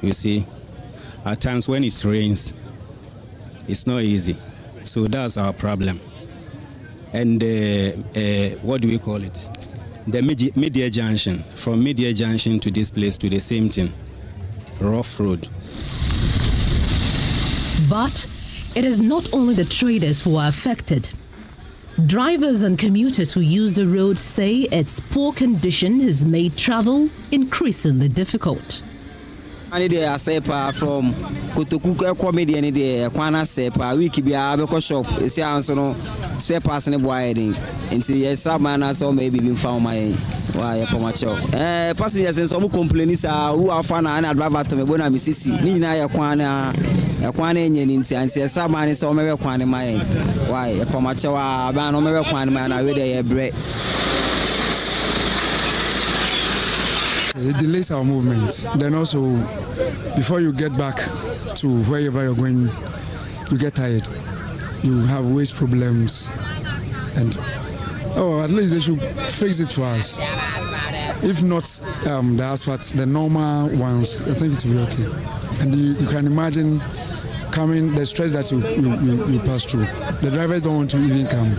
You see, at times when it rains, it's not easy. So that's our problem. And what do we call it? The media junction. From media junction to this place to the same thing. Rough road. But it is not only the traders who are affected. Drivers and commuters who use the road say its poor condition has made travel increasingly difficult. I need a sepa from Kotoku comedy any day, Kwana sepa, wiki be a shop, it's no spare person wide and see a subman or maybe been found my why for my shop. Passengers and some complaints who are fun and advert to me when I'm Mississippi, Nina Yakwana, and see subman is all maybe Kwana my why for my chow, ban on Kwana man, I read a bread. It delays our movement. Then also, before you get back to wherever you're going, you get tired. You have waist problems. And, at least they should fix it for us. If not the asphalt, the normal ones, I think it will be okay. And you can imagine the stress that you pass through. The drivers don't want to even come.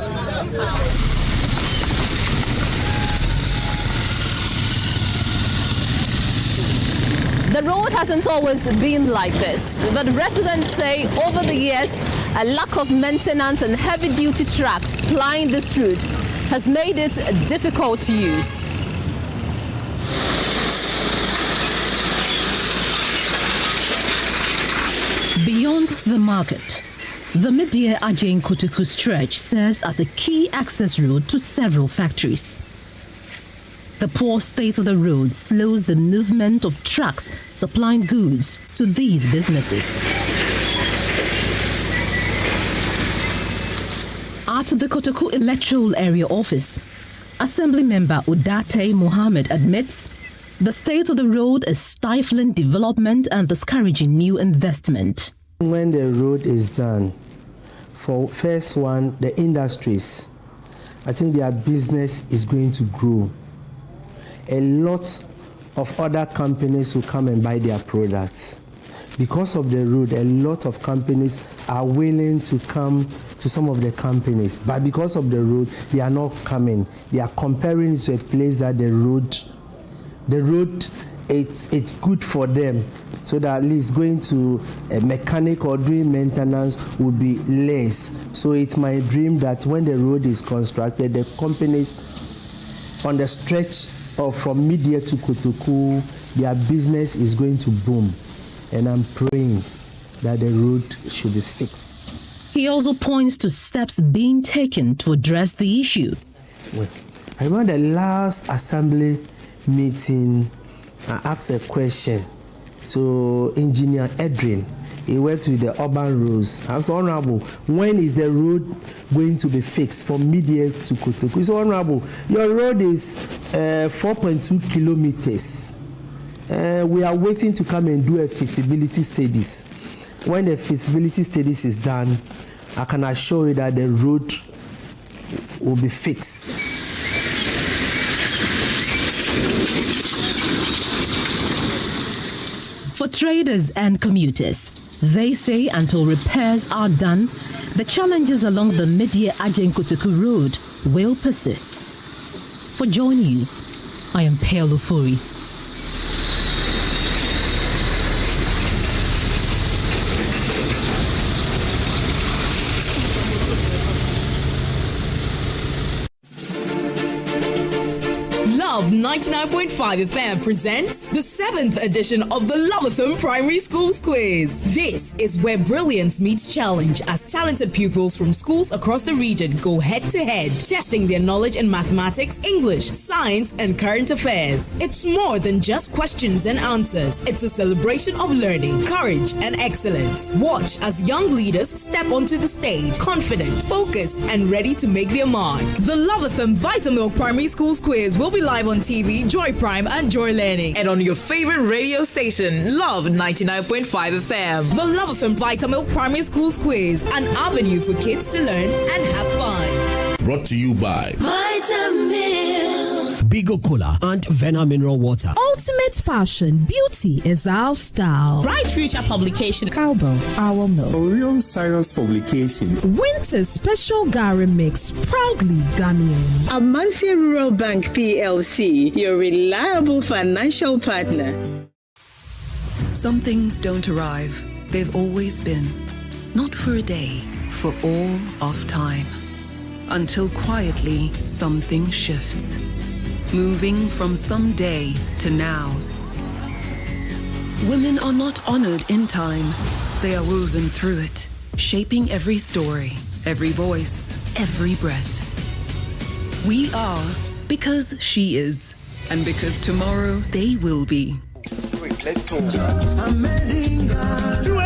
The road hasn't always been like this, but residents say over the years, a lack of maintenance and heavy-duty trucks plying this route has made it difficult to use. Beyond the market, the mid-year Agyeman-Rawlings stretch serves as a key access road to several factories. The poor state of the road slows the movement of trucks supplying goods to these businesses. At the Kotoku Electoral Area Office, Assembly Member Udate Mohammed admits the state of the road is stifling development and discouraging new investment. When the road is done, for first one, the industries, I think their business is going to grow. A lot of other companies will come and buy their products. Because of the road, a lot of companies are willing to come to some of the companies. But because of the road, they are not coming. They are comparing it to a place that the road, it's good for them. So that at least going to a mechanic or doing maintenance will be less. So it's my dream that when the road is constructed, the companies on the stretch from Media to Kotoku, their business is going to boom. And I'm praying that the road should be fixed. He also points to steps being taken to address the issue. Well, I remember the last assembly meeting, I asked a question to Engineer Edrin. He worked with the urban roads. I was honorable. When is the road going to be fixed from Media to Kotoku? It's honorable. Your road is 4.2 kilometers. We are waiting to come and do a feasibility studies. When the feasibility studies is done, I can assure you that the road will be fixed. For traders and commuters, they say until repairs are done, the challenges along the mid-year Agyeman-Rawlings road will persist. For Joy News, I am Pale Ufori. Love 99.5 FM presents the 7th edition of the Lovatham Primary Schools Quiz. This is where brilliance meets challenge as talented pupils from schools across the region go head-to-head, testing their knowledge in mathematics, English, science, and current affairs. It's more than just questions and answers. It's a celebration of learning, courage, and excellence. Watch as young leaders step onto the stage, confident, focused, and ready to make their mark. The Lovatham Vitamilk Primary Schools Quiz will be live on TV, Joy Prime, and Joy Learning, and on your favorite radio station, Love 99.5 FM. The Lovatham Vitamilk Primary Schools Quiz, an avenue for kids to learn and have fun. Brought to you by Vitamilk. Bigo Cola, and Vena Mineral Water. Ultimate fashion, beauty is our style. Bright Future Publication, Cowbell, Our Mill. Orion Science Publication. Winter Special Gary Mix, proudly Ghanaian. Amansia Rural Bank PLC, your reliable financial partner. Some things don't arrive. They've always been. Not for a day, for all of time. Until quietly something shifts. Moving from someday to now. Women are not honored in time. They are woven through it, shaping every story, every voice, every breath. We are because she is, and because tomorrow they will be. Let's go.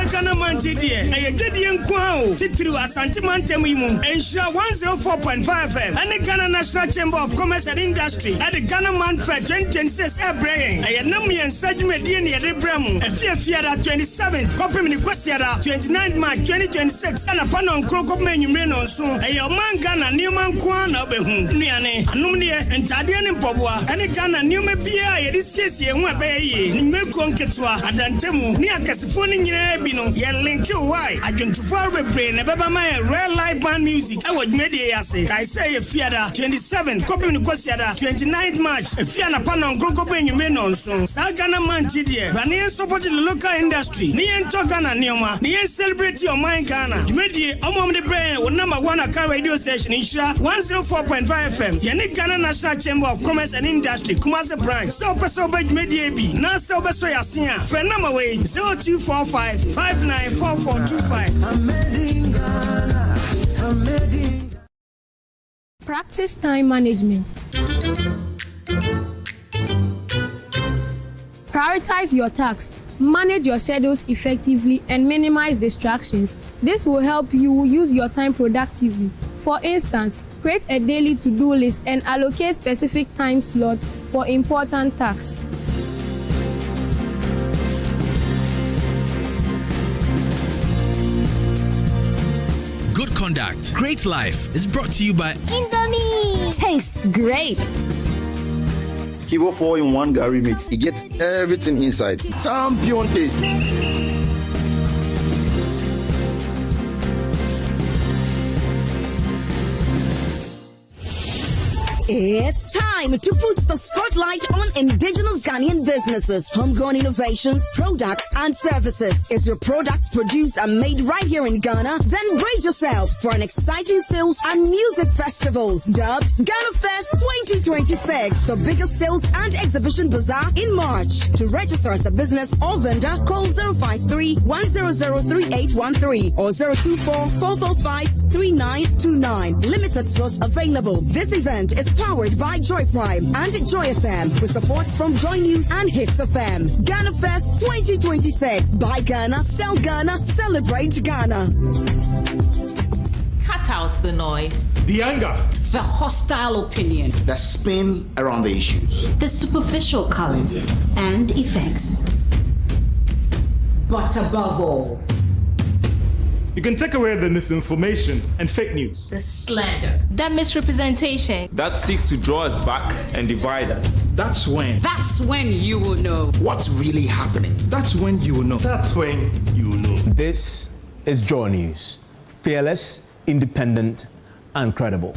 Ghana man TDA, I get the Nkwao, Titru Asantiman Temimu, Ensure 104.5 FM, and the Ghana National Chamber of Commerce and Industry, at the Ghana Man Fair 2026 Ebraying, I am Nami and Sajme Dini at the Bremu, a Fiera 27th, Copy Quasiara, 29th March 2026, and upon on Crocop Menu Reno soon, a man Ghana, Newman Kwan, Obehu, Niane, Anumnia, and Tadian in Pobua, and the Ghana Newman Bia, this year's year, Wabe, Nimekon Ketua, Adantemu, Nia Casifoni, Bino, Yan Link you why, I can to far brain, a Baba Maya, rare live band music, I would media say, I say a Fiada 27, Copy Quasiara, 29th March, a Fiana Panon, Crocop Menu Reno soon, Sagana Man Tidia, Rania supported the local industry, Nian Togana Nioma, Nian celebrate your mind Ghana, Media, Omom the Brain, number 1 car radio station in Sha 104.5 FM, Yannick Ghana National Chamber of Commerce and Industry, Kumasi branch, so Pesobej Media B, Nasa Besoya Sia, for number way 0245 594425. Practice time management. Prioritize your tasks. Manage your schedules effectively and minimize distractions. This will help you use your time productively. For instance, create a daily to-do list and allocate specific time slots for important tasks. Good Conduct, Great Life is brought to you by Indomie. Tastes great. Kibo 4-in-1 Gary Mix. It gets everything inside. Champion taste. It's time to put the spotlight on indigenous Ghanaian businesses, homegrown innovations, products, and services. Is your product produced and made right here in Ghana? Then brace yourself for an exciting sales and music festival dubbed Ghana Fest 2026, the biggest sales and exhibition bazaar in March. To register as a business or vendor, call 053-100-3813 or 024-445-3929. Limited slots available. This event is powered by Joy Prime and Joy FM with support from Joy News and Hits FM. Ghana Fest 2026. Buy Ghana, sell Ghana, celebrate Ghana. Cut out the noise. The anger. The hostile opinion. The spin around the issues. The superficial colors and effects. But above all, you can take away the misinformation and fake news. the slander. That misrepresentation. That seeks to draw us back and divide us. That's when you will know what's really happening. That's when you will know. That's when you will know. This is Joy News. Fearless, independent, and credible.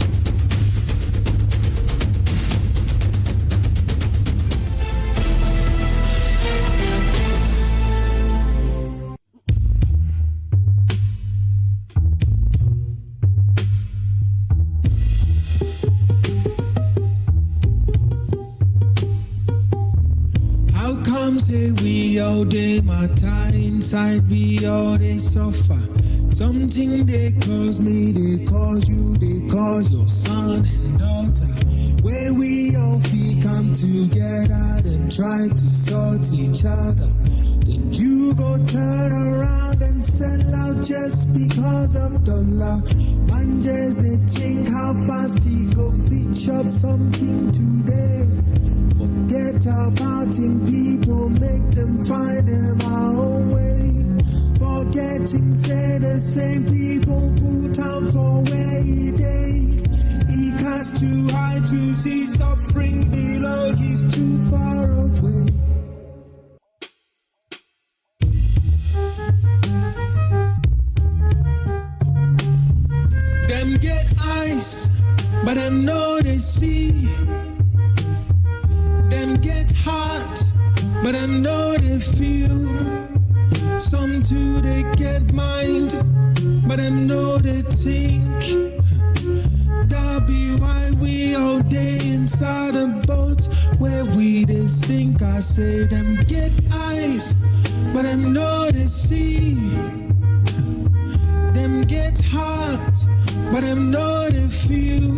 Say we all day matter inside, we all they suffer. Something they cause me, they cause you, they cause your son and daughter. Where we all feel come together and try to sort each other. Then you go turn around and sell out just because of dollar. And just they think how fast he go fetch up something today. Forget about him, people, make them find them our own way. Forgetting, say the same people put out for where he day. He cast to too high to see suffering below. He's too far away. Them get eyes, but them know they see. Them get heart, but them know they feel. Some too they get mind, but them know they think. That be why we all day inside a boat where we they sink. I say them get eyes, but them know they see. Them get heart, but them know they feel.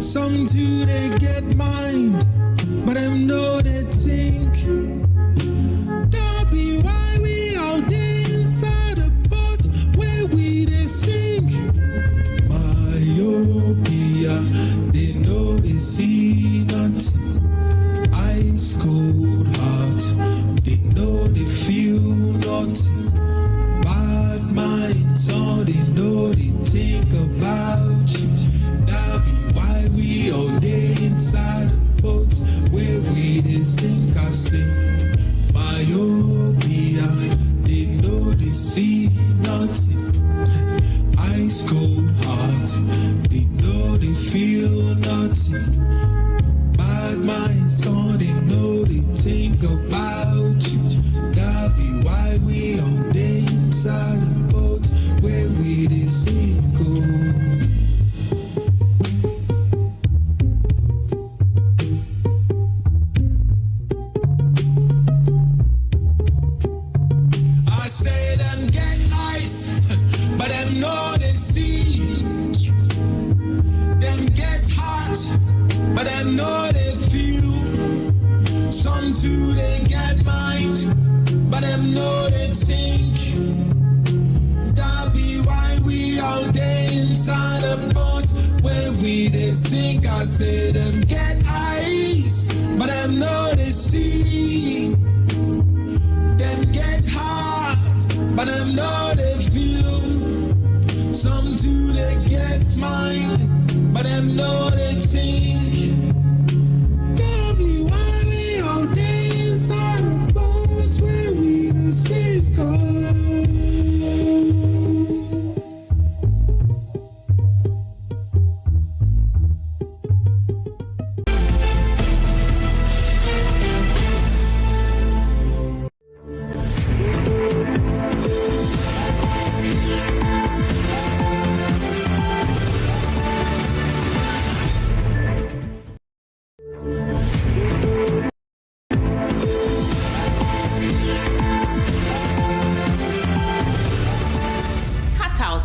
Some too they get mind, but them know they think. That be why we all day inside a boat where we they sink. Myopia, they know they see nothing. Ice cold heart, they know they feel nothing. Bad minds, all they know they think about you. That be why we all day inside the boats where we they sink. I say, myopia, they know they see nothing. Ice cold heart, they know they feel nothing. Bad minds, all they know they think about you. That be why we all day inside the boat where we they sink. I say them get ice, but them know they see. Them get hot, but them know they feel. Some too they get mind, but them know they think. That be why we all day inside a boat where we they sink. I say them get eyes, but them know they see. Them get heart, but them know they feel. Some too they get mind, but them know they think. That be why we all day inside a boat where we they sink.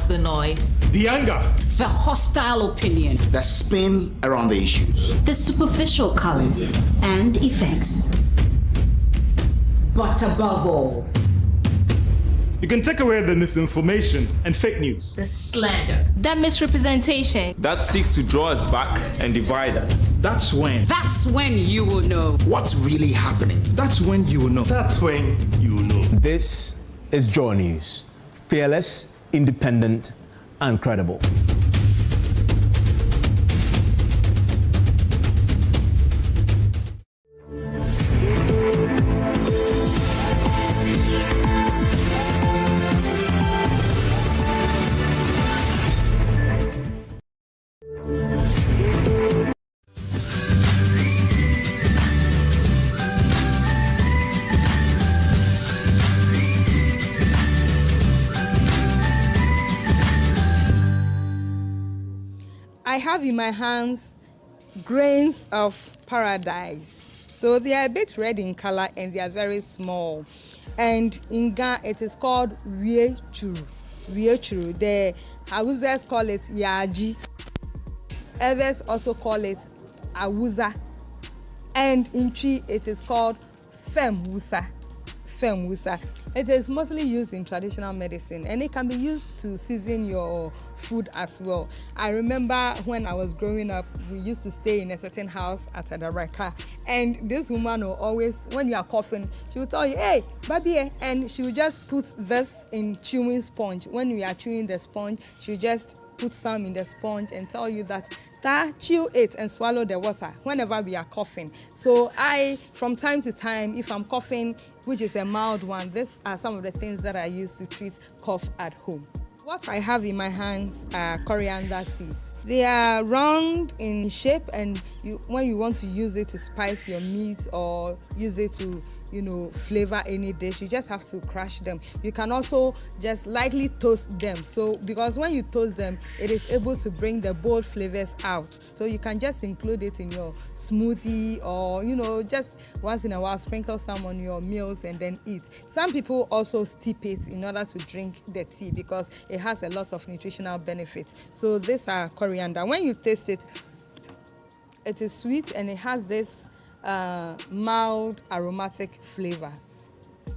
The noise, the anger, the hostile opinion, the spin around the issues, the superficial colors and effects. But above all, you can take away the misinformation and fake news, the slander, that misrepresentation that seeks to draw us back and divide us. That's when you will know what's really happening. That's when you will know. That's when you will know. This is Jaw News. Fearless, independent, and credible. I have in my hands grains of paradise. So they are a bit red in color and they are very small. And in Ghana it is called riechuru. The Hausas call it yaji. Others also call it awuza. And in Twi it is called femwusa. It is mostly used in traditional medicine and it can be used to season your food as well. I remember when I was growing up, we used to stay in a certain house at Adaraka, and this woman will always, when you are coughing, she will tell you, hey, baby, and she will just put this in chewing sponge. When we are chewing the sponge, she will just put some in the sponge and tell you that chew it and swallow the water whenever we are coughing. So from time to time, if I'm coughing, which is a mild one, these are some of the things that I use to treat cough at home. What I have in my hands are coriander seeds. They are round in shape, and when you want to use it to spice your meat or use it to flavor any dish, you just have to crush them. You can also just lightly toast them. So because when you toast them, it is able to bring the bold flavors out. So you can just include it in your smoothie, or just once in a while sprinkle some on your meals and then eat. Some people also steep it in order to drink the tea because it has a lot of nutritional benefits. So these are coriander. When you taste it, it is sweet and it has this mild aromatic flavor.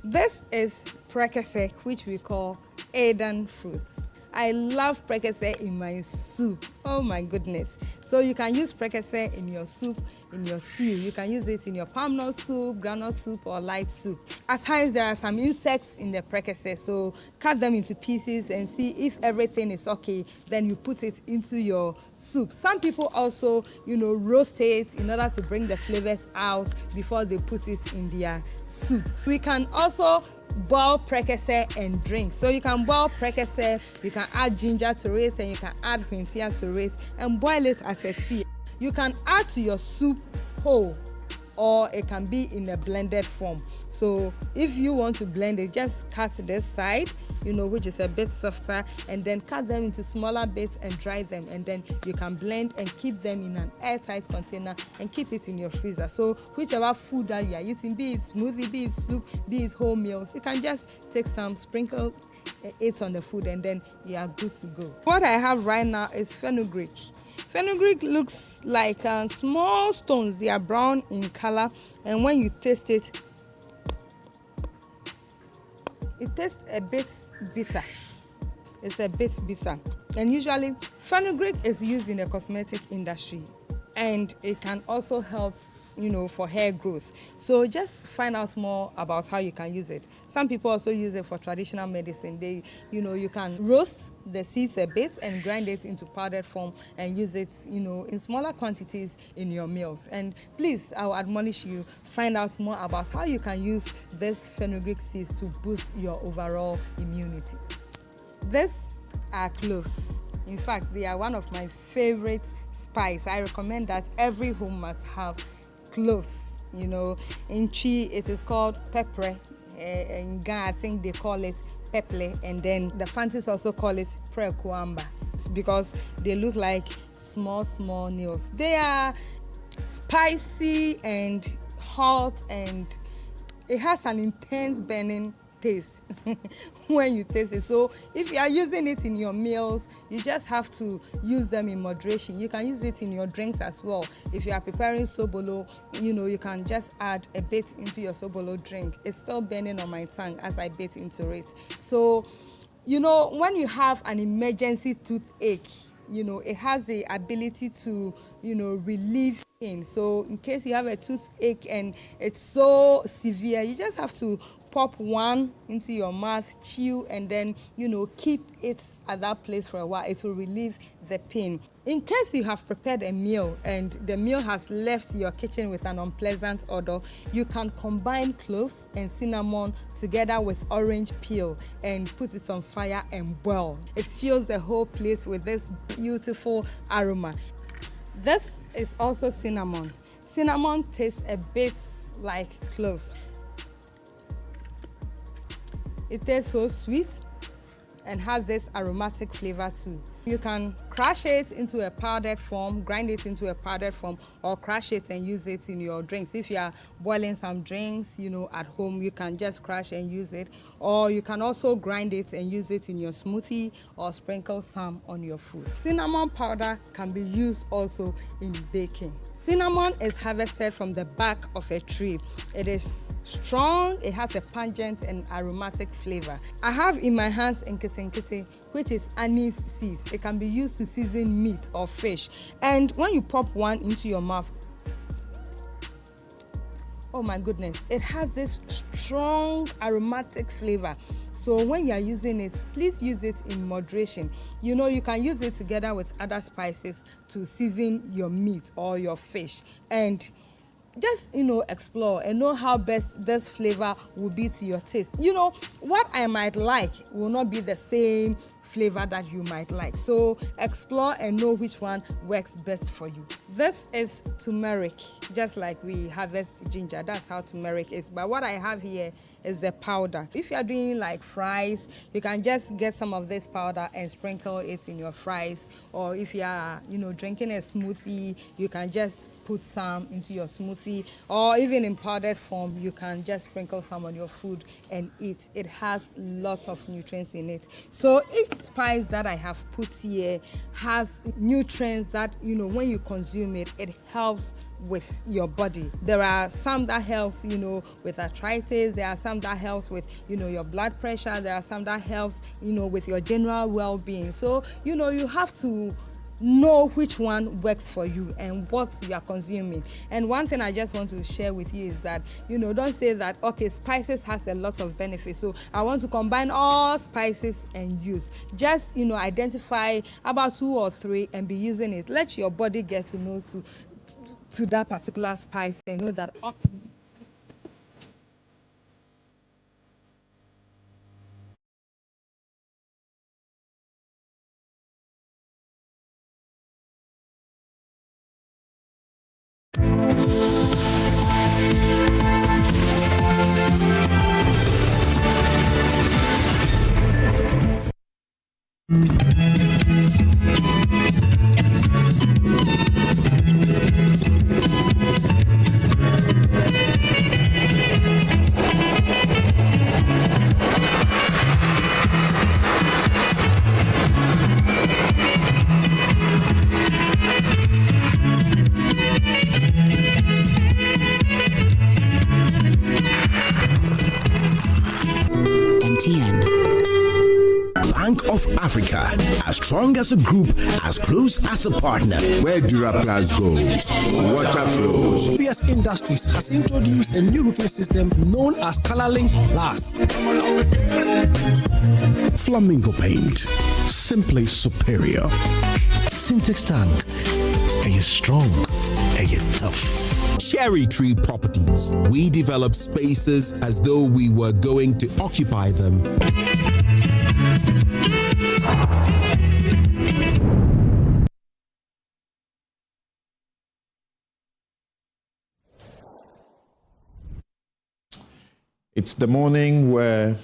This is prekese, which we call Eden fruit. I love prekese in my soup. Oh my goodness. So you can use prekese in your soup, in your stew. You can use it in your palm nut soup, groundnut soup, or light soup. At times there are some insects in the prekese, so cut them into pieces and see if everything is okay. Then you put it into your soup. Some people also, roast it in order to bring the flavors out before they put it in their soup. We can also boil prekese and drink. So you can boil prekese, you can add ginger to it, and you can add quintia to it and boil it as a tea. You can add to your soup whole, or it can be in a blended form. So if you want to blend it, just cut this side, which is a bit softer, and then cut them into smaller bits and dry them, and then you can blend and keep them in an airtight container and keep it in your freezer. So whichever food that you are eating, be it smoothie, be it soup, be it whole meals, you can just take some, sprinkle it on the food, and then you are good to go. What I have right now is fenugreek. Fenugreek looks like small stones. They are brown in color, and when you taste it, it tastes a bit bitter. It's a bit bitter. And usually, fenugreek is used in the cosmetic industry, and it can also help for hair growth. So just find out more about how you can use it. Some people also use it for traditional medicine. You can roast the seeds a bit and grind it into powdered form and use it, in smaller quantities in your meals. And please, I will admonish you, find out more about how you can use this fenugreek seeds to boost your overall immunity. These are cloves. In fact, they are one of my favorite spices. I recommend that every home must have cloves. In Chi it is called pepper. In Ghana I think they call it peple, and then the Fantis also call it prekuamba. It's because they look like small nails. They are spicy and hot, and it has an intense burning taste when you taste it. So if you are using it in your meals, you just have to use them in moderation. You can use it in your drinks as well. If you are preparing sobolo, you can just add a bit into your sobolo drink. It's still burning on my tongue as I bit into it. So when you have an emergency toothache, it has the ability to relieve pain. So in case you have a toothache and it's so severe, you just have to pop one into your mouth, chew, and then keep it at that place for a while. It will relieve the pain. In case you have prepared a meal and the meal has left your kitchen with an unpleasant odor, you can combine cloves and cinnamon together with orange peel and put it on fire and boil. It fills the whole place with this beautiful aroma. This is also cinnamon. Cinnamon tastes a bit like cloves. It tastes so sweet and has this aromatic flavor too. You can crush it into a powdered form, grind it into a powdered form, or crush it and use it in your drinks. If you are boiling some drinks, at home, you can just crush and use it. Or you can also grind it and use it in your smoothie or sprinkle some on your food. Cinnamon powder can be used also in baking. Cinnamon is harvested from the bark of a tree. It is strong, it has a pungent and aromatic flavor. I have in my hands nkete, which is anise seeds. It can be used to season meat or fish. And when you pop one into your mouth, oh my goodness, it has this strong aromatic flavor. So when you are using it, please use it in moderation. You know, you can use it together with other spices to season your meat or your fish, and just, you know, explore and know how best this flavor will be to your taste. You know, what I might like will not be the same flavor that you might like. So explore and know which one works best for you. This is turmeric, just like we harvest ginger. That's how turmeric is. But what I have here is the powder. If you are doing like fries, you can just get some of this powder and sprinkle it in your fries. Or if you are, you know, drinking a smoothie, you can just put some into your smoothie. Or even in powdered form, you can just sprinkle some on your food and eat. It has lots of nutrients in it. So each spice that I have put here has nutrients that, you know, when you consume it, it helps with your body. There are some that helps, you know, with arthritis. There are some that helps with, you know, your blood pressure. There are some that helps, you know, with your general well-being. So, you know, you have to know which one works for you and what you are consuming. And one thing I just want to share with you is that, you know, don't say that, okay, spices has a lot of benefits, so I want to combine all spices and use. Just, you know, identify about 2 or 3 and be using it. Let your body get to know to that particular spice and know that, okay, Bank of Africa, as strong as a group, as close as a partner. Where Duraplas goes, water flows. PS Industries has introduced a new roofing system known as ColorLink Plus. Flamingo paint, simply superior. Syntax tank, are you strong? Are you tough? Cherry Tree Properties. We develop spaces as though we were going to occupy them. It's the morning where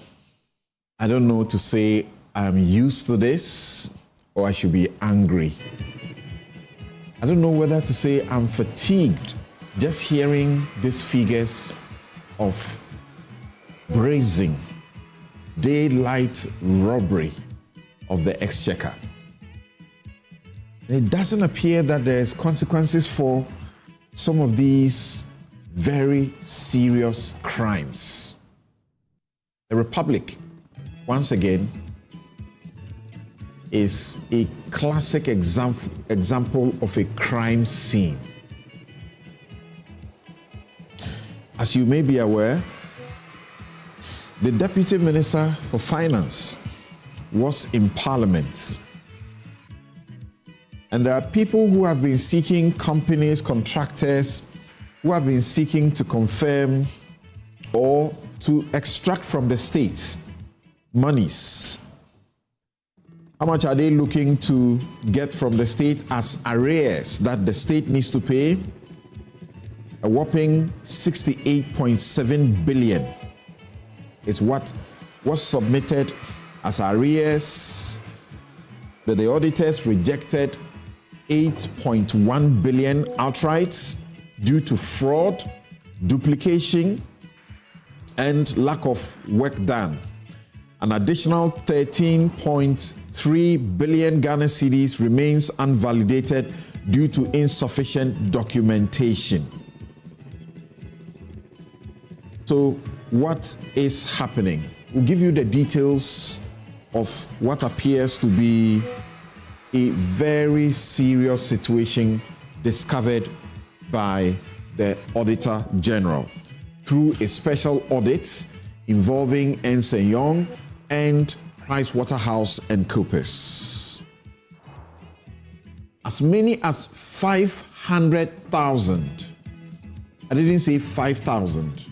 I don't know to say I'm used to this or I should be angry. I don't know whether to say I'm fatigued just hearing these figures of brazen daylight robbery of the exchequer. It doesn't appear that there's consequences for some of these very serious crimes. The Republic, once again, is a classic example of a crime scene. As you may be aware, the Deputy Minister for Finance was in Parliament. And there are people who have been seeking, companies, contractors, who have been seeking to confirm or to extract from the state monies. How much are they looking to get from the state as arrears that the state needs to pay? A whopping 68.7 billion is what was submitted as arrears. The auditors rejected 8.1 billion outright due to fraud, duplication, and lack of work done. An additional 13.3 billion Ghana cedis remains unvalidated due to insufficient documentation. So what is happening? We'll give you the details of what appears to be a very serious situation discovered by the Auditor General through a special audit involving Ernst & Young and PricewaterhouseCoopers. As many as 500,000. I didn't say 5,000.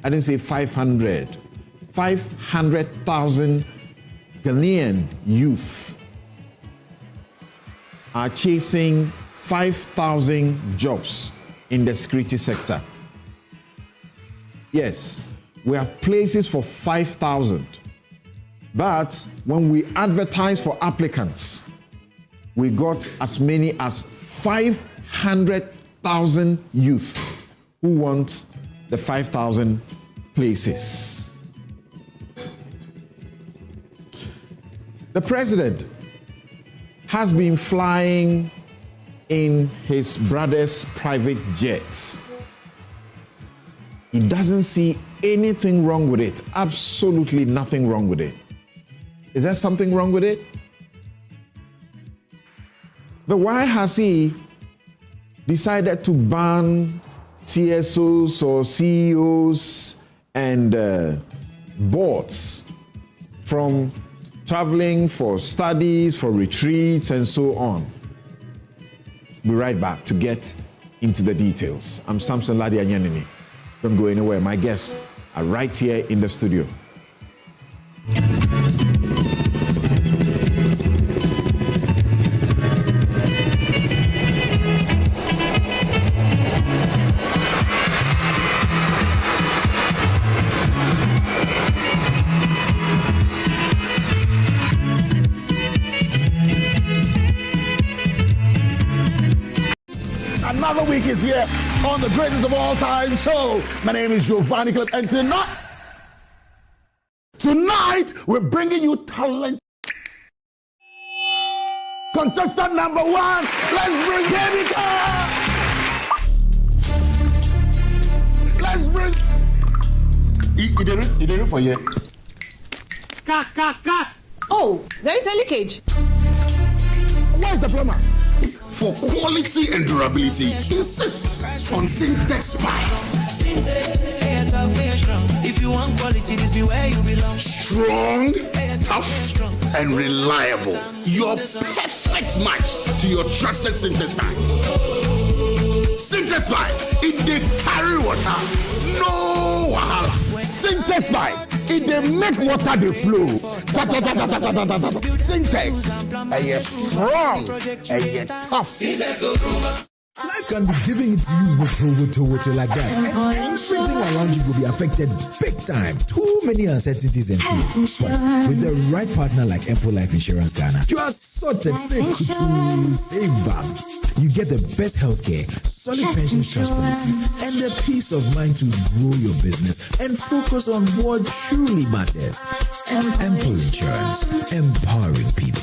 I didn't say 500. 500,000 Ghanaian youth are chasing 5,000 jobs in the security sector. Yes, we have places for 5,000. But when we advertise for applicants, we got as many as 500,000 youth who want the 5,000 places. The president has been flying in his brother's private jets. He doesn't see anything wrong with it. Absolutely nothing wrong with it. Is there something wrong with it? But why has he decided to ban CSOs or CEOs and boards from traveling for studies, for retreats, and so on? We'll be right back to get into the details. I'm Samson Ladi Anyanini. Don't go anywhere. My guests are right here in the studio. Another week is here on the greatest of all time show. My name is Giovanni Clip, and tonight we're bringing you talent. Contestant number one, let's bring Baby Girl. Let's bring. You did it for you. Cut. Oh, there is a leakage. Where's the plumber? For quality and durability, insist on Syntex pipes. If you want quality, this be where you belong. Strong, tough, and reliable. Your perfect match to your trusted Syntex pipe. Syntex pipe, it dey carry water, no wahala. Syntex pipe, it dey make water dey flow. Syntex, strong, tough. Life can be giving it to you with like that. And everything around you will be affected big time. Too many uncertainties and fears. But with the right partner like Empo Life Insurance Ghana, you are sorted, save back. You get the best healthcare, solid pension trust policies, and the peace of mind to grow your business and focus on what truly matters. Empo Insurance, empowering people.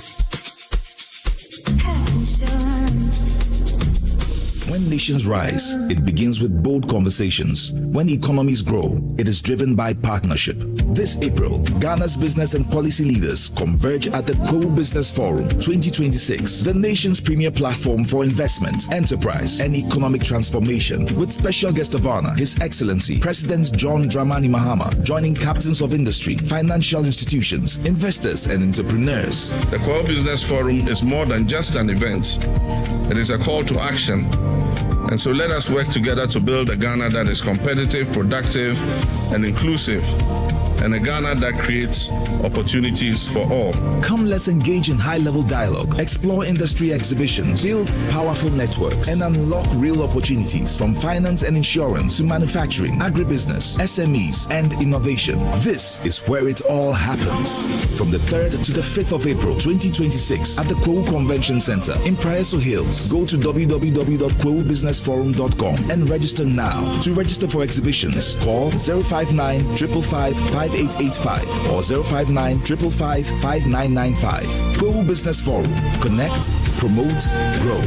When nations rise, it begins with bold conversations. When economies grow, it is driven by partnership. This April, Ghana's business and policy leaders converge at the Pro Business Forum 2026, the nation's premier platform for investment, enterprise, and economic transformation. With special guest of honor, His Excellency President John Dramani Mahama, joining captains of industry, financial institutions, investors, and entrepreneurs. The Pro Business Forum is more than just an event. It is a call to action. And so let us work together to build a Ghana that is competitive, productive, and inclusive. And a Ghana that creates opportunities for all. Come, let's engage in high-level dialogue, explore industry exhibitions, build powerful networks, and unlock real opportunities from finance and insurance to manufacturing, agribusiness, SMEs, and innovation. This is where it all happens. From the 3rd to the 5th of April 2026 at the Kwo Convention Center in Prioso Hills. Go to www.kwobusinessforum.com and register now. To register for exhibitions, call 059 555 5885 or 059 555 5995. Kwo Business Forum. Connect, promote, grow.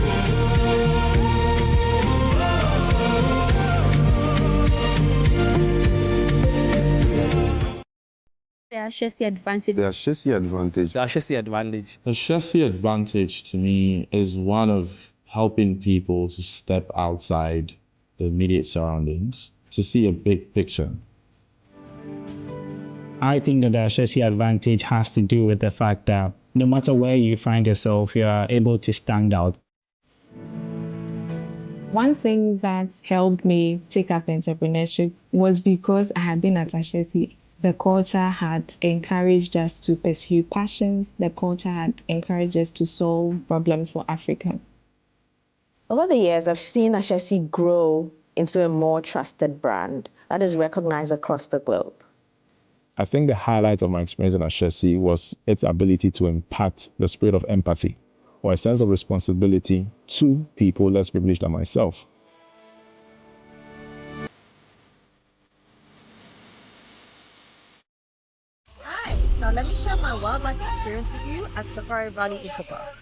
The Ashesi advantage. The Ashesi advantage. The Ashesi advantage. The Ashesi advantage to me is one of helping people to step outside the immediate surroundings to see a big picture. I think that the Ashesi advantage has to do with the fact that no matter where you find yourself, you are able to stand out. One thing that helped me take up entrepreneurship was because I had been at Ashesi. The culture had encouraged us to pursue passions. The culture had encouraged us to solve problems for Africa. Over the years, I've seen Ashesi grow into a more trusted brand that is recognized across the globe. I think the highlight of my experience in Ashesi was its ability to impact the spirit of empathy or a sense of responsibility to people less privileged than myself. Hi, now let me share my wildlife experience with you at Safari Valley Eco Park.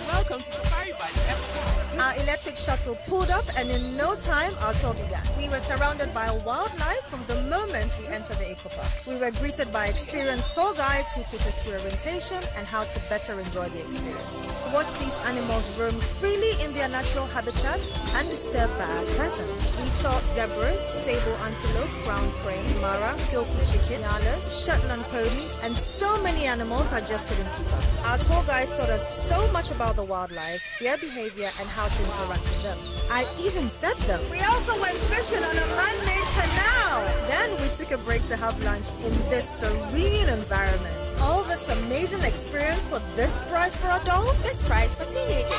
Welcome to Safari Valley Eco Park. Our electric shuttle pulled up and in no time our tour began. We were surrounded by wildlife from the moment we entered the Eco Park. We were greeted by experienced tour guides who took us through orientation and how to better enjoy the experience. Watch these animals roam freely in their natural habitat undisturbed by our presence. We saw zebras, sable antelope, brown crane, mara, silky chicken, nyalas, Shetland ponies, and so many animals I just couldn't keep up. Our tour guides taught us so much about the wildlife, their behavior, and how to interact with them. I even fed them. We also went fishing on a man-made canal. Then we took a break to have lunch in this serene environment. All this amazing experience for this price for adults, this price for teenagers.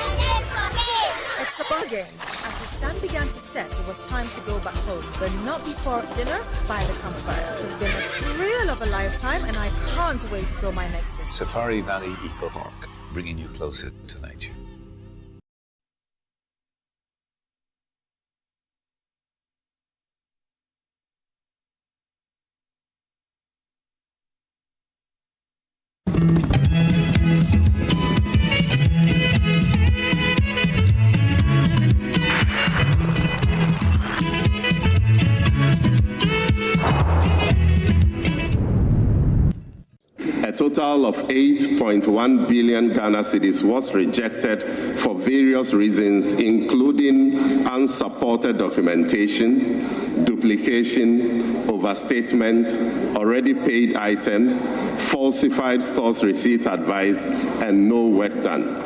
It's a bargain. As the sun began to set, it was time to go back home, but not before dinner by the campfire. It has been a thrill of a lifetime, and I can't wait till my next visit. Safari Valley Eco Park, bringing you closer to nature. A total of 8.1 billion Ghana cedis was rejected for various reasons, including unsupported documentation, duplication, overstatement, already paid items, falsified stores receipt advice, and no work done.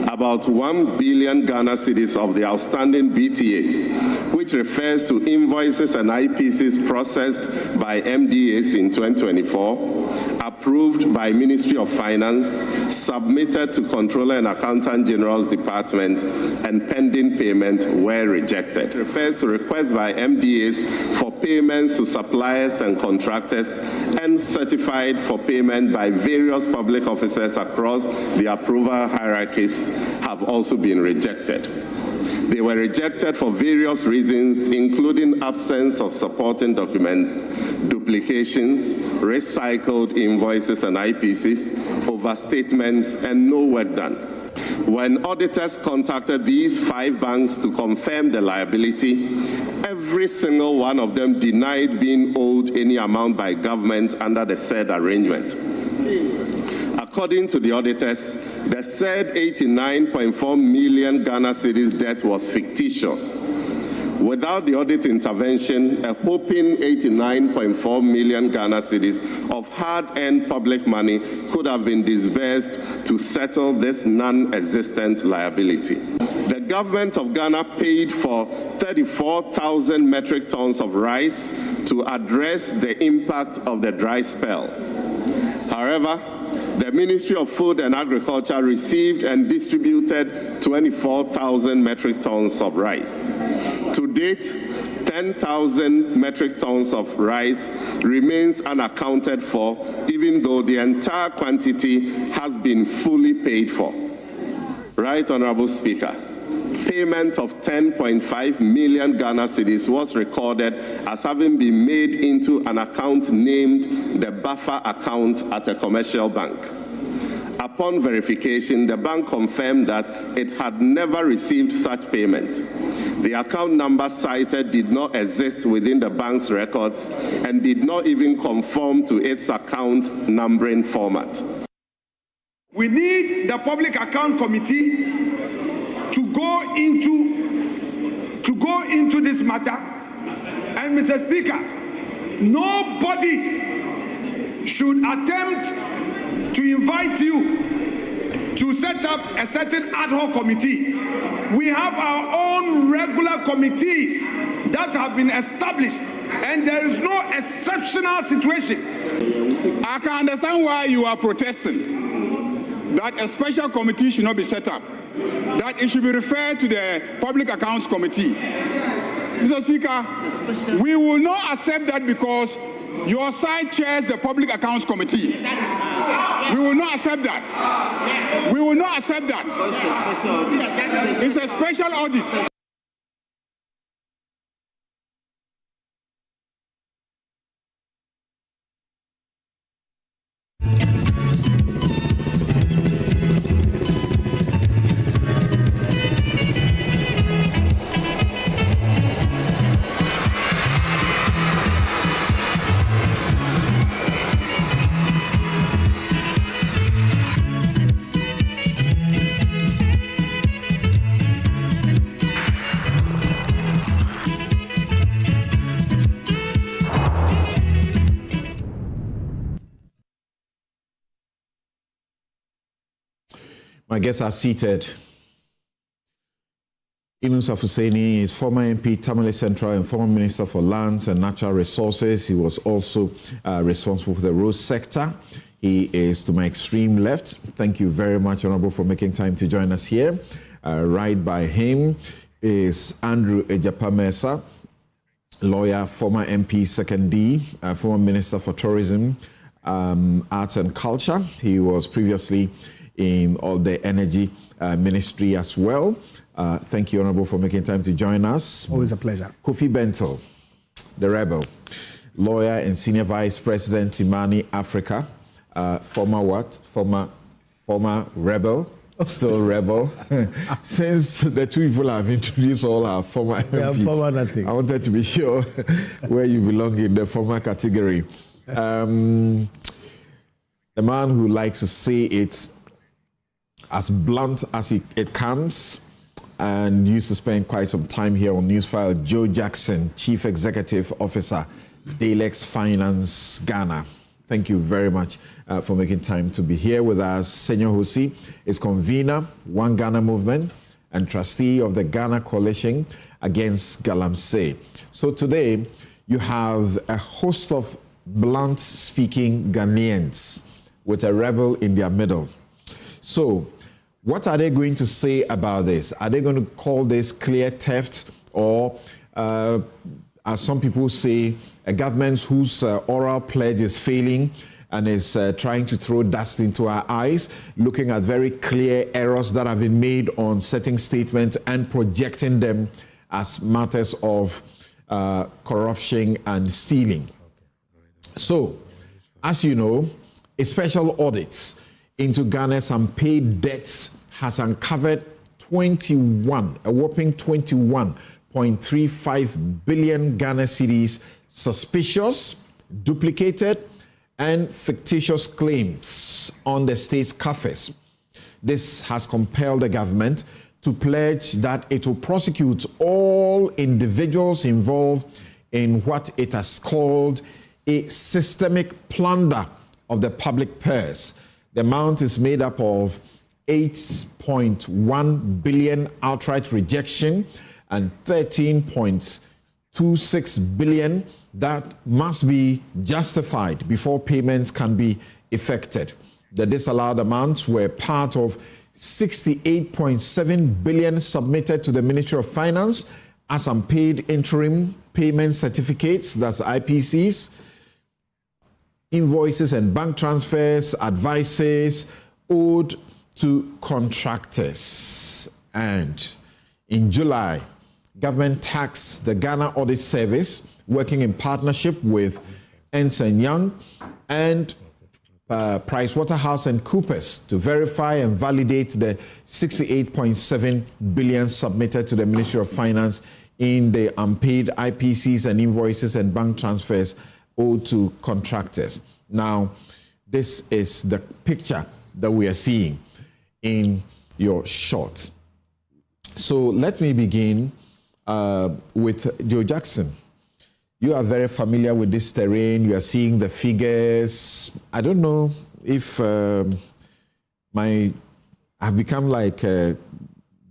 About 1 billion Ghana cedis of the outstanding BTAs, which refers to invoices and IPCs processed by MDAs in 2024, approved by Ministry of Finance, submitted to Controller and Accountant General's Department, and pending payment were rejected. It refers to requests by MDAs for payments to suppliers and contractors and certified for payment by various public officers across the approval hierarchies have also been rejected. They were rejected for various reasons, including absence of supporting documents, duplications, recycled invoices and IPCs, overstatements, and no work done. When auditors contacted these 5 banks to confirm the liability, every single one of them denied being owed any amount by government under the said arrangement. According to the auditors, the said 89.4 million Ghana cedis debt was fictitious. Without the audit intervention, a whopping 89.4 million Ghana cedis of hard-earned public money could have been disbursed to settle this non-existent liability. The government of Ghana paid for 34,000 metric tons of rice to address the impact of the dry spell. However, the Ministry of Food and Agriculture received and distributed 24,000 metric tons of rice. To date, 10,000 metric tons of rice remains unaccounted for, even though the entire quantity has been fully paid for. Right, Honorable Speaker. Payment of 10.5 million Ghana cedis was recorded as having been made into an account named the buffer account at a commercial bank. Upon verification, the bank confirmed that it had never received such payment. The account number cited did not exist within the bank's records and did not even conform to its account numbering format. We need the Public Account Committee to go into this matter. And Mr. Speaker, nobody should attempt to invite you to set up a certain ad hoc committee. We have our own regular committees that have been established, and there is no exceptional situation. I can understand why you are protesting that a special committee should not be set up, that it should be referred to the Public Accounts Committee. Mr. Speaker, we will not accept that because your side chairs the Public Accounts Committee. We will not accept that. We will not accept that. It's a special audit. My guests are seated. Yunus Afuseni is former MP, Tamale Central, and former Minister for Lands and Natural Resources. He was also responsible for the road sector. He is to my extreme left. Thank you very much, Honorable, for making time to join us here. Right by him is Andrew Ejapa-Mensah, lawyer, former MP, second D, former Minister for Tourism, Arts and Culture. He was previously in all the energy ministry as well. Thank you, Honorable, for making time to join us. Always a pleasure. Kofi Bentel, the rebel, lawyer and senior vice president, Imani Africa, former what? Former rebel, still rebel. Since the two people have introduced all our former MPs, former nothing. I wanted to be sure where you belong in the former category. The man who likes to say it as blunt as it comes, and used to spend quite some time here on Newsfile, Joe Jackson, Chief Executive Officer, Dalex Finance Ghana. Thank you very much for making time to be here with us. Senyor Hosi is convener, One Ghana Movement, and trustee of the Ghana Coalition Against Galamsey. So today, you have a host of blunt-speaking Ghanaians with a rebel in their middle. So, what are they going to say about this? Are they going to call this clear theft, or, as some people say, a government whose oral pledge is failing and is trying to throw dust into our eyes, looking at very clear errors that have been made on certain statements and projecting them as matters of corruption and stealing? So, as you know, a special audit into Ghana's unpaid debts has uncovered a whopping 21.35 billion Ghana cedis suspicious, duplicated, and fictitious claims on the state's coffers. This has compelled the government to pledge that it will prosecute all individuals involved in what it has called a systemic plunder of the public purse. The amount is made up of 8.1 billion outright rejection and 13.26 billion that must be justified before payments can be effected. The disallowed amounts were part of 68.7 billion submitted to the Ministry of Finance as unpaid interim payment certificates, that's IPCs, invoices and bank transfers, advices owed to contractors. And in July, government taxed the Ghana Audit Service, working in partnership with Ernst & Young and PricewaterhouseCoopers, to verify and validate the 68.7 billion submitted to the Ministry of Finance in the unpaid IPCs and invoices and bank transfers owed to contractors. Now, this is the picture that we are seeing in your shot. So let me begin with Joe Jackson. You are very familiar with this terrain. You are seeing the figures. I don't know if I've become like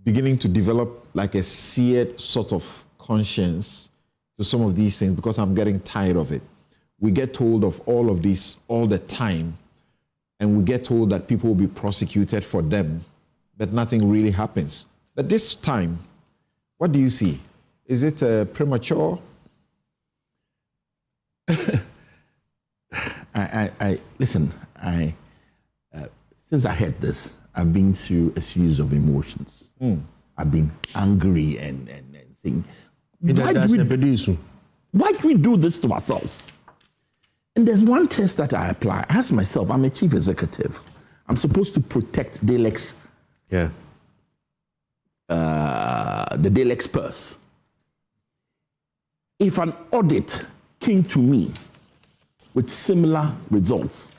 beginning to develop like a seared sort of conscience to some of these things because I'm getting tired of it. We get told of all of this all the time, and we get told that people will be prosecuted for them, but nothing really happens. But this time, what do you see? Is it premature? Listen, since I heard this, I've been through a series of emotions. I've been angry and saying, why do we do this to ourselves? And there's one test that I apply. I ask myself, I'm a chief executive. I'm supposed to protect Delex, the Delex purse. If an audit came to me with similar results,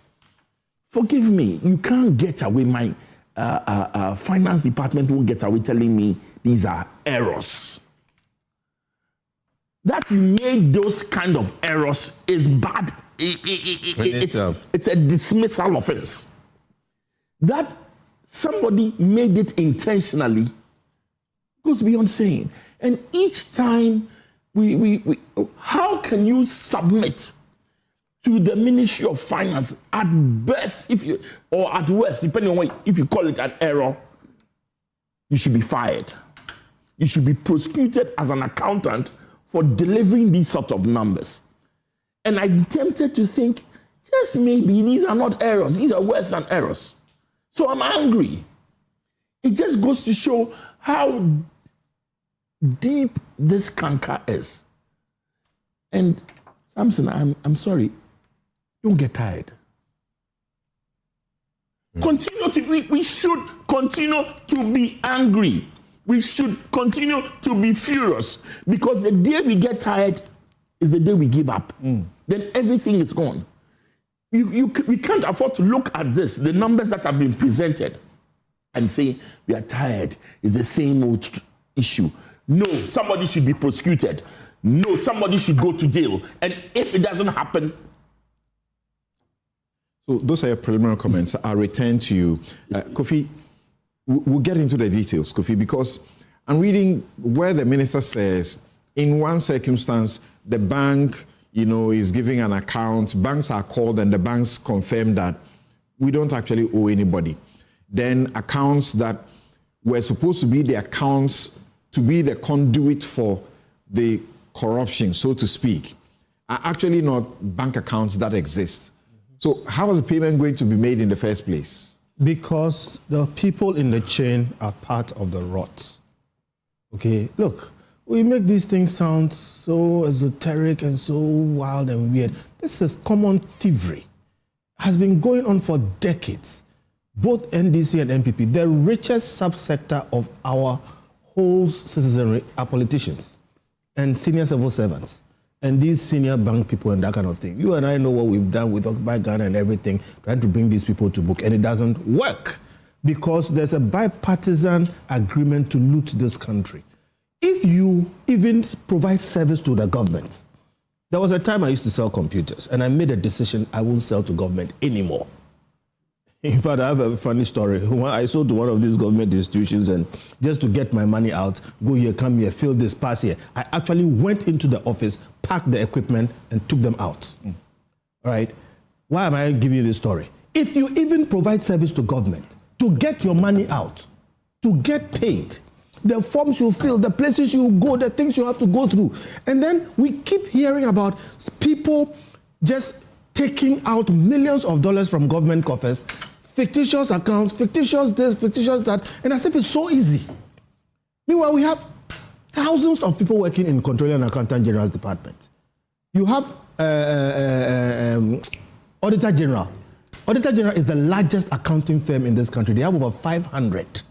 forgive me, you can't get away. My finance department won't get away telling me these are errors. That you made those kind of errors is bad. It's a dismissal offense. That somebody made it intentionally goes beyond saying. And each time we how can you submit to the Ministry of Finance at best, or at worst, depending on if you call it an error, you should be fired. You should be prosecuted as an accountant for delivering these sort of numbers. And I'm tempted to think, just maybe these are not errors, these are worse than errors. So I'm angry. It just goes to show how deep this canker is. And Samson, I'm sorry, don't get tired. We should continue to be angry. We should continue to be furious, because the day we get tired is the day we give up. Then everything is gone. We can't afford to look at this, the numbers that have been presented, and say we are tired. It's the same old issue. No, somebody should be prosecuted. No, somebody should go to jail. And if it doesn't happen. So those are your preliminary comments. I'll return to you. Kofi, we'll get into the details, Kofi, because I'm reading where the minister says, in one circumstance, the bank, is giving an account. Banks are called and the banks confirm that we don't actually owe anybody. Then accounts that were supposed to be the accounts to be the conduit for the corruption, so to speak, are actually not bank accounts that exist. So how is the payment going to be made in the first place? Because the people in the chain are part of the rot. Okay, look, we make these things sound so esoteric and so wild and weird. This is common thievery. Has been going on for decades. Both NDC and NPP, the richest subsector of our whole citizenry are politicians and senior civil servants and these senior bank people and that kind of thing. You and I know what we've done with Occupy Ghana and everything, trying to bring these people to book, and it doesn't work because there's a bipartisan agreement to loot this country. If you even provide service to the government, there was a time I used to sell computers and I made a decision I won't sell to government anymore. In fact, I have a funny story. I sold to one of these government institutions, and just to get my money out, go here, come here, fill this, pass here. I actually went into the office, packed the equipment, and took them out. All right? Why am I giving you this story? If you even provide service to government, to get your money out, to get paid, the forms you fill, the places you go, the things you have to go through. And then we keep hearing about people just taking out millions of dollars from government coffers, fictitious accounts, fictitious this, fictitious that, and as if it's so easy. Meanwhile, we have thousands of people working in Controller and Accountant General's department. You have Auditor General. Auditor General is the largest accounting firm in this country. They have over 500,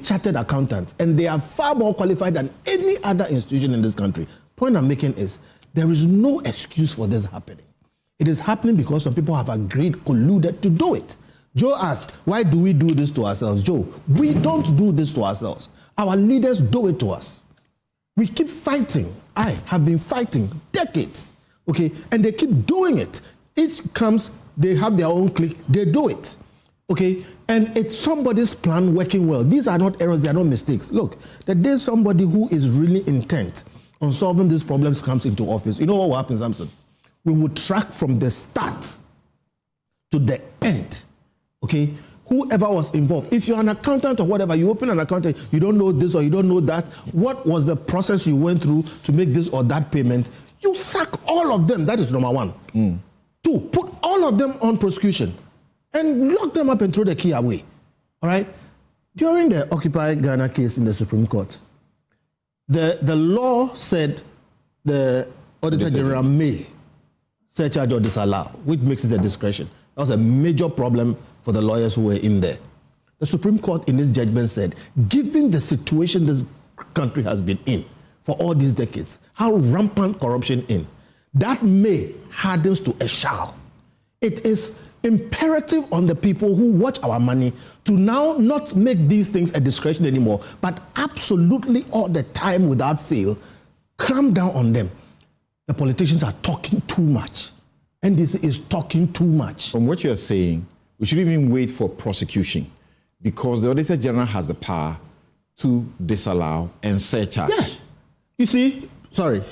chartered accountants, and they are far more qualified than any other institution in this country. Point I'm making is there is no excuse for this happening. It is happening because some people have agreed, colluded to do it. Joe asked, why do we do this to ourselves? Joe, we don't do this to ourselves. Our leaders do it to us. We keep fighting I have been fighting decades, okay? And they keep doing it. Each comes, they have their own clique, they do it, okay? And it's somebody's plan working well. These are not errors, they are not mistakes. Look, the day somebody who is really intent on solving these problems comes into office, you know what will happen, Samson? We will track from the start to the end, okay? Whoever was involved. If you're an accountant or whatever, you open an account, you don't know this or you don't know that, what was the process you went through to make this or that payment? You sack all of them. That is number one. 2, put all of them on prosecution and lock them up and throw the key away. All right? During the Occupy Ghana case in the Supreme Court, the law said the Auditor General may surcharge or disallow, which makes it a discretion. That was a major problem for the lawyers who were in there. The Supreme Court in its judgment said, given the situation this country has been in for all these decades, how rampant corruption in, that may hardens to a shall. It is imperative on the people who watch our money to now not make these things a discretion anymore, but absolutely all the time without fail, clamp down on them. The politicians are talking too much. NDC is talking too much. From what you're saying, we should even wait for prosecution because the Auditor General has the power to disallow and surcharge. Yeah. You see, sorry.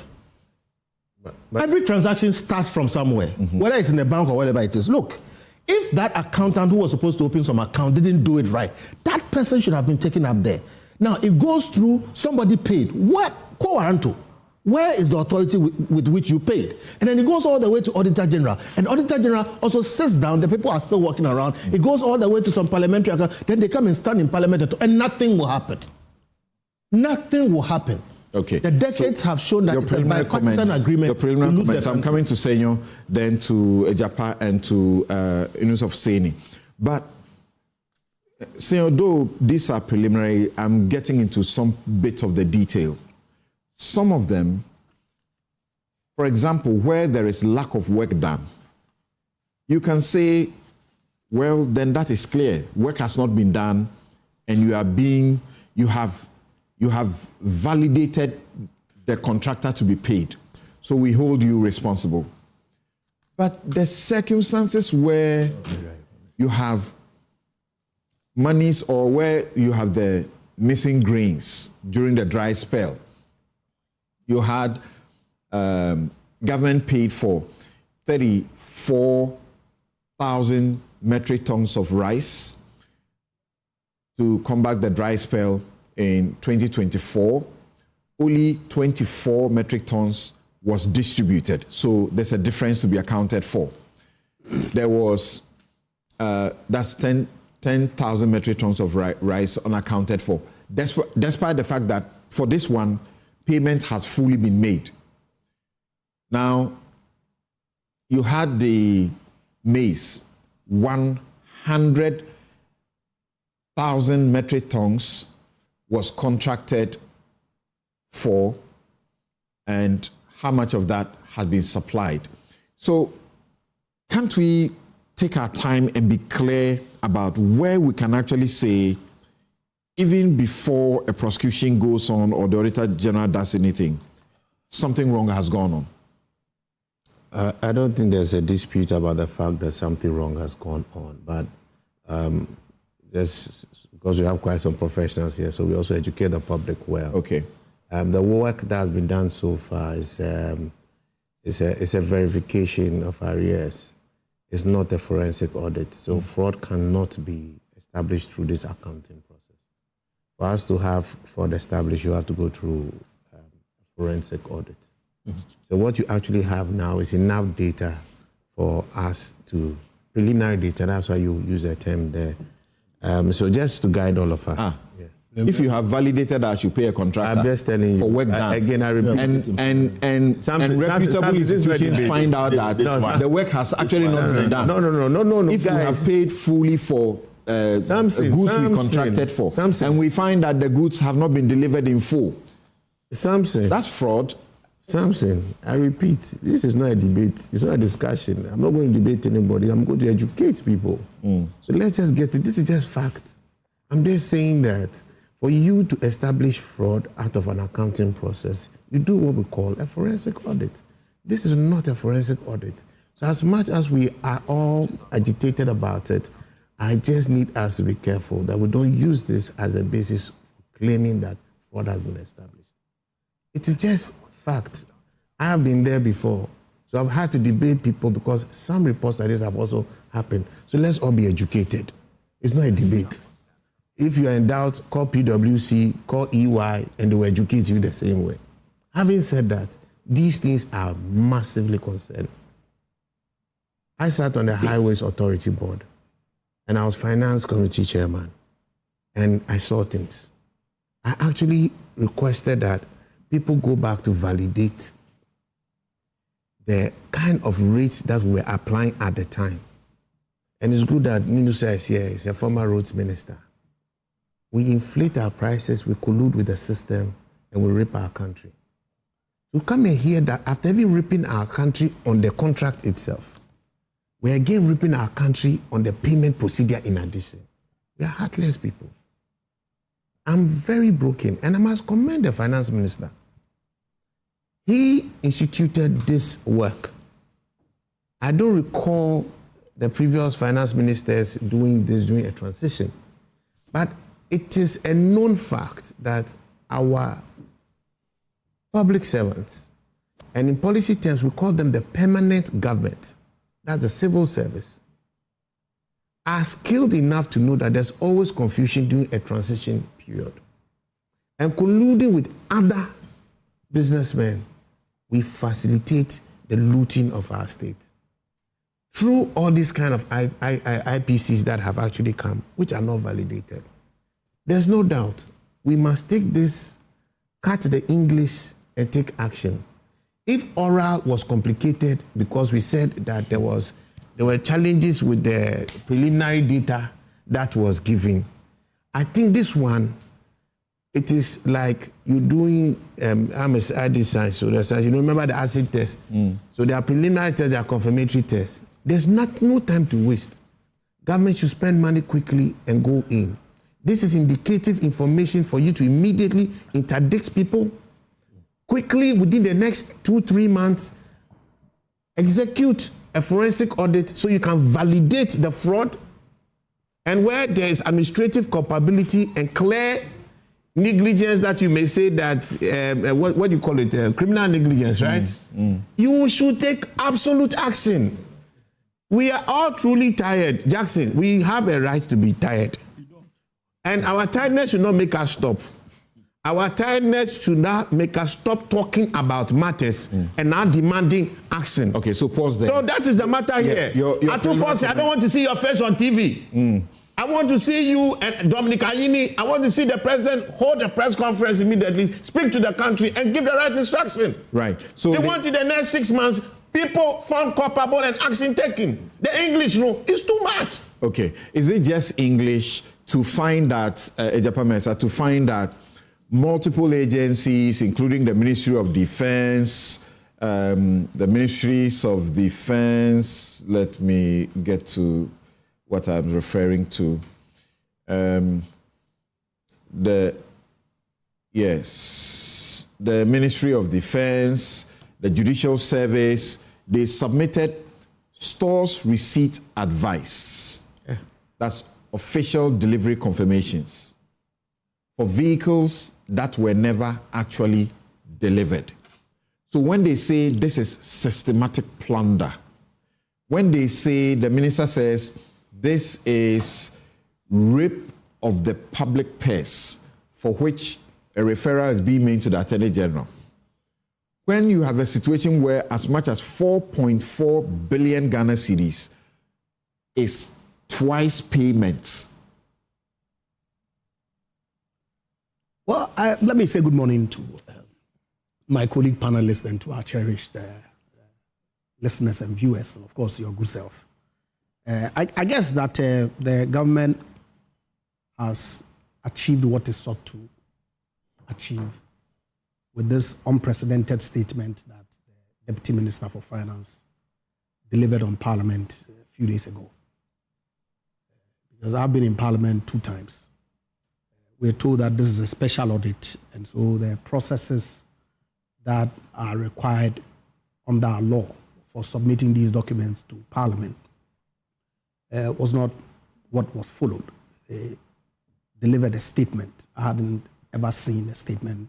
But every transaction starts from somewhere, whether it's in a bank or whatever it is. Look, if that accountant who was supposed to open some account didn't do it right, that person should have been taken up there. Now, it goes through somebody paid. What? Co-warranto. Where is the authority with which you paid? And then it goes all the way to Auditor General. And Auditor General also sits down, the people are still walking around. It goes all the way to some parliamentary account. Then they come and stand in parliament and nothing will happen. Nothing will happen. Okay. The decades have shown that it's a bipartisan agreement. Your preliminary comments. I'm coming to Senyo, then to Ejapa and to Inus of Seni. But Senyo, though these are preliminary, I'm getting into some bit of the detail. Some of them, for example, where there is lack of work done, you can say, well, then that is clear. Work has not been done, and you have validated the contractor to be paid. So we hold you responsible. But the circumstances where you have monies or where you have the missing grains during the dry spell, you had government paid for 34,000 metric tons of rice to combat the dry spell in 2024. Only 24 metric tons was distributed. So there's a difference to be accounted for. There was, that's 10,000 metric tons of rice unaccounted for. Despite the fact that for this one, payment has fully been made. Now, you had the maize, 100,000 metric tons was contracted for, and how much of that has been supplied. So, can't we take our time and be clear about where we can actually say, even before a prosecution goes on or the Auditor General does anything, something wrong has gone on? I don't think there's a dispute about the fact that something wrong has gone on, but because we have quite some professionals here, so we also educate the public well. Okay. The work that has been done so far is a verification of arrears. It's not a forensic audit, so fraud cannot be established through this accounting process. For us to have fraud established, you have to go through a forensic audit. So what you actually have now is enough data for us to, preliminary data, that's why you use a term there. So just to guide all of us. If you have validated that, you pay a contractor. I'm just telling you. For work done. Again, I repeat. And reputable institutions find out that the work has actually not been done. No. If you have paid fully for goods we contracted for, and we find that the goods have not been delivered in full, that's fraud. Samson, I repeat, this is not a debate. It's not a discussion. I'm not going to debate anybody. I'm going to educate people. So let's just get it. This is just fact. I'm just saying that For you to establish fraud out of an accounting process, you do what we call a forensic audit. This is not a forensic audit. So as much as we are all agitated about it, I just need us to be careful that we don't use this as a basis for claiming that fraud has been established. It is just fact. I have been there before. So I've had to debate people because some reports like this have also happened. So let's all be educated. It's not a debate. If you are in doubt, call PwC, call EY, and they will educate you the same way. Having said that, these things are massively concerning. I sat on the Highways Authority Board, and I was Finance Committee Chairman, and I saw things. I actually requested that people go back to validate the kind of rates that we were applying at the time. And it's good that Minusa is here, he's a former roads minister. We inflate our prices, we collude with the system, and we rape our country. To come and hear that after even ripping our country on the contract itself, we're again ripping our country on the payment procedure in addition. We are heartless people. I'm very broken, and I must commend the finance minister. He instituted this work. I don't recall the previous finance ministers doing this during a transition, but it is a known fact that our public servants, and in policy terms, we call them the permanent government, that's the civil service, are skilled enough to know that there's always confusion during a transition period. And colluding with other businessmen, we facilitate the looting of our state. Through all these kind of IPCs that have actually come, which are not validated. There's no doubt we must take this, cut the English and take action. If oral was complicated because we said that there were challenges with the preliminary data that was given, I think this one, it is like you're doing ID science. So you remember the acid test. So there are preliminary tests, there are confirmatory tests. There's no time to waste. Government should spend money quickly and go in. This is indicative information for you to immediately interdict people quickly within the next 2-3 months. Execute a forensic audit so you can validate the fraud, and where there is administrative culpability and clear negligence that you may say that what do you call it, criminal negligence, right? You should take absolute action. We are all truly tired. Jackson, we have a right to be tired. And our tiredness should not make us stop. Our tiredness should not make us stop talking about matters and now demanding action. Okay, so pause there. So that is the matter here. Akufo, I don't want to see your face on TV. I want to see you and Dominic Ayini. I want to see the president hold a press conference immediately, speak to the country, and give the right instruction. Right. So they want in the next 6 months, people found culpable and action taken. The English, is too much. Okay. Is it just English to find that, to find that multiple agencies, including the Ministry of Defense, the Ministries of Defense, let me get to what I'm referring to. The Ministry of Defense, the Judicial Service, they submitted stores receipt advice. That's official delivery confirmations for vehicles that were never actually delivered. So when they say this is systematic plunder, when they say, the minister says, this is rape of the public purse, for which a referral is being made to the Attorney General. When you have a situation where as much as 4.4 billion Ghana cedis is twice payments. Well, let me say good morning to my colleague panelists and to our cherished listeners and viewers, and of course your good self. I guess that the government has achieved what it sought to achieve with this unprecedented statement that the Deputy Minister for Finance delivered on Parliament a few days ago. Because I've been in Parliament 2 times we're told that this is a special audit, and so the processes that are required under our law for submitting these documents to Parliament was not what was followed. They delivered a statement. I hadn't ever seen a statement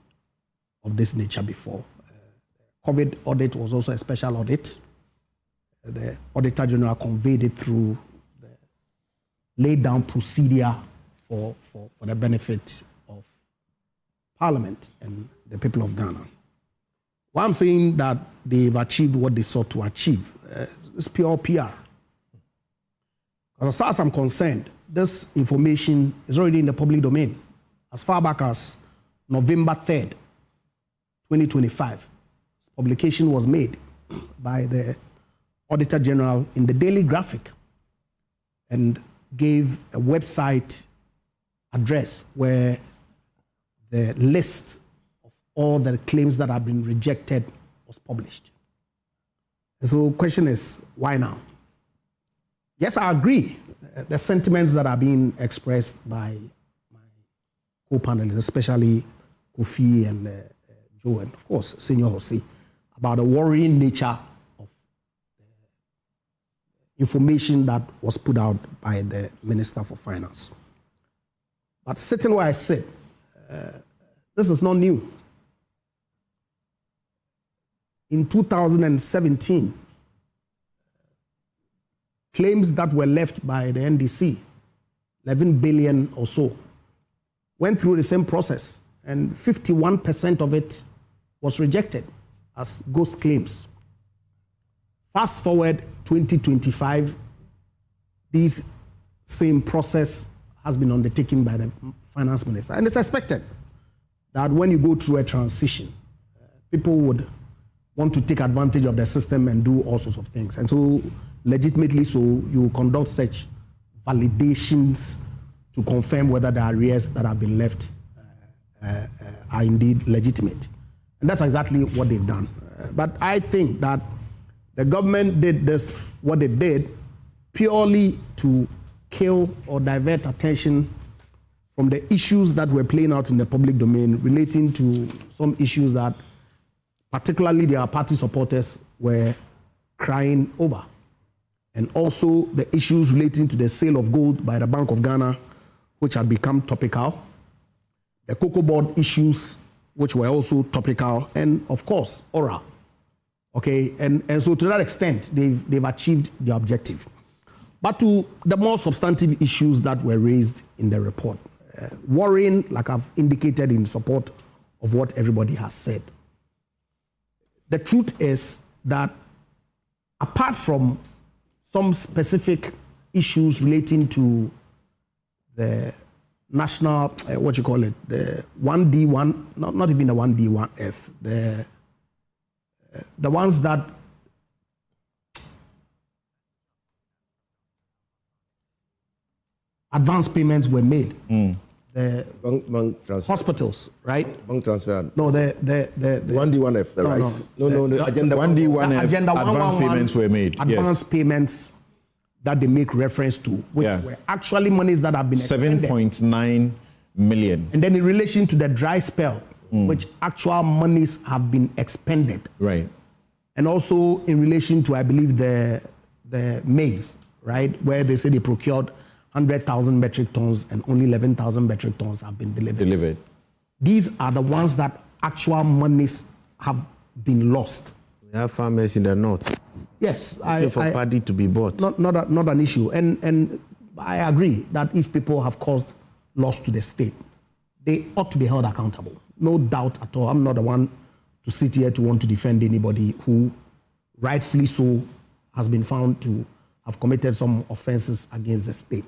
of this nature before. COVID audit was also a special audit. The Auditor General conveyed it through the laid down procedure for the benefit of Parliament and the people of Ghana. Why I'm saying that they've achieved what they sought to achieve, it's pure PR. As far as I'm concerned, this information is already in the public domain. As far back as November 3rd, 2025, publication was made by the Auditor General in the Daily Graphic and gave a website address where the list of all the claims that have been rejected was published. And so the question is, why now? Yes, I agree. The sentiments that are being expressed by my co-panelists, especially Kofi and Joe, and of course, Senior Hossi, about the worrying nature of the information that was put out by the Minister for Finance. But sitting where I sit, this is not new. In 2017, claims that were left by the NDC, 11 billion or so, went through the same process, and 51% of it was rejected as ghost claims. Fast forward 2025, this same process has been undertaken by the Finance Minister, and it's expected that when you go through a transition, people would want to take advantage of the system and do all sorts of things. And so, legitimately so, you conduct such validations to confirm whether the arrears that have been left are indeed legitimate. And that's exactly what they've done. But I think that the government did this, what they did, purely to kill or divert attention from the issues that were playing out in the public domain relating to some issues that particularly their party supporters were crying over. And also the issues relating to the sale of gold by the Bank of Ghana, which had become topical, the Cocoa Board issues, which were also topical, and of course, oral. Okay, and so to that extent, they've achieved their objective. But to the more substantive issues that were raised in the report, worrying, like I've indicated in support of what everybody has said. The truth is that apart from some specific issues relating to the national, the 1D1, not even the 1D1F, the ones that advance payments were made. The bank transfer. Hospitals, right? Bank transfer. No, the 1D1F. The agenda 1D1F agenda advance payments were made. Advance payments that they make reference to, which were actually monies that have been 7.9 million. And then in relation to the dry spell, which actual monies have been expended. Right. And also in relation to, I believe, the maize, right, where they say they procured 100,000 metric tons and only 11,000 metric tons have been delivered. These are the ones that actual monies have been lost. We have farmers in the north. Yes, for paddy to be bought. Not an issue, and I agree that if people have caused loss to the state, they ought to be held accountable. No doubt at all. I'm not the one to sit here to want to defend anybody who, rightfully so, has been found to have committed some offenses against the state.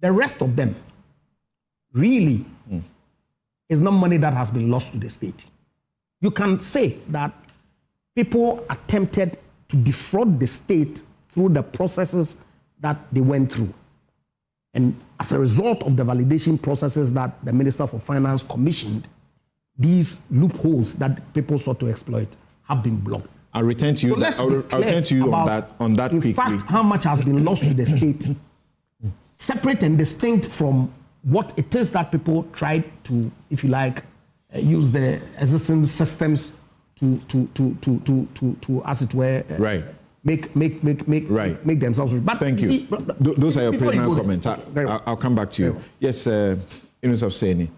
The rest of them really is not money that has been lost to the state. You can say that people attempted to defraud the state through the processes that they went through. And as a result of the validation processes that the Minister for Finance commissioned, these loopholes that people sought to exploit have been blocked. I'll return to you. So I'll return to you on that in quickly. fact, how much has been lost to the state, separate and distinct from what it is that people try to, if you like, use the existing systems to as it were, make themselves. But thank you. See, those are your preliminary comments. I'll come back to you. Yes, Inus of Seni.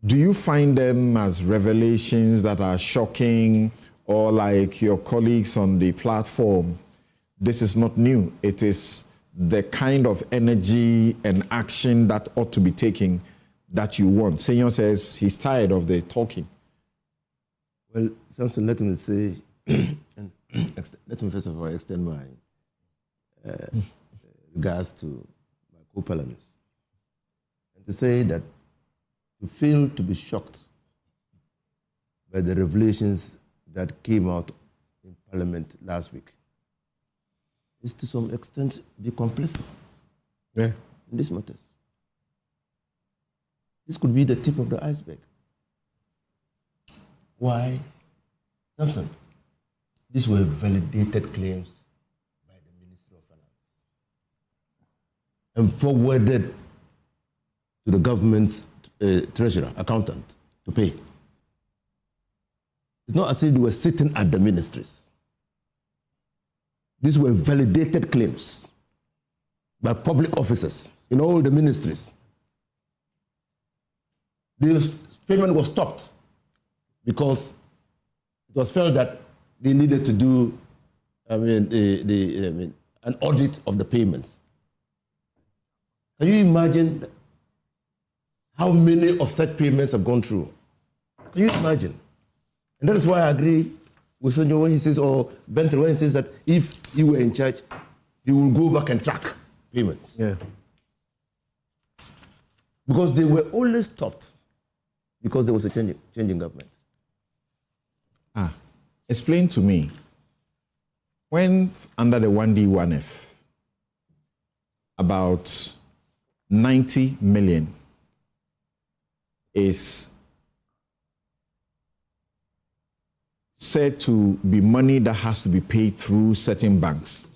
Do you find them as revelations that are shocking, or like your colleagues on the platform? This is not new. It is the kind of energy and action that ought to be taken that you want. Senior says he's tired of the talking. Well, something, let me say, let me first of all extend my regards to my co-panelists. And to say that you feel to be shocked by the revelations that came out in Parliament last week is to some extent be complicit in these matters. This could be the tip of the iceberg. Why? Samson, these were validated claims by the Ministry of Finance and forwarded to the government's treasurer, accountant, to pay. It's not as if they were sitting at the ministries. These were validated claims by public officers in all the ministries. The payment was stopped because it was felt that they needed to do an audit of the payments. Can you imagine how many of such payments have gone through? Can you imagine? And that is why I agree with Sonjo when he says, or Bentley when he says that if you were in charge, you will go back and track payments. Yeah. Because they were only stopped because there was a change in government. Explain to me, when under the 1D, 1F, about 90 million is said to be money that has to be paid through certain banks.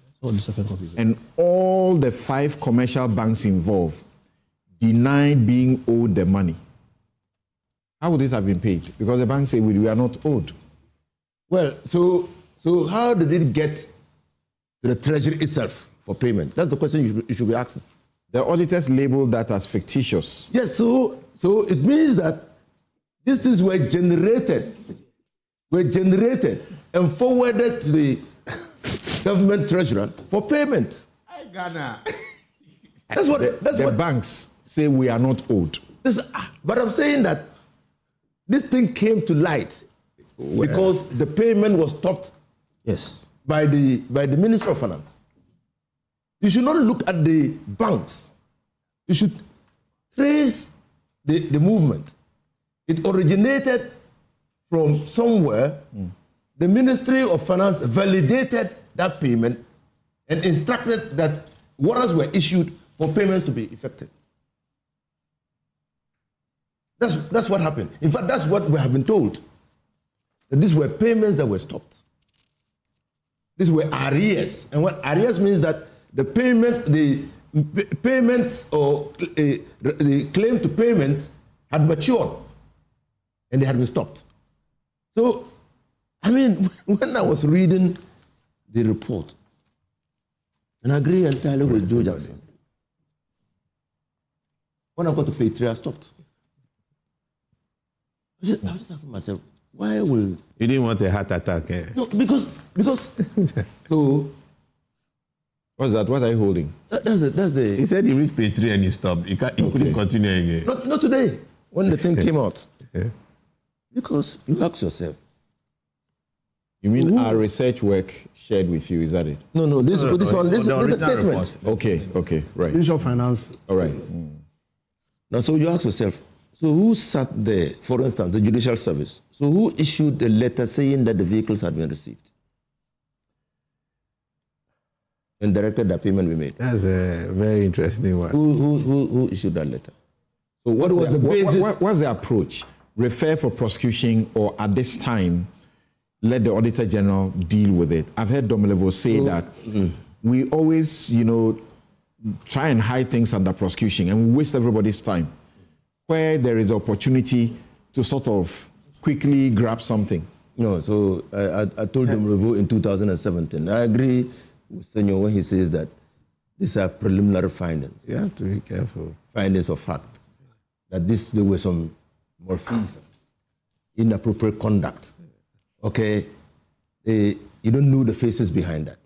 And all the 5 commercial banks involved denied being owed the money. How would it have been paid? Because the bank said we are not owed. Well, so how did it get to the treasury itself for payment? That's the question you should be asking. The auditors labeled that as fictitious. Yes, so it means that these things were generated and forwarded to the government treasurer for payment. Ghana. That's what banks say we are not owed. But I'm saying that this thing came to light because the payment was stopped by the Minister of Finance. You should not look at the banks. You should trace the movement. It originated from somewhere. The Ministry of Finance validated that payment and instructed that warrants were issued for payments to be effected. That's what happened. In fact, that's what we have been told. That these were payments that were stopped. These were arrears. And what arrears means that the payments or the claim to payments had matured and they had been stopped. So, I mean, when I was reading the report, and I agree entirely with Joe Jackson, when I got to pay 3, I stopped. I was just asking myself, why will... You didn't want a heart attack, eh? No, because so... What's that? What are you holding? That's the... He said he reached pay 3 and he stopped. He couldn't continue again. Not today, when the thing came out. Because you ask yourself. You mean our research work shared with you, is that it? No, this is the statement. Okay, right. Ministry of Finance. All right. Now, so you ask yourself, so who sat there, for instance, the Judicial Service? So who issued the letter saying that the vehicles had been received? And directed that payment be made? That's a very interesting one. Who issued that letter? So what was the basis? What's the approach? Refer for prosecution, or at this time, let the Auditor General deal with it? I've heard Domelevo say that we always, try and hide things under prosecution and waste everybody's time, where there is opportunity to sort of quickly grab something. No, so I told them review in 2017. I agree with Senor when he says that these are preliminary findings. You have to be careful. Findings of fact. That there were some malfeasance, inappropriate conduct. Okay? You don't know the faces behind that.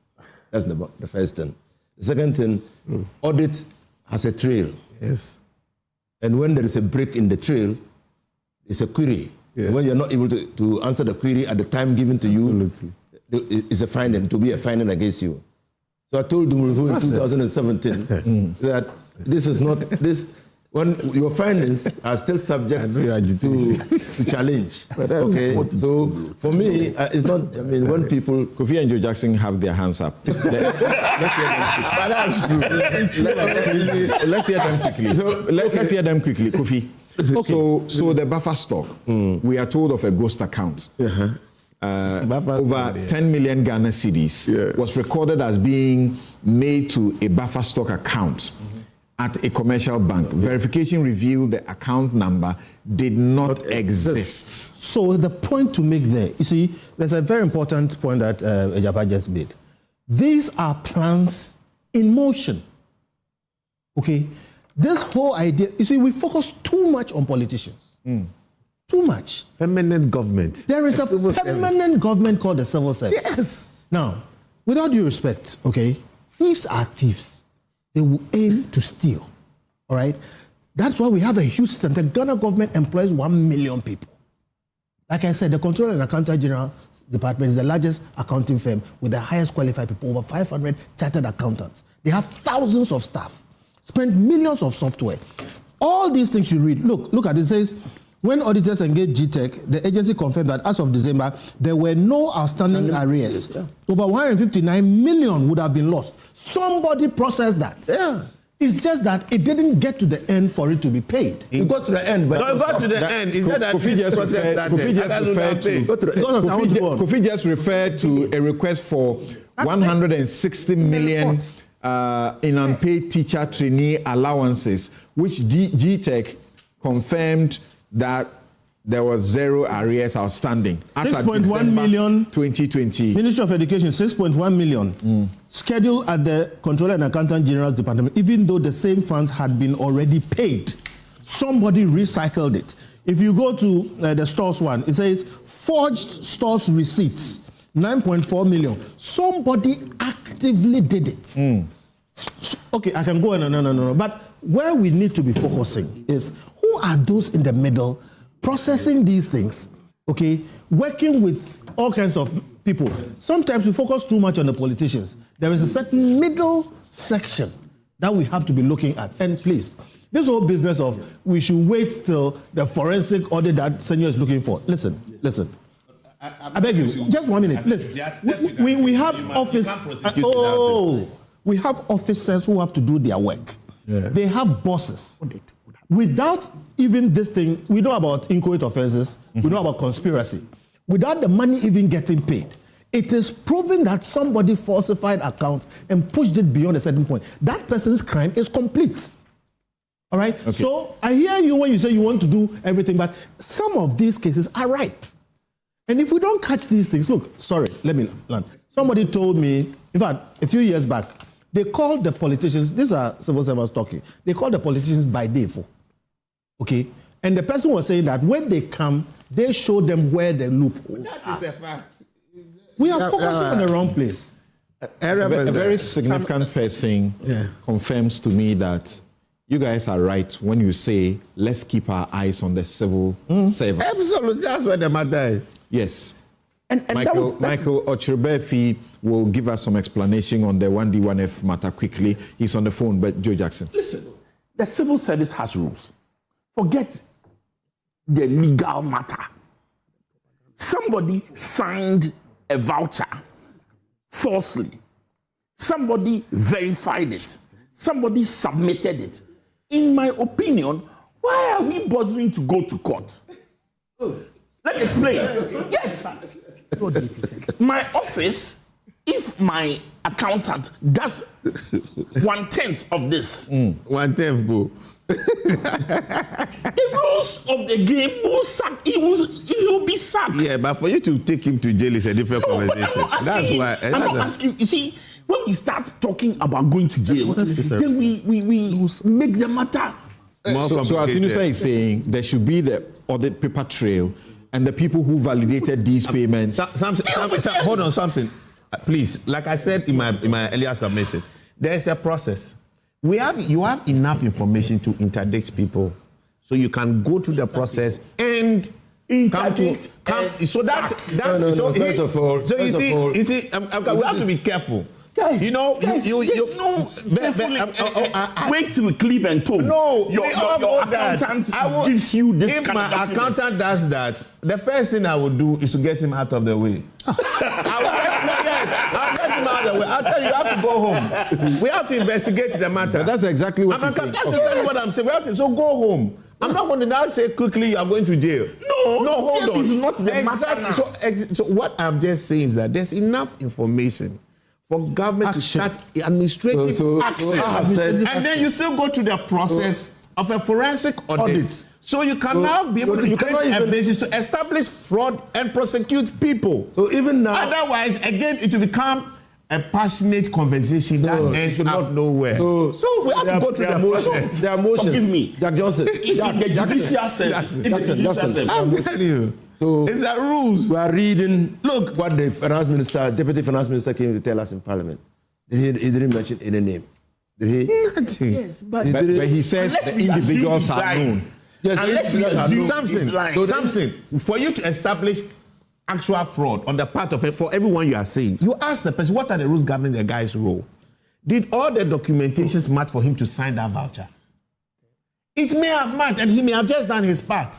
That's the first thing. The second thing, audit has a trail. Yes. And when there is a break in the trail, it's a query. Yeah. When you're not able to answer the query at the time given to you, it's a finding, to be a finding against you. So I told them in 2017 that this is not, when your findings are still subject to challenge. Okay, so for me, it's not, I mean, when people... Kofi and Joe Jackson have their hands up. Let's hear them quickly. Let's hear them quickly, Kofi. Okay. So the buffer stock, we are told of a ghost account. Over 10 million Ghana cedis was recorded as being made to a buffer stock account at a commercial bank. Verification revealed the account number did not exist. So the point to make there, you see, there's a very important point that Ejapa just made. These are plans in motion. Okay? This whole idea, you see, we focus too much on politicians. Too much. Permanent government. There is a permanent government called the civil service. Yes. Now, without due respect, okay, thieves are thieves. They will aim to steal. All right? That's why we have a huge system. The Ghana government employs 1 million people. Like I said, the Controller and Accountant General Department is the largest accounting firm with the highest qualified people, over 500 chartered accountants. They have thousands of staff, spend millions of software. All these things you read. Look at it. It says, when auditors engaged GTech, the agency confirmed that as of December, there were no outstanding arrears. Over 159 million would have been lost. Somebody processed that. Yeah. It's just that it didn't get to the end for it to be paid. You got to the end, but... No, it got to the end. Is that Kofi just referred to a request for 160 million in unpaid teacher trainee allowances, which GTech confirmed that there was 0 arrears outstanding. 6.1 million 2020. Ministry of Education, 6.1 million scheduled at the Controller and Accountant General's Department, even though the same funds had been already paid. Somebody recycled it. If you go to the stores one, it says forged stores receipts, 9.4 million. Somebody actively did it. Okay, I can go on. No. But where we need to be focusing is who are those in the middle processing these things, okay, working with all kinds of people. Sometimes we focus too much on the politicians. There is a certain middle section that we have to be looking at. And please, this whole business of we should wait till the forensic audit that Senor is looking for. Listen. I beg you, just 1 minute. Listen, we have office. We have officers who have to do their work. Yeah. They have bosses. Without even this thing, we know about inchoate offenses, we know about conspiracy. Without the money even getting paid, it is proven that somebody falsified accounts and pushed it beyond a certain point. That person's crime is complete. All right? Okay. So I hear you when you say you want to do everything, but some of these cases are ripe. And if we don't catch these things, look, sorry, let me land. Somebody told me, in fact, a few years back, they called the politicians, these are civil servants talking, they called the politicians by default. Okay? And the person was saying that when they come, they show them where the loopholes are. That is a fact. We are focusing on the wrong place. A very significant person confirms to me that you guys are right when you say, let's keep our eyes on the civil servants. Absolutely. That's where the matter is. Yes. And Michael Ochirbefi will give us some explanation on the 1D, 1F matter quickly. He's on the phone, but Joe Jackson. Listen, the civil service has rules. Forget the legal matter. Somebody signed a voucher falsely. Somebody verified it. Somebody submitted it. In my opinion, why are we bothering to go to court? Let me explain. Yes. My office if my accountant does 1/10 of this, 1/10, boo. The rules of the game will sack. He will be sacked. Yeah, but for you to take him to jail is a different conversation. That's why I'm not asking. You see, when we start talking about going to jail, then we make the matter. So as Sinusa is saying, there should be the audit paper trail and the people who validated these payments. Hold on, something. Please, like I said in my earlier submission, there's a process. You have enough information to interdict people, so you can go through the process and interdict. So that's so. First of all, so you see, we have to be careful. Guys, you know, wait till clip and toe. No, your accountant gives you this. If my accountant does that, the first thing I would do is to get him out of the way. I'll get him out of the way. I'll tell you, you have to go home. We have to investigate the matter. But that's exactly what you're saying. That's exactly what I'm saying. So go home. I'm not going to now say quickly you are going to jail. No, hold on. Is not the matter now. So what I'm just saying is that there's enough information for government to start administrative action. And then you still go through the process of a forensic audit. So you can now be able to create a basis to establish fraud and prosecute people. So even now, otherwise, again, it will become a passionate conversation that ends up nowhere. So we have to go through the process. There are motions. Forgive me. Jack Johnson. I'm telling you. So it's the rules. We are reading. Look what the deputy finance minister came to tell us in Parliament. He didn't mention any name. Did he? Nothing. Yes, but he says the individuals are known. Unless we assume something for you to establish actual fraud on the part of it, for everyone you are saying, you ask the person, what are the rules governing the guy's role? Did all the documentations match for him to sign that voucher? It may have matched, and he may have just done his part.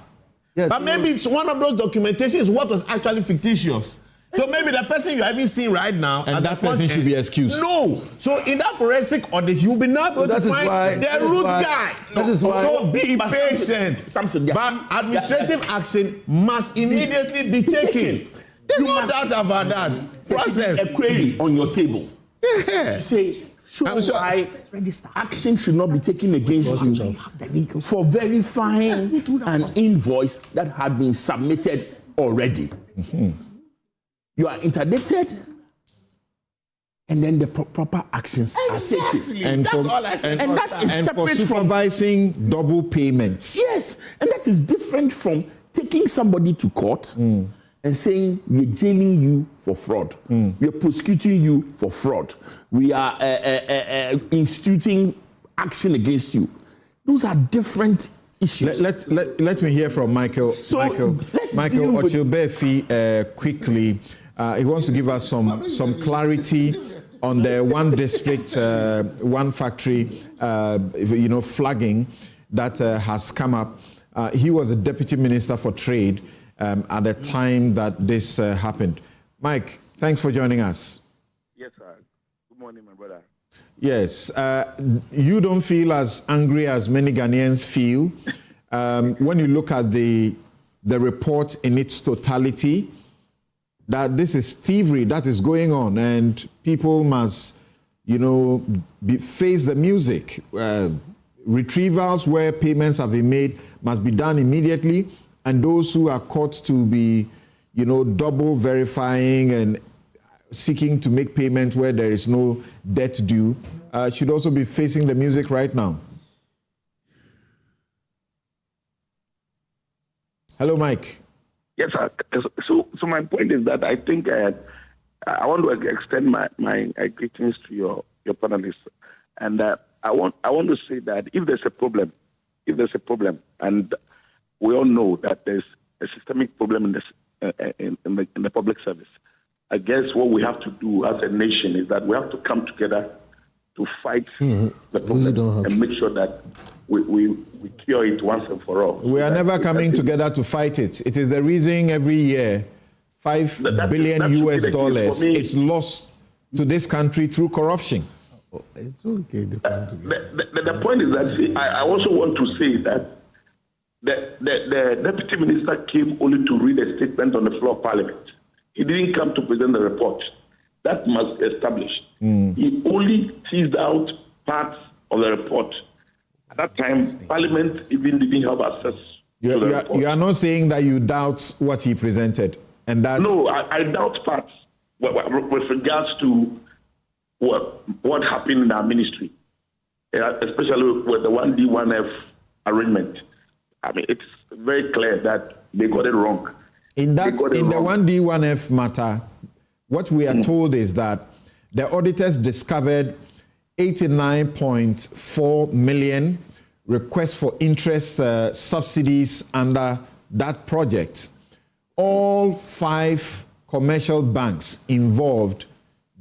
Yes, but maybe it's one of those documentations what was actually fictitious. So maybe the person you are even seeing right now, and that person should be excused. No. So in that forensic audit, you'll be now able to find the root guy. So be patient. But administrative action must immediately be taken. There's no doubt about that. Process. A query on your table. Yeah. You say, why action should not be taken against you for verifying an invoice that had been submitted already. Mm-hmm. You are interdicted, and then the proper actions are taken. And that is separate for supervising from double payments. Yes, and that is different from taking somebody to court and saying we're jailing you for fraud, we're prosecuting you for fraud, we are instituting action against you. Those are different issues. Let me hear from Michael. Michael Ochilbefi quickly. He wants to give us some clarity on the one district, one factory, flagging that has come up. He was the Deputy Minister for Trade at the time that this happened. Mike, thanks for joining us. Yes, sir. Good morning, my brother. Yes. You don't feel as angry as many Ghanaians feel. When you look at the report in its totality, that this is thievery that is going on, and people must, face the music. Retrievals where payments have been made must be done immediately, and those who are caught to be, double verifying and seeking to make payment where there is no debt due, should also be facing the music right now. Hello, Mike. Yes, sir. So my point is that I think I want to extend my greetings to your panelists, and I want to say that if there's a problem, and we all know that there's a systemic problem in the public service, I guess what we have to do as a nation is that we have to come together to fight the problem and make sure that we cure it once and for all. We are never coming together to fight it. It is the reason every year $5 billion is lost to this country through corruption. It's okay. The point is that I also want to say that the Deputy Minister came only to read a statement on the floor of Parliament. He didn't come to present the report. that must be established. He only teased out parts of the report. At that time, Parliament even didn't have access to the report. You are not saying that you doubt what he presented, and that no, I doubt parts with regards to what happened in our ministry, especially with the 1D 1F arrangement. I mean, it's very clear that they got it wrong. In the 1D 1F matter, what we are told is that the auditors discovered 89.4 million requests for interest subsidies under that project. All 5 commercial banks involved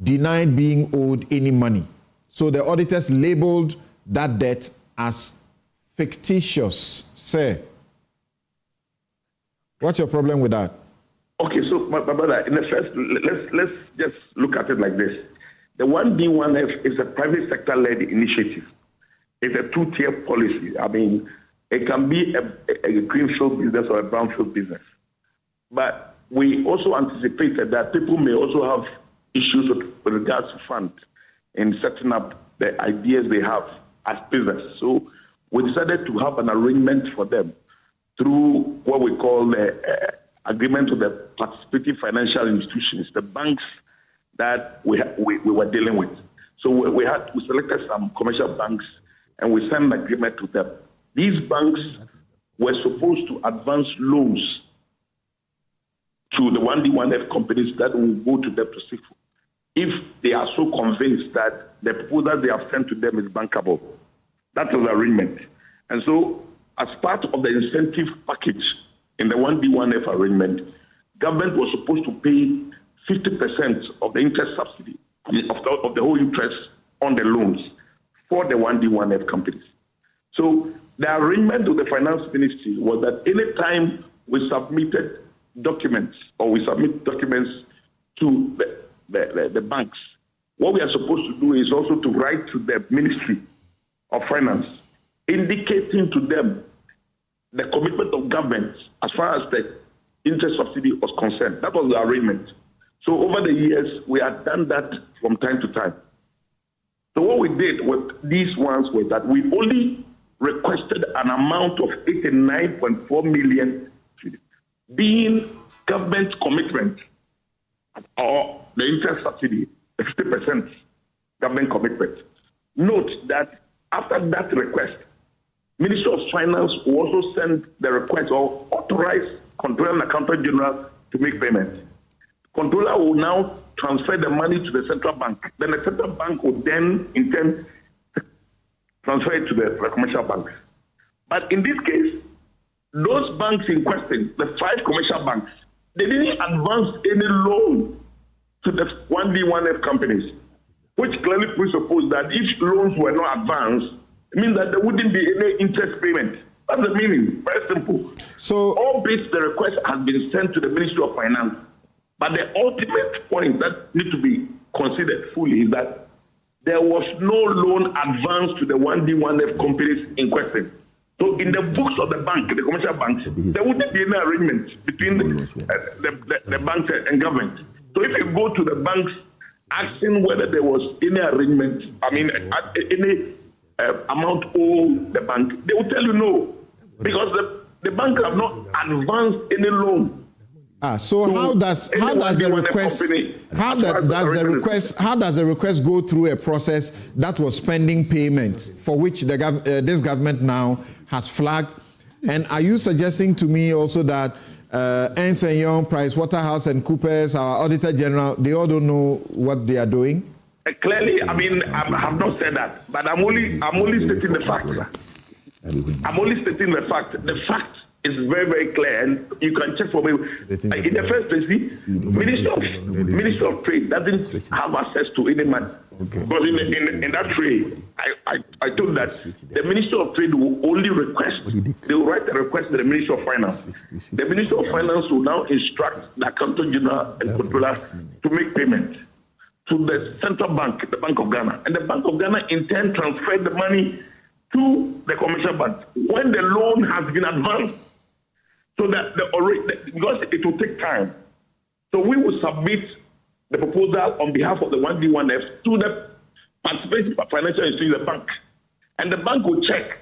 denied being owed any money. So the auditors labeled that debt as fictitious. Sir, what's your problem with that? Okay, so my brother, in the first, let's just look at it like this. The 1D 1F is a private sector-led initiative. It's a 2-tier policy. I mean, it can be a greenfield business or a brownfield business. But we also anticipated that people may also have issues with regards to funds in setting up the ideas they have as business. So we decided to have an arrangement for them through what we call the agreement with the participating financial institutions, the banks that we were dealing with. So we selected some commercial banks and we signed an agreement to them. These banks were supposed to advance loans to the 1D 1F companies that will go to them to seek for, if they are so convinced that the proposal they have sent to them is bankable. That was the arrangement. And so, as part of the incentive package in the 1D 1F arrangement, government was supposed to pay 50% of the interest subsidy, of the whole interest on the loans for the 1D 1F companies. So the arrangement with the finance ministry was that any time we submitted documents or we submit documents to the banks, what we are supposed to do is also to write to the Ministry of Finance, indicating to them the commitment of government as far as the interest subsidy was concerned. That was the arrangement. So over the years, we have done that from time to time. So what we did with these ones was that we only requested an amount of 89.4 million being government commitment or the interest subsidy, 50% government commitment. Note that after that request, Ministry of Finance will also send the request or authorize Controller and Accountant General to make payment. Controller will now transfer the money to the central bank. Then the central bank will then in turn transfer it to the commercial banks. But in this case, those banks in question, the 5 commercial banks, they didn't advance any loan to the 1D 1F companies, which clearly presupposes that if loans were not advanced, it means that there wouldn't be any interest payment. That's the meaning. Very simple. So, albeit the request has been sent to the Ministry of Finance, but the ultimate point that needs to be considered fully is that there was no loan advanced to the 1D 1F companies in question. So in the books of the bank, the commercial banks, there wouldn't be any arrangement between the banks and government. So if you go to the banks asking whether there was any arrangement, I mean, any amount owed the bank, they will tell you no, because the bank have not advanced any loan. So how does the request go through a process that was pending payments for which this government now has flagged? And are you suggesting to me also that Ernst & Young, PricewaterhouseCoopers, our Auditor General, they all don't know what they are doing? Clearly, I mean, I have not said that, but I'm only stating the fact. I'm only stating the fact. The fact is very, very clear, and you can check for me. In the first place, Minister of Trade doesn't have access to any money. Because in that trade, I told that the Minister of Trade will only request, they will write a request to the Minister of Finance. The Minister of Finance will now instruct the Accountant General and Controllers to make payment to the central bank, the Bank of Ghana. And the Bank of Ghana in turn transferred the money to the commercial bank when the loan has been advanced. So that because it will take time. So we will submit the proposal on behalf of the 1B1F to the participating financial institution, the bank. And the bank will check,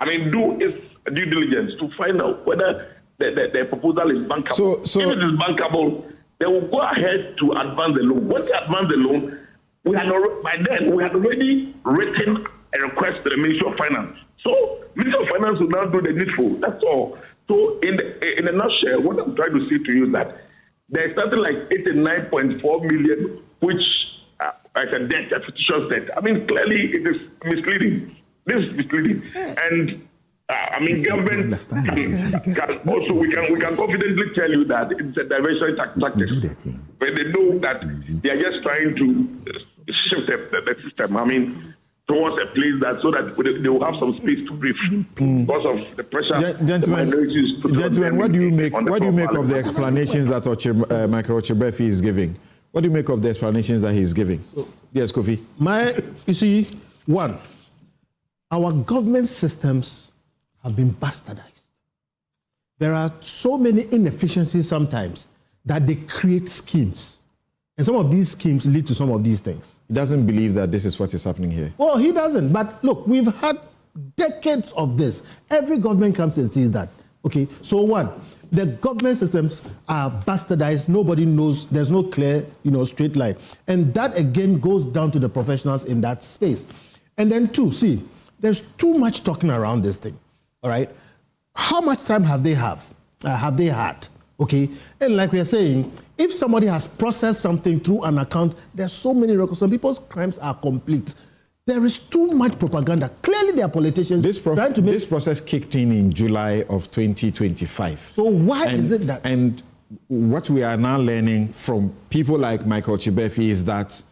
do its due diligence to find out whether the proposal is bankable. So if it is bankable, they will go ahead to advance the loan. Once they advance the loan, by then we had already written a request to the Ministry of Finance. So Ministry of Finance will now do the needful. That's all. So in a nutshell, what I'm trying to say to you is that there's something like 89.4 million, which as a debt, a fictitious debt. Clearly it is misleading. This is misleading. And government can also, we can confidently tell you that it's a diversion tactic. But they know that they are just trying to shift the system. Towards a place that so that they will have some space to breathe because of the pressure. Gentlemen, what do you make of the explanations that Michael Ochebefi is giving? What do you make of the explanations that he's giving? Yes, Kofi. You see, one, our government systems have been bastardized. There are so many inefficiencies sometimes that they create schemes. And some of these schemes lead to some of these things. He doesn't believe that this is what is happening here. Well, he doesn't. But look, we've had decades of this. Every government comes and sees that. Okay, so one, the government systems are bastardized. Nobody knows. There's no clear, straight line. And that, again, goes down to the professionals in that space. And then two, see, there's too much talking around this thing. All right? How much time have they had? Okay, and like we are saying, if somebody has processed something through an account, there's so many records. Some people's crimes are complete. There is too much propaganda. Clearly, there are politicians trying to make... This process kicked in July of 2025. So why is it that... And what we are now learning from people like Michael Ochebefi is that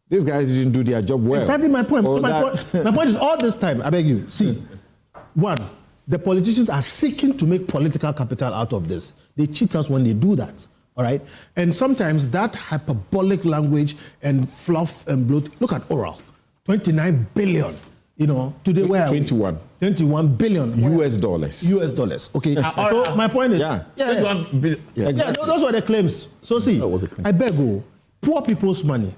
these guys didn't do their job well. Exactly my point. So my point is all this time, I beg you, see, one, the politicians are seeking to make political capital out of this. They cheat us when they do that, all right? And sometimes that hyperbolic language and fluff and bloat, look at oral, 29 billion, today where 21. 21 billion. US dollars. US dollars, okay. So my point is, those were the claims. So see, I beg you, poor people's money,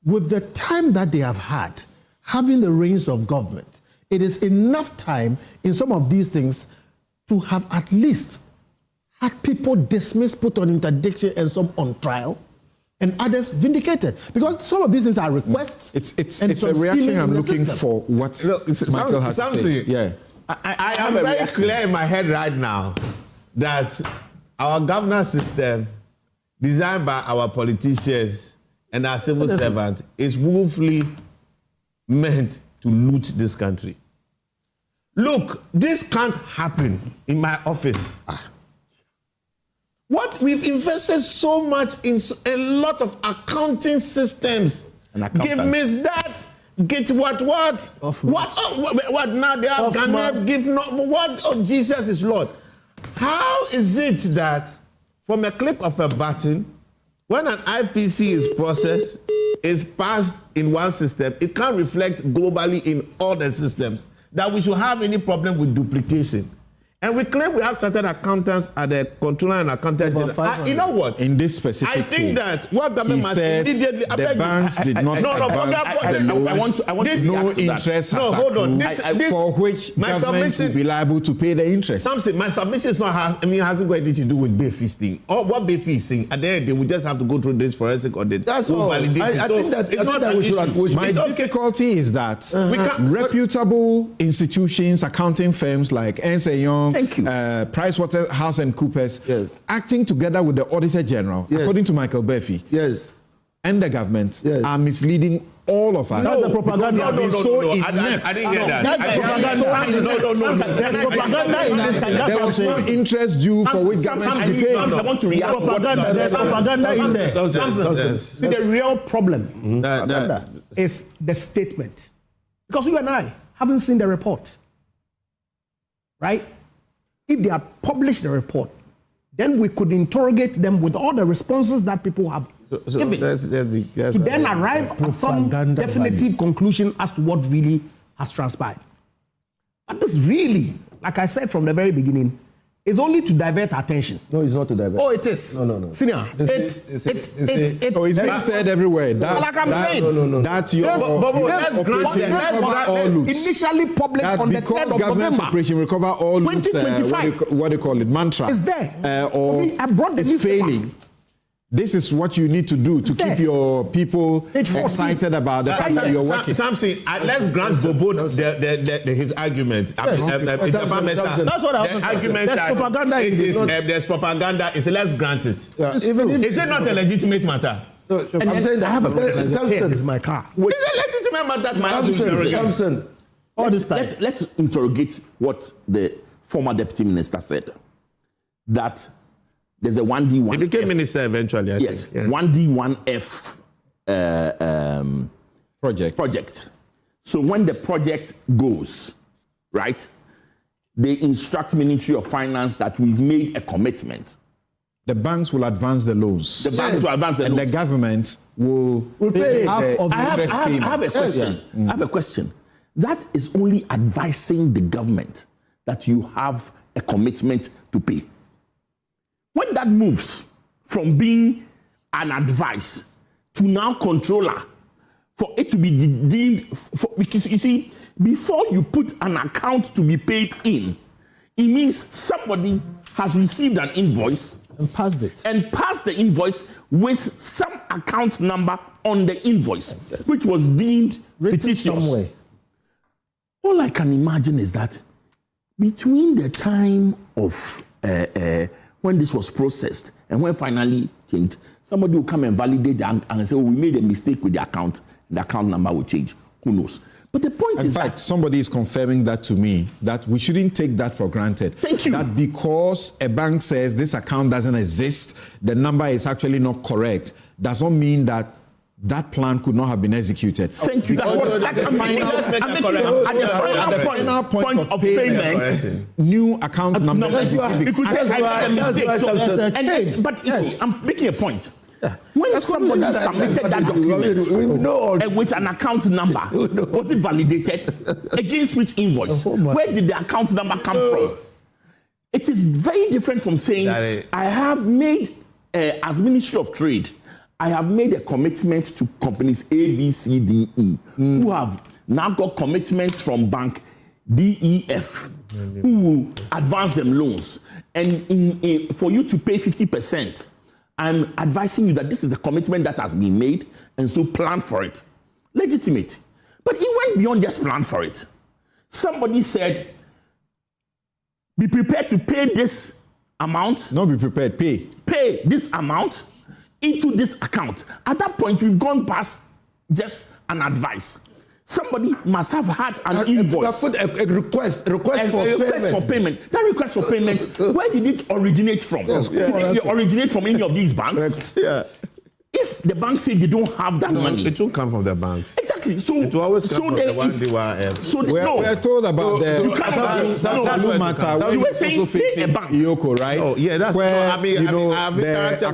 with the time that they have had, having the reins of government, it is enough time in some of these things to have at least had people dismissed, put on interdiction, and some on trial, and others vindicated. Because some of these things are requests. It's a reaction I'm looking for. What Michael has to say. Yeah. I am very clear in my head right now that our governance system, designed by our politicians and our civil servants, is woefully meant to loot this country. Look, this can't happen in my office. What we've invested so much in a lot of accounting systems. Give me that. Get what? What now? They are gonna give not what? Oh, Jesus is Lord. How is it that from a click of a button, when an IPC is processed, is passed in one system, it can't reflect globally in all the systems, that we should have any problem with duplication? And we claim we have chartered accountants at the controller and accountant general. You know what? In this specific I think that what government must immediately... The banks did not advance the loans. I want to no interest has hold on. for which government will be liable to pay the interest. Something, my submission is not hasn't got anything to do with Bayfee thing. Or what Bayfee is saying, at the end, they will just have to go through this forensic audit. That's all. I think that it's not that we should... My difficulty is that reputable institutions, accounting firms like Ernst & Young, PricewaterhouseCoopers, acting together with the Auditor General, according to Michael Befi, and the government, are misleading all of us. That's the propaganda. I didn't hear that. There's propaganda in this country. There was no interest due for which government should be paid. I want to react. There's propaganda in there. See, the real problem is the statement. Because you and I haven't seen the report. Right? If they had published the report, then we could interrogate them with all the responses that people have given to then arrive at some definitive conclusion as to what really has transpired. But this really, like I said from the very beginning, is only to divert attention. No, it's not to divert. Oh, it is. No. Senior, it's being said everywhere. Like I'm saying. No. That's your initially published on the 3rd of government's November. operation recover all loops, 2025. what do you call it? Mantra. It's there. Or I brought the it's newspaper. failing. This is what you need to do to keep your people excited about the fact that you're working. Samson, let's grant Bobo his argument. That's what I was the argument that propaganda there's propaganda. Let's grant it. Is it not a legitimate matter? I'm saying that I have a question. Samson is my car. It's a legitimate matter. Samson. Let's interrogate what the former deputy minister said. That there's a 1D1F. He became minister eventually, I think. Yeah. 1D1F project. So when the project goes, right, they instruct Ministry of Finance that we've made a commitment. The banks will advance the loans. The banks will advance the loans. And the government will pay half of the interest payment. I have a question. I have a question. That is only advising the government that you have a commitment to pay. When that moves from being an advice to now controller, for it to be deemed, because you see, before you put an account to be paid in, it means somebody has received an invoice and passed it. And passed the invoice with some account number on the invoice, which was deemed fictitious. Somewhere. All I can imagine is that between the time of when this was processed and when finally changed, somebody will come and validate and say, oh, we made a mistake with the account number will change. Who knows? But the point is that somebody is confirming that to me, that we shouldn't take that for granted. Thank you. That because a bank says this account doesn't exist, the number is actually not correct, does not mean that that plan could not have been executed. Thank you. That's what at the final point of payment, new account numbers. But you see, I'm making a point. When somebody submitted that document with an account number, was it validated? Against which invoice? Where did the account number come from? It is very different from saying, I have made, as Ministry of Trade, I have made a commitment to companies A, B, C, D, E, who have now got commitments from Bank D, E, F, who will advance them loans. And for you to pay 50%, I'm advising you that this is the commitment that has been made, and so plan for it. Legitimate. But it went beyond just plan for it. Somebody said, be prepared to pay this amount. Not be prepared, pay. Pay this amount into this account. At that point, we've gone past just an advice. Somebody must have had an invoice. Put a request for payment. That request for payment, where did it originate from? Did it originate from any of these banks? Yeah. If the bank say they don't have that money, it won't come from the banks. Exactly. So it will always come from the one they were. We're told about you matter. You were saying pay a bank. Yoko, right? Oh yeah, that's where the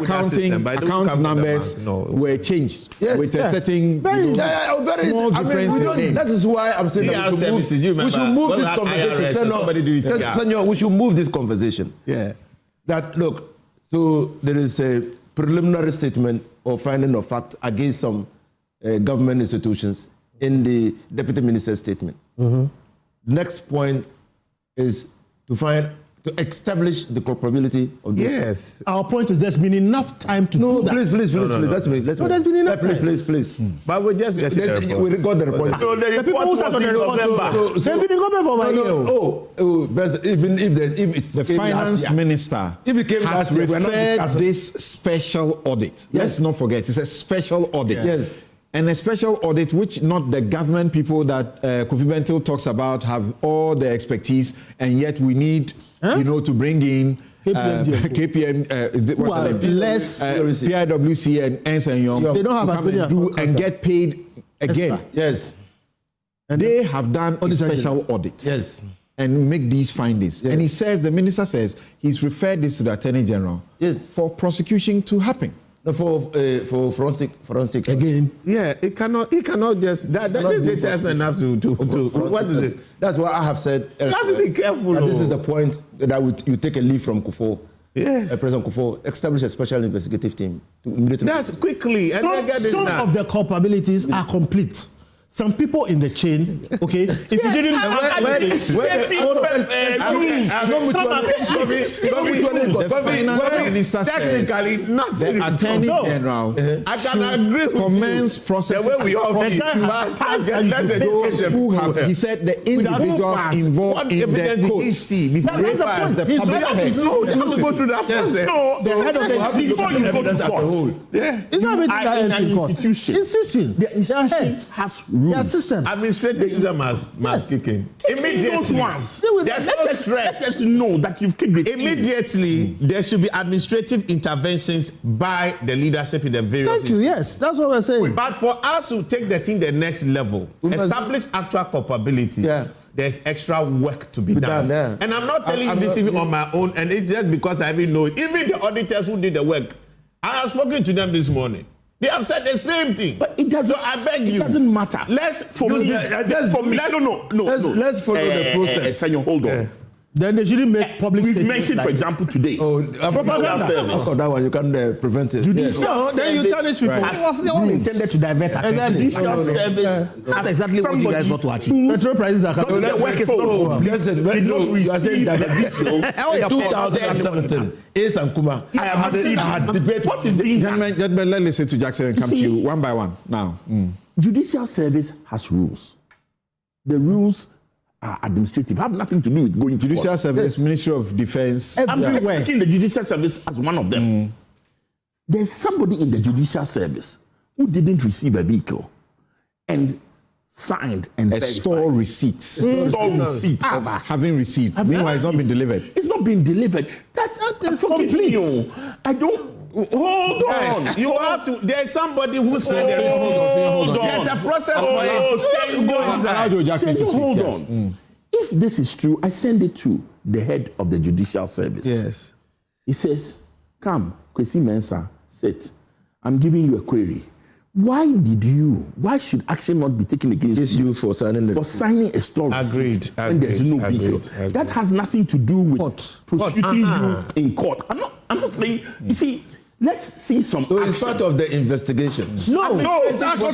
account numbers were changed with a certain small difference in name. That is why I'm saying that we should move this conversation. We should move this conversation. Yeah. That look. So there is a preliminary statement or finding of fact against some government institutions in the deputy minister's statement. Next point is to establish the culpability of this. Yes. Our point is there's been enough time to do that. Please. Let's there's been enough time. Please. But we just get it. We got the report. So the report was in November. They've been in government for 1 year. Even if it's the finance minister has referred this special audit. Let's not forget, it's a special audit. Yes. And a special audit, which not the government people that Kofi Bentil talks about have all the expertise, and yet we need, to bring in KPM, PIWC and Ernst & Young. They don't have as many and get paid again. Yes. And they have done a special audit. Yes. And make these findings. Yes. And the minister says, he's referred this to the Attorney General for prosecution to happen. No, for forensic again. Yeah, it cannot just that this data is not enough to what is it? That's why I have said. You have to be careful. This is the point that you take a leave from Akufo. Yes. President Akufo establish a special investigative team to immediately. That's quickly. And Some of the culpabilities are complete. Some people in the chain, okay, if you didn't technically nothing. The Attorney General I can agree with commence process. The way we all he said the individuals involved in the case. The public go through that process. No, the head of the before you go to court. It's not an institution. The institution has rules. Administrative system must kick in. Immediately. Those ones. There's no stress. Let us know that you've kicked it. Immediately, there should be administrative interventions by the leadership in the various. Thank you. Yes, that's what we're saying. But for us to take the thing the next level, establish actual culpability. Yeah. There's extra work to be done. And I'm not telling you this even on my own, and it's just because I even know it. Even the auditors who did the work, I have spoken to them this morning. They have said the same thing. But it doesn't. So I beg you. It doesn't matter. Let's follow the process. Senor, hold on. Then they shouldn't make public statements. We've mentioned, for example, today. Propaganda service. That one you can prevent it. Judicial service. Then you tarnish people. It was all intended to divert attention. Judicial service. That's exactly what you guys want to achieve. Petrol prices are coming. The work is not complete. Listen, you are saying that in 2017, Ace and Kuma, I had debate. What is being done? Gentlemen, let's listen to Jackson and come to you one by one now. Judicial service has rules. The rules are administrative, have nothing to do with going to Judicial court. Service, Ministry of Defense. I'm taking the Judicial Service as one of them. There's somebody in the Judicial Service who didn't receive a vehicle and signed and store receipts. Store receipts of having received. Meanwhile, it's not been delivered. It's not been delivered. That's complete. I don't. Hold on. You have to. There's somebody who sent the receipt. There's a process for it. Hold on. If this is true, I send it to the head of the Judicial Service. Yes. He says, "Come, Kwesi Mensah, sit. I'm giving you a query. Why should action not be taken against you for signing a store receipt when there's no vehicle? That has nothing to do with prosecuting you in court. I'm not saying. You see, let's see some. So it's part of the investigation. No, it's action.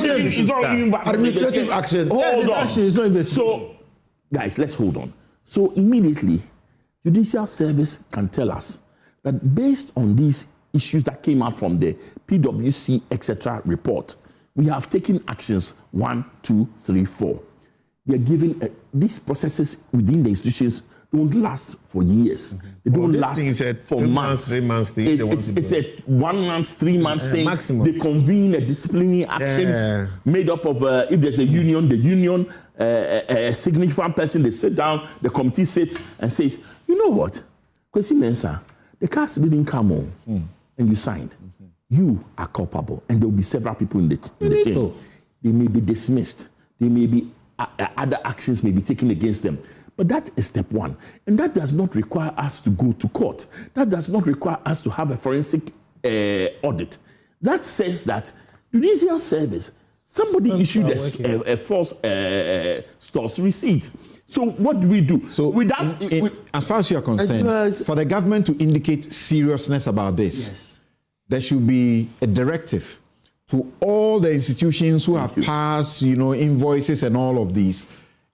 Administrative action. Hold on. Action is not investigation. So, guys, let's hold on. So immediately, Judicial Service can tell us that based on these issues that came out from the PwC, etc. report, we have taken actions 1, 2, 3, 4. We are giving these processes within the institutions don't last for years. They don't last for months. 3 months. It's a 1 month, 3 months thing. Maximum. They convene a disciplinary action made up of if there's a union, the union, a significant person. They sit down. The committee sits and says, "You know what, Kwesi Mensah, the cars didn't come on, and you signed. You are culpable, and there will be several people in the chain. They may be dismissed. They may be other actions may be taken against them." But that is step one. And that does not require us to go to court. That does not require us to have a forensic audit. That says that Judicial Service, somebody issued a false stores receipt. So what do we do? So as far as you are concerned, for the government to indicate seriousness about this, there should be a directive to all the institutions who have passed, invoices and all of these,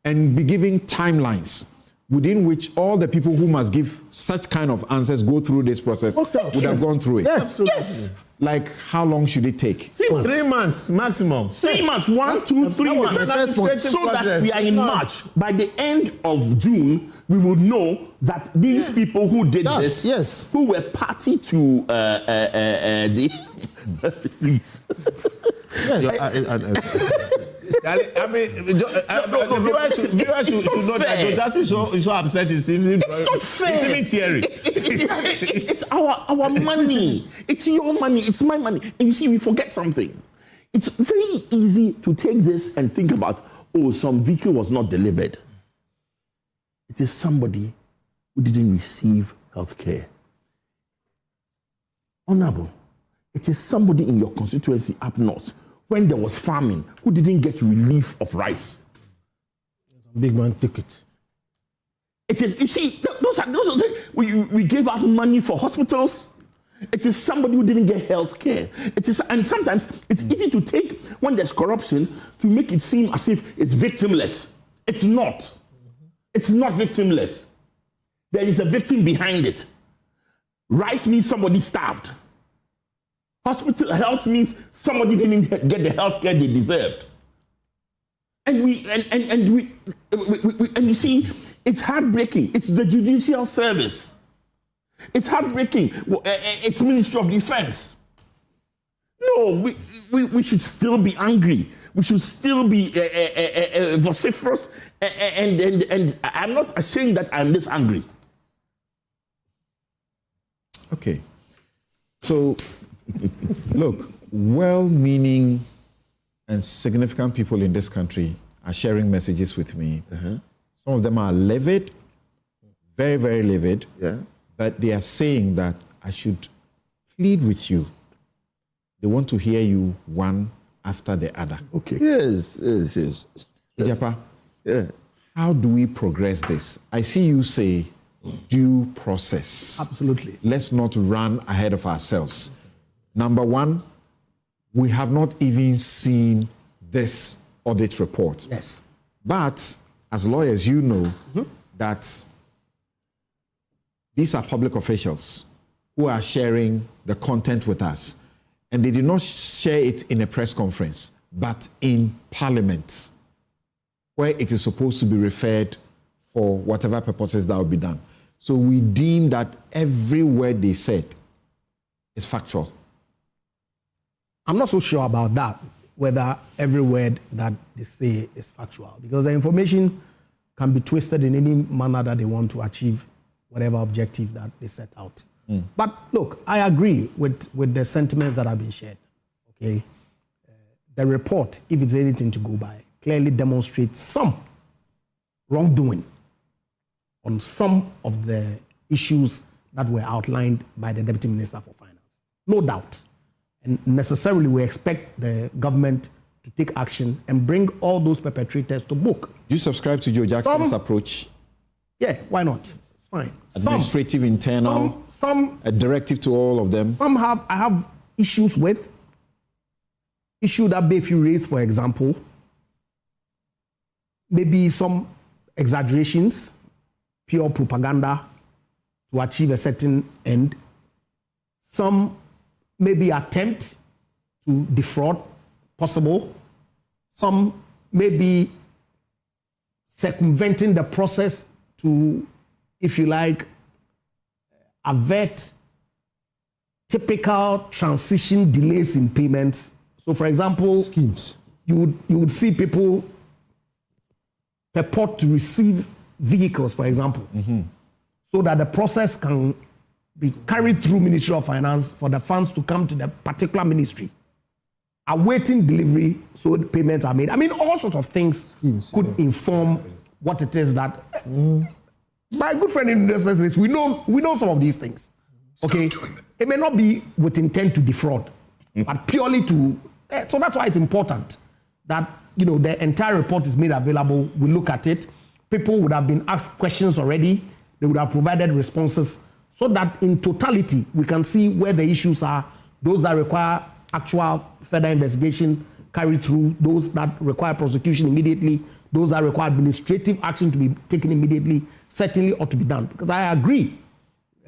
and be giving timelines within which all the people who must give such kind of answers go through this process would have gone through it. Yes. Like, how long should it take? 3 months maximum. 3 months, 1, 2, 3 months. So that we are in March. By the end of June, we will know that these people who did this, who were party to the please. I mean, the viewers should know that that is so upset. It's not fair. It's even teary. It's our money. It's your money. It's my money. And you see, we forget something. It's very easy to take this and think about, some vehicle was not delivered. It is somebody who didn't receive health care. Honorable, It is somebody in your constituency up north when there was famine who didn't get relief of rice. Big man took it. It is, you see, those are we gave out money for hospitals. It is somebody who didn't get health care. It is, and sometimes it's easy to take when there's corruption to make it seem as if it's victimless. It's not. It's not victimless. There is a victim behind it. Rice means somebody starved. Hospital health means somebody didn't get the health care they deserved. And you see, it's heartbreaking. It's the judicial service. It's heartbreaking. It's Ministry of Defense. No, we should still be angry. We should still be vociferous. And I'm not ashamed that I'm this angry. Okay. So, look, well-meaning and significant people in this country are sharing messages with me. Some of them are livid, very, very livid. Yeah. But they are saying that I should plead with you. They want to hear you one after the other. Okay. Yes. Ijapa, yeah. How do we progress this? I see you say due process. Absolutely. Let's not run ahead of ourselves. Number one, we have not even seen this audit report. Yes. But as lawyers, you know that these are public officials who are sharing the content with us. And they did not share it in a press conference, but in Parliament, where it is supposed to be referred for whatever purposes that will be done. So we deem that every word they said is factual. I'm not so sure about that, whether every word that they say is factual, because the information can be twisted in any manner that they want to achieve whatever objective that they set out. But look, I agree with the sentiments that have been shared. Okay, the report, if it's anything to go by, clearly demonstrates some wrongdoing on some of the issues that were outlined by the Deputy Minister for Finance. No doubt. And necessarily we expect the government to take action and bring all those perpetrators to book. Do you subscribe to Joe Jackson's approach? Yeah, why not? It's fine. Administrative, internal, a directive to all of them. I have issues with. Issue that Bayview raised, for example, maybe some exaggerations, pure propaganda to achieve a certain end. Some maybe attempt to defraud, possible. Some maybe circumventing the process to, if you like, avert typical transition delays in payments. So, for example, schemes. You would see people purport to receive vehicles, for example, so that the process can be carried through Ministry of Finance for the funds to come to the particular ministry, awaiting delivery so the payments are made. I mean, all sorts of things could inform what it is that my good friend in the says we know some of these things. Okay, it may not be with intent to defraud, but purely to. So that's why it's important that the entire report is made available. We look at it. People would have been asked questions already. They would have provided responses, so that in totality we can see where the issues are. Those that require actual further investigation carried through. Those that require prosecution immediately. Those that require administrative action to be taken immediately certainly ought to be done. Because I agree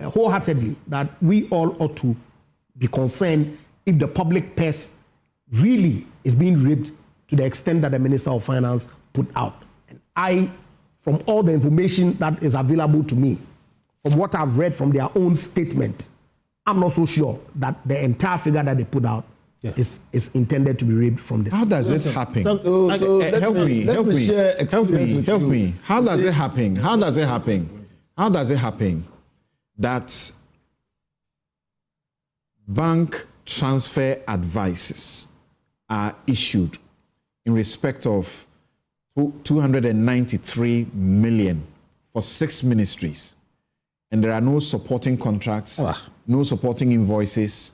wholeheartedly that we all ought to be concerned if the public purse really is being ripped to the extent that the Minister of Finance put out. And I, from all the information that is available to me, from what I've read from their own statement, I'm not so sure that the entire figure that they put out is intended to be ripped from this. How does this happen? Help me. How does it happen that bank transfer advices are issued in respect of 293 million for 6 ministries, and there are no supporting contracts, no supporting invoices,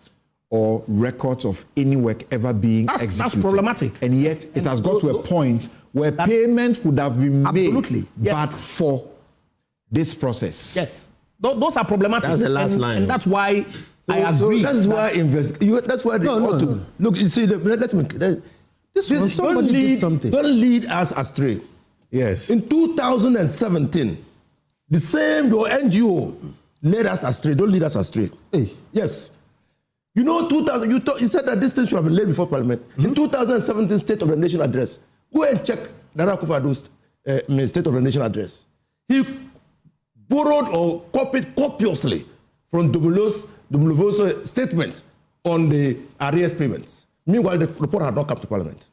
or records of any work ever being executed. That's problematic. And yet it has got to a point where payment would have been made but for this process. Yes. Those are problematic. That's the last line. And that's why I agree. So that's why that's why they ought to look. You see, let me. This somebody did something. Don't lead us astray. Yes. In 2017, your NGO led us astray. Don't lead us astray. Hey. Yes. You know, you said that this thing should have been laid before Parliament. In 2017 State of the Nation address, go and check Akufo-Addo's State of the Nation address. He borrowed or copied copiously from Dumuluvo's statement on the arrears payments. Meanwhile, the report had not come to Parliament.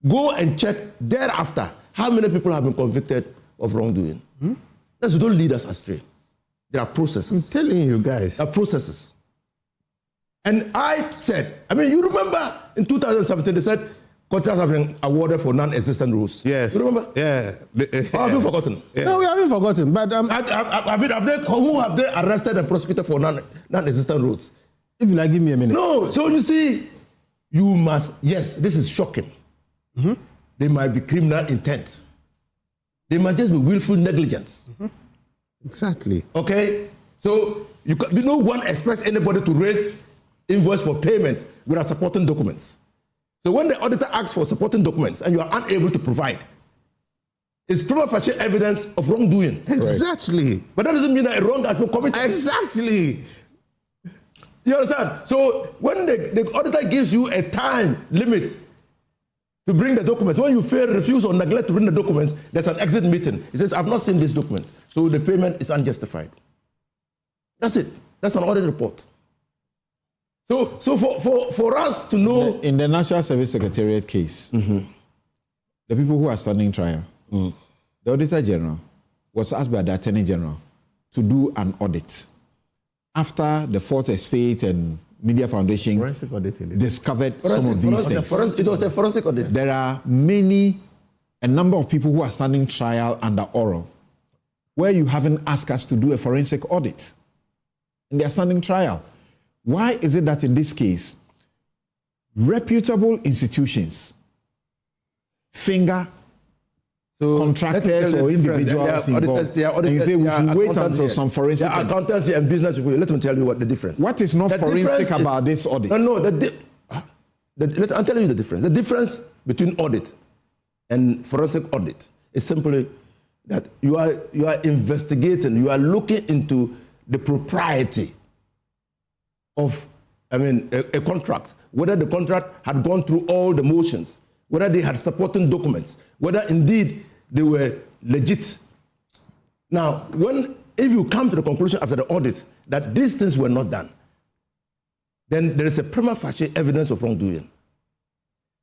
Go and check thereafter how many people have been convicted of wrongdoing. Don't lead us astray. There are processes. I'm telling you guys. There are processes. And I said, you remember in 2017 they said contracts have been awarded for non-existent rules. Yes. You remember? Yeah. Or have you forgotten? Yeah. No, we haven't forgotten. But who have they arrested and prosecuted for non-existent rules? If you like, give me a minute. No. So you see, you must. Yes, this is shocking. They might be criminal intent. They might just be willful negligence. Exactly. Okay. So no one expects anybody to raise invoice for payment without supporting documents. So when the auditor asks for supporting documents and you are unable to provide, it's prima facie evidence of wrongdoing. Exactly. But that doesn't mean that a wrong has been committed. Exactly. You understand? So when the auditor gives you a time limit to bring the documents, when you fail, refuse, or neglect to bring the documents, there's an exit meeting. He says, I've not seen this document, so the payment is unjustified. That's it. That's an audit report. So for us to know... In the National Service Secretariat case, the people who are standing trial, the Auditor General was asked by the Attorney General to do an audit after the Fourth Estate and Media Foundation discovered some of these things. It was a forensic audit. There are a number of people who are standing trial under oral where you haven't asked us to do a forensic audit. And they are standing trial. Why is it that in this case, reputable institutions finger contractors or individuals involved, and you say we should wait until some forensic... Accountancy and business people, let me tell you what the difference. What is not forensic about this audit? I'll tell you the difference. The difference between audit and forensic audit is simply that you are investigating, you are looking into the propriety of, a contract, whether the contract had gone through all the motions, whether they had supporting documents, whether indeed they were legit. Now, if you come to the conclusion after the audit that these things were not done, then there is a prima facie evidence of wrongdoing.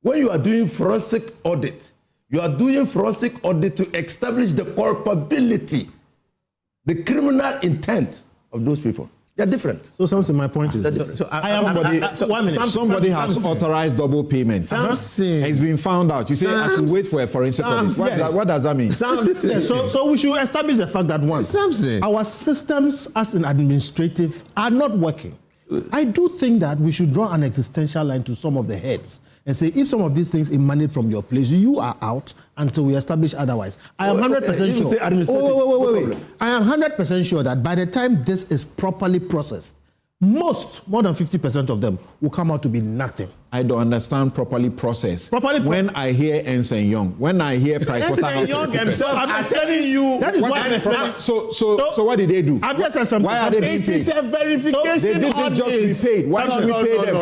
When you are doing forensic audit, you are doing forensic audit to establish the culpability, the criminal intent of those people. They're different. So, Samson, my point is somebody has authorized double payment. It's been found out. You say I should wait for a forensic audit. What does that mean? So we should establish the fact that our systems as an administrative are not working. I do think that we should draw an existential line to some of the heads and say, if some of these things emanate from your place, you are out until we establish otherwise. I am 100% sure. Wait. I am 100% sure that by the time this is properly processed, more than 50% of them will come out to be nothing. I don't understand properly processed. When I hear Ensign Young, when I hear Ensign Young himself, I'm telling you. That is what. So what did they do? I've just said something. Why are they being paid? It is a verification. They did this job to be paid. Why should we pay them?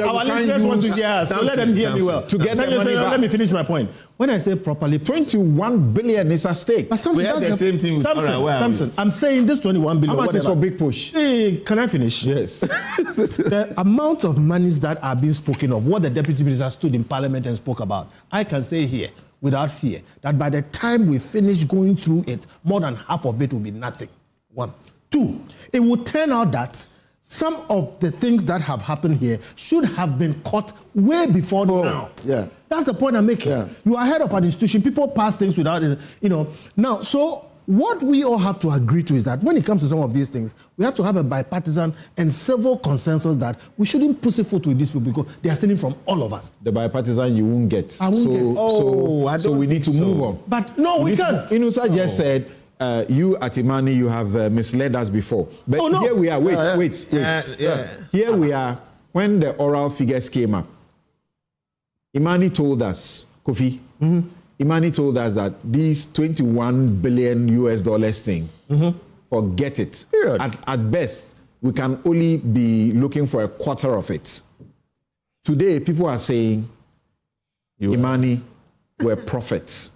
Our listeners want to hear us. So let them hear me well. To get their money back. Let me finish my point. When I say properly, 21 billion is at stake. But Samson, we have the same thing with Samson, I'm saying this 21 billion. How much is for Big Push? Hey, can I finish? Yes. The amount of monies that are being spoken of, what the deputy minister stood in Parliament and spoke about, I can say here, without fear, that by the time we finish going through it, more than half of it will be nothing. 1. 2, it will turn out that some of the things that have happened here should have been caught way before now. Yeah. That's the point I'm making. Yeah. You are head of an institution. People pass things without, Now, so what we all have to agree to is that when it comes to some of these things, we have to have a bipartisan and civil consensus that we shouldn't pussyfoot with these people because they are stealing from all of us. The bipartisan you won't get. I won't get. So we need to move on. But no, we can't. Inusa just said, you at Imani, you have misled us before. But here we are. Wait. Here we are. When the oral figures came up, Imani told us, Kofi, Imani told us that these $21 billion thing, forget it. At best, we can only be looking for a quarter of it. Today, people are saying, Imani were prophets.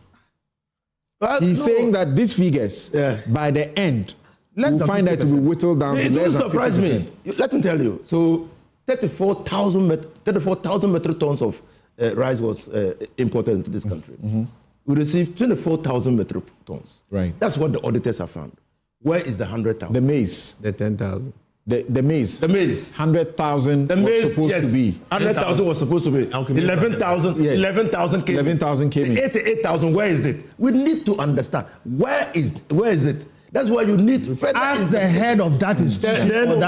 He's saying that these figures, by the end, we'll find that to be whittled down to less than 50%. It surprise me. Let me tell you. So 34,000 metric tons of rice was imported into this country. We received 24,000 metric tons. Right. That's what the auditors have found. Where is the 100,000? The maize. The 10,000. The maize. The maize. 100,000 was supposed to be. 100,000 was supposed to be. 11,000. 11,000 came. 11,000 came in. 88,000. Where is it? We need to understand. Where is it? That's why you need further. As the head of that institution.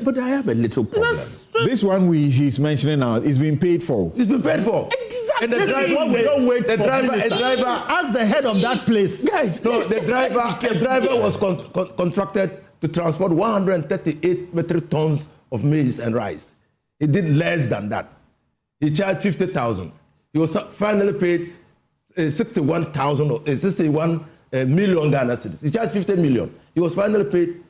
But I have a little problem. This one he's mentioning now is being paid for. It's been paid for. Exactly. And the driver, we don't wait the for driver, as the head of that place. Guys, no, the driver was contracted to transport 138 metric tons of maize and rice. He did less than that. He charged 50,000. He was finally paid 61 million Ghana cedis. He charged 50 million. He was finally paid.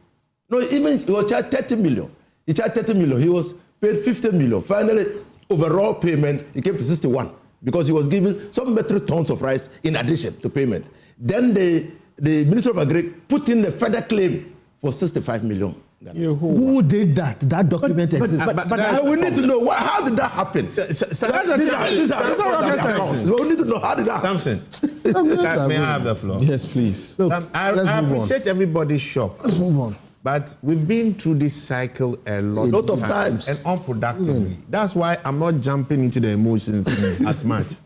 No, even he was charged 30 million. He charged 30 million. He was paid 50 million. Finally, overall payment, he came to 61 because he was given some metric tons of rice in addition to payment. Then the Minister of Agri put in a further claim for 65 million. Who did that? That document exists. But we need to know how did that happen? We need to know how did that happen. Samson, may I have the floor? Yes, please. I appreciate everybody's shock. Let's move on. But we've been through this cycle a lot of times and unproductively. That's why I'm not jumping into the emotions as much.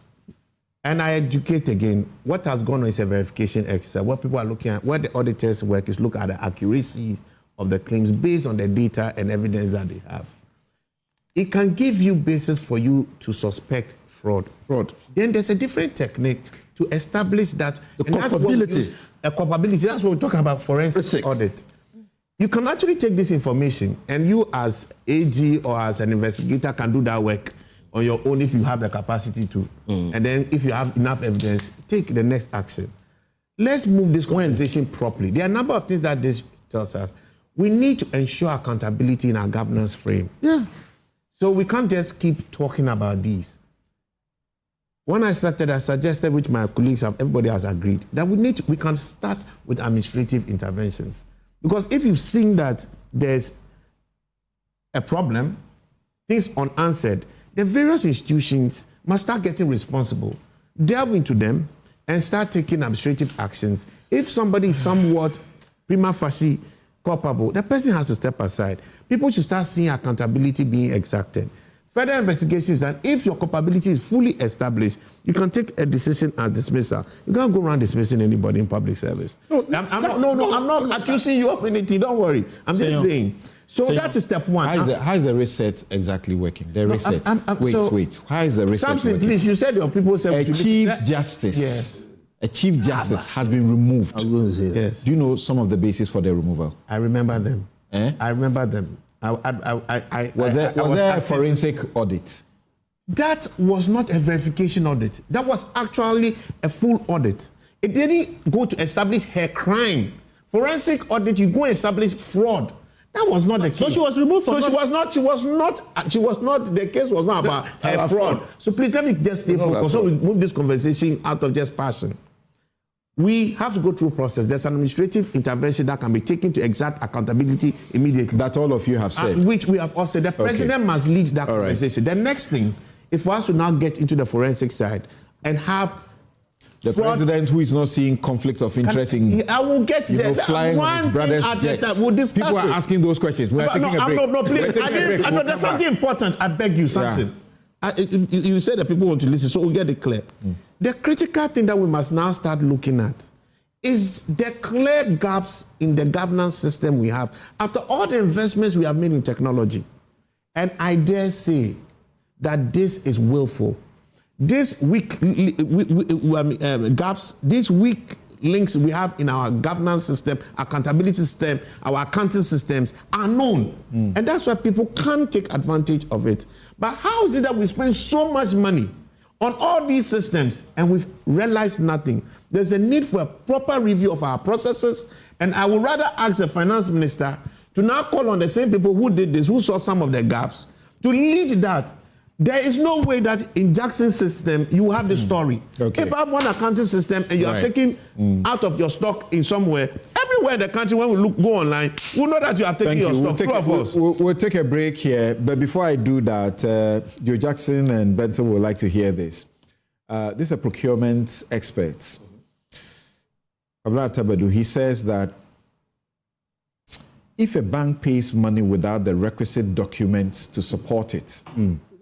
And I educate again. What has gone on is a verification exercise. What people are looking at, what the auditors work is look at the accuracy of the claims based on the data and evidence that they have. It can give you basis for you to suspect fraud. Then there's a different technique to establish that. The culpability. A culpability. That's what we're talking about, forensic audit. You can actually take this information and you as AG or as an investigator can do that work on your own if you have the capacity to. And then if you have enough evidence, take the next action. Let's move this conversation properly. There are a number of things that this tells us. We need to ensure accountability in our governance frame. So we can't just keep talking about these. When I started, I suggested, which my colleagues have, everybody has agreed, that we can start with administrative interventions. Because if you've seen that there's a problem, things unanswered, the various institutions must start getting responsible, delve into them, and start taking administrative actions. If somebody is somewhat prima facie culpable, the person has to step aside. People should start seeing accountability being exacted. Further investigations, and if your culpability is fully established, you can take a decision as dismissal. You can't go around dismissing anybody in public service. I'm not accusing you of anything. Don't worry. I'm just saying. So that is step one. How is the reset exactly working? The reset. Wait. How is the reset Samson, working? please, you said your people said... A chief justice. Yes. A chief justice has been removed. I'm going to say that. Yes. Do you know some of the basis for their removal? I remember them. I remember them. Was there a forensic audit? That was not a verification audit. That was actually a full audit. It didn't go to establish her crime. Forensic audit, you go and establish fraud. That was not the case. So she was removed from... So she was not, the case was not about her fraud. So please, let me just stay focused. So we move this conversation out of just passion. We have to go through a process. There's an administrative intervention that can be taken to exact accountability immediately. That all of you have said. Which we have all said. The president must lead that conversation. The next thing, if for us to now get into the forensic side and have the president who is not seeing conflict of interest I will get there. Flying on his brother's jets. We'll discuss People are asking those questions. We are taking a break. No, please. There's something important. I beg you, something. You said that people want to listen, so we'll get it clear. The critical thing that we must now start looking at is the clear gaps in the governance system we have after all the investments we have made in technology. And I dare say that this is willful. This weak gaps, these weak links we have in our governance system, accountability system, our accounting systems are known. And that's why people can't take advantage of it. But how is it that we spend so much money on all these systems and we've realized nothing? There's a need for a proper review of our processes, and I would rather ask the finance minister to now call on the same people who did this, who saw some of the gaps, to lead that. There is no way that in Jackson's system you have the story. Okay. If I have one accounting system and you are taking out of your stock in somewhere, everywhere in the country when we go online, we'll know that you have taken your stock. We'll take a break here, but before I do that, Joe Jackson and Benton would like to hear this. This is a procurement expert. He says that if a bank pays money without the requisite documents to support it,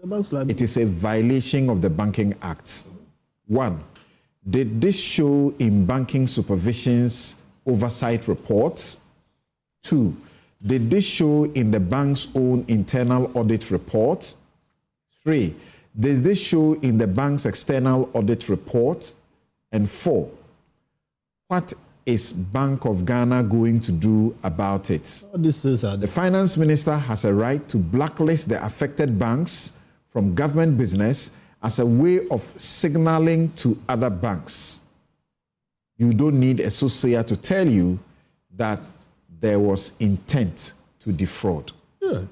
it is a violation of the Banking Act. 1, did this show in banking supervision's oversight reports? 2, did this show in the bank's own internal audit report? 3, does this show in the bank's external audit report? And 4, what is Bank of Ghana going to do about it? The finance minister has a right to blacklist the affected banks from government business as a way of signaling to other banks. You don't need a soothsayer to tell you that there was intent to defraud. Good.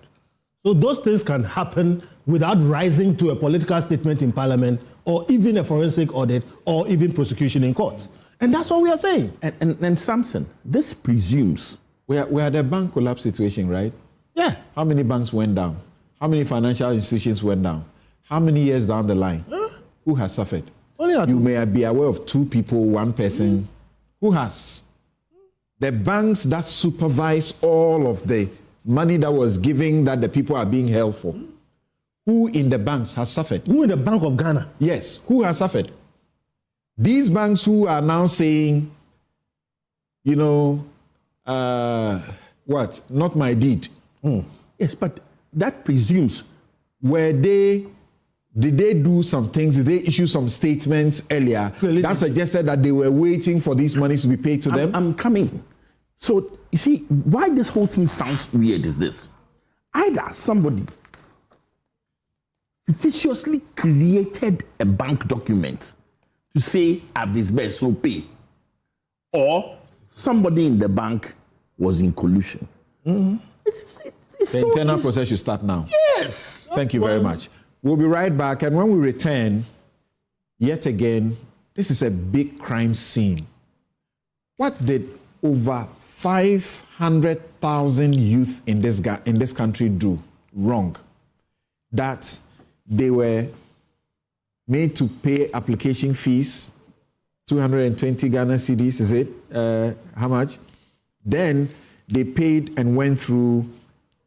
So those things can happen without rising to a political statement in parliament or even a forensic audit or even prosecution in court. And that's what we are saying. And Samson, this presumes... We are at a bank collapse situation, right? Yeah. How many banks went down? How many financial institutions went down? How many years down the line? Who has suffered? You may be aware of 2 people, 1 person. Who has? The banks that supervise all of the money that was given that the people are being held for. Who in the banks has suffered? Who in the Bank of Ghana? Yes. Who has suffered? These banks who are now saying, you know, what? Not my deed. Yes, but that presumes, did they do some things? Did they issue some statements earlier that suggested that they were waiting for these monies to be paid to them? I'm coming. So, you see, why this whole thing sounds weird is this. Either somebody fictitiously created a bank document to say, I've disbursed, so pay. Or somebody in the bank was in collusion. The internal process should start now. Yes. Thank you very much. We'll be right back. And when we return, yet again, this is a big crime scene. What did over 500,000 youth in this country do wrong? That they were made to pay application fees, 220 Ghana cedis, is it? How much? Then they paid and went through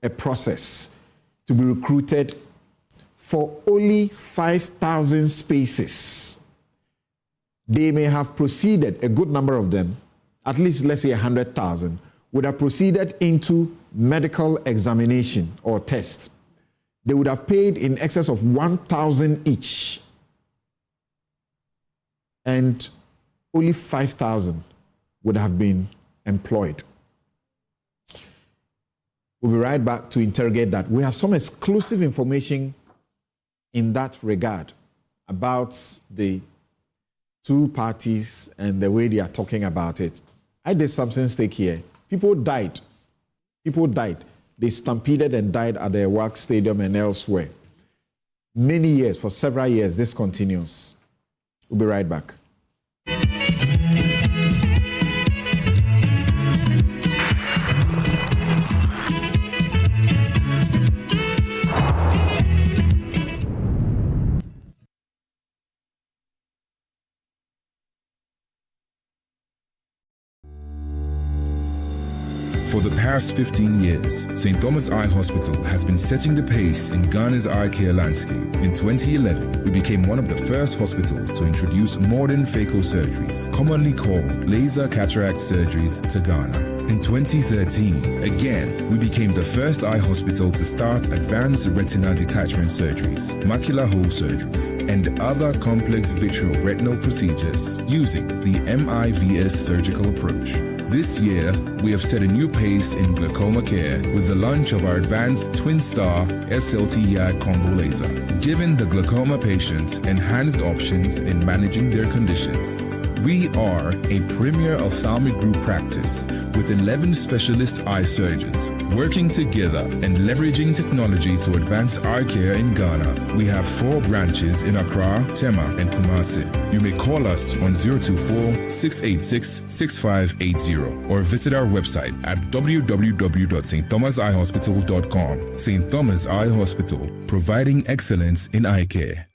a process to be recruited for only 5,000 spaces. They may have proceeded, a good number of them, at least let's say 100,000, would have proceeded into medical examination or test. They would have paid in excess of 1,000 each. And only 5,000 would have been employed. We'll be right back to interrogate that. We have some exclusive information in that regard about the 2 parties and the way they are talking about it. I did something stake here. People died. They stampeded and died at the work stadium and elsewhere. Many years, for several years, this continues. We'll be right back. For the past 15 years, St. Thomas Eye Hospital has been setting the pace in Ghana's eye care landscape. In 2011, we became one of the first hospitals to introduce modern phaco surgeries, commonly called laser cataract surgeries, to Ghana. In 2013, again, we became the first eye hospital to start advanced retina detachment surgeries, macular hole surgeries, and other complex vitreoretinal procedures using the MIVS surgical approach. This year, we have set a new pace in glaucoma care with the launch of our advanced twin-star SLT-YAG combo laser, giving the glaucoma patients enhanced options in managing their conditions. We are a premier ophthalmic group practice with 11 specialist eye surgeons working together and leveraging technology to advance eye care in Ghana. We have 4 branches in Accra, Tema, and Kumasi. You may call us on 024-686-6580 or visit our website at www.stthomaseyehospital.com. St. Thomas Eye Hospital, providing excellence in eye care.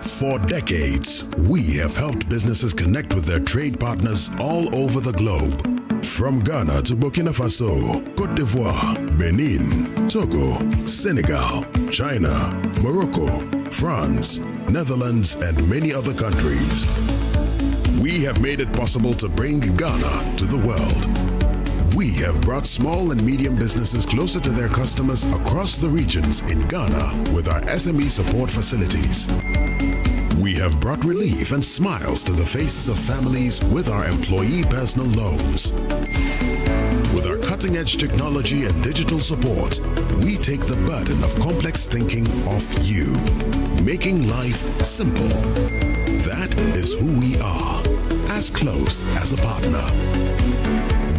For decades, we have helped businesses connect with their trade partners all over the globe. From Ghana to Burkina Faso, Côte d'Ivoire, Benin, Togo, Senegal, China, Morocco, France, Netherlands, and many other countries. We have made it possible to bring Ghana to the world. We have brought small and medium businesses closer to their customers across the regions in Ghana with our SME support facilities. We have brought relief and smiles to the faces of families with our employee personal loans. With our cutting-edge technology and digital support, we take the burden of complex thinking off you, making life simple. That is who we are, as close as a partner.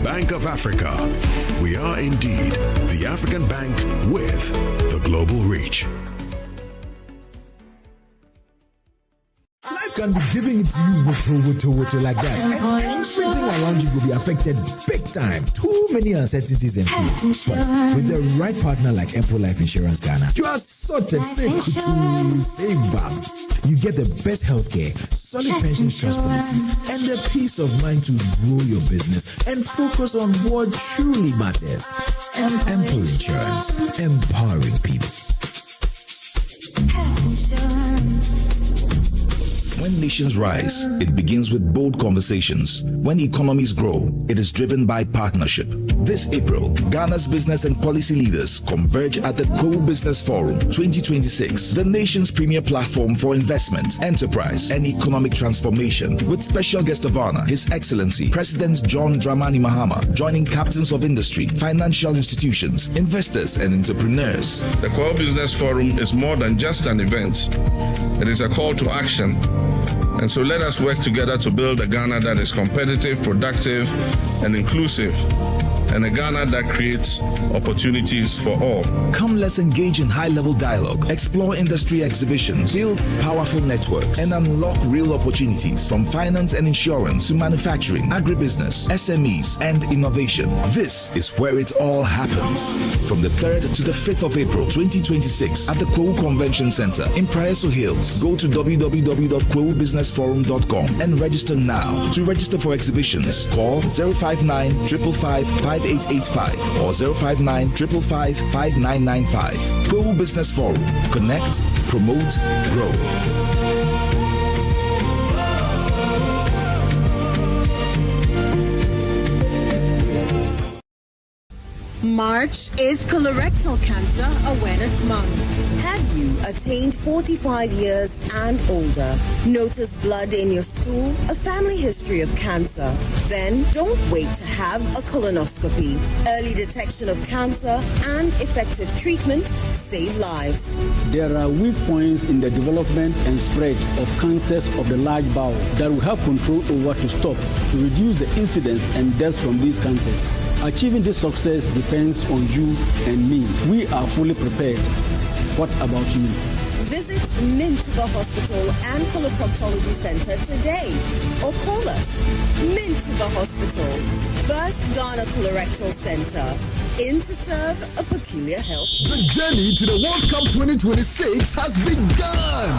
Bank of Africa. We are indeed the African bank with the global reach. Life can be giving it to you with like that. And everything around you will be affected big time. Too many uncertainties and fears. But with the right partner like Empo Life Insurance Ghana, you are sorted, say kutu, say bam. You get the best healthcare, solid pension trust policies, and the peace of mind to grow your business and focus on what truly matters. Empo Insurance, empowering people. When nations rise, it begins with bold conversations. When economies grow, it is driven by partnership. This April, Ghana's business and policy leaders converge at the Pro-Business Forum 2026, the nation's premier platform for investment, enterprise, and economic transformation, with special guest of honor, His Excellency President John Dramani Mahama, joining captains of industry, financial institutions, investors, and entrepreneurs. The Pro-Business Forum is more than just an event. It is a call to action. And so let us work together to build a Ghana that is competitive, productive, and inclusive, and a Ghana that creates opportunities for all. Come, let's engage in high-level dialogue, explore industry exhibitions, build powerful networks, and unlock real opportunities from finance and insurance to manufacturing, agribusiness, SMEs, and innovation. This is where it all happens. From the 3rd to the 5th of April 2026 at the Kwo Convention Center in Praeso Hills. Go to www.kwobusinessforum.com and register now. To register for exhibitions, call 059 555 5885 or 059 555 5995. Pro Business Forum. Connect, promote, grow. March is Colorectal Cancer Awareness Month. Have you attained 45 years and older? Notice blood in your stool, a family history of cancer? Then don't wait to have a colonoscopy. Early detection of cancer and effective treatment save lives. There are weak points in the development and spread of cancers of the large bowel that we have control over to stop, to reduce the incidence and deaths from these cancers. Achieving this success depends on you and me. We are fully prepared. What about you? Visit Mintuba Hospital and Coloproctology Center today or call us. Mintuba Hospital, First Ghana Colorectal Center, in to serve a peculiar health. The journey to the World Cup 2026 has begun.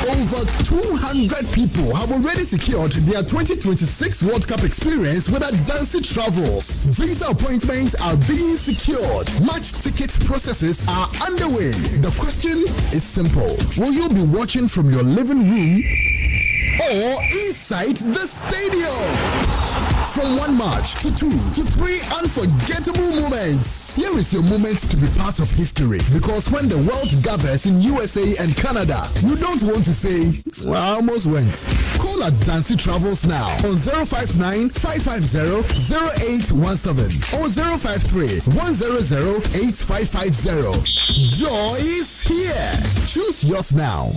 Over 200 people have already secured their 2026 World Cup experience with Adansi Travels. Visa appointments are being secured. Match ticket processes are underway. The question is simple. Will you be watching from your living room or inside the stadium? From 1 March to 2 to 3 unforgettable moments. Here is your moment to be part of history. Because when the world gathers in USA and Canada, you don't want to say, well, I almost went. Call Adansi Travels now on 059-550-0817 or 053-100-8550. Joy is here. Choose yours now.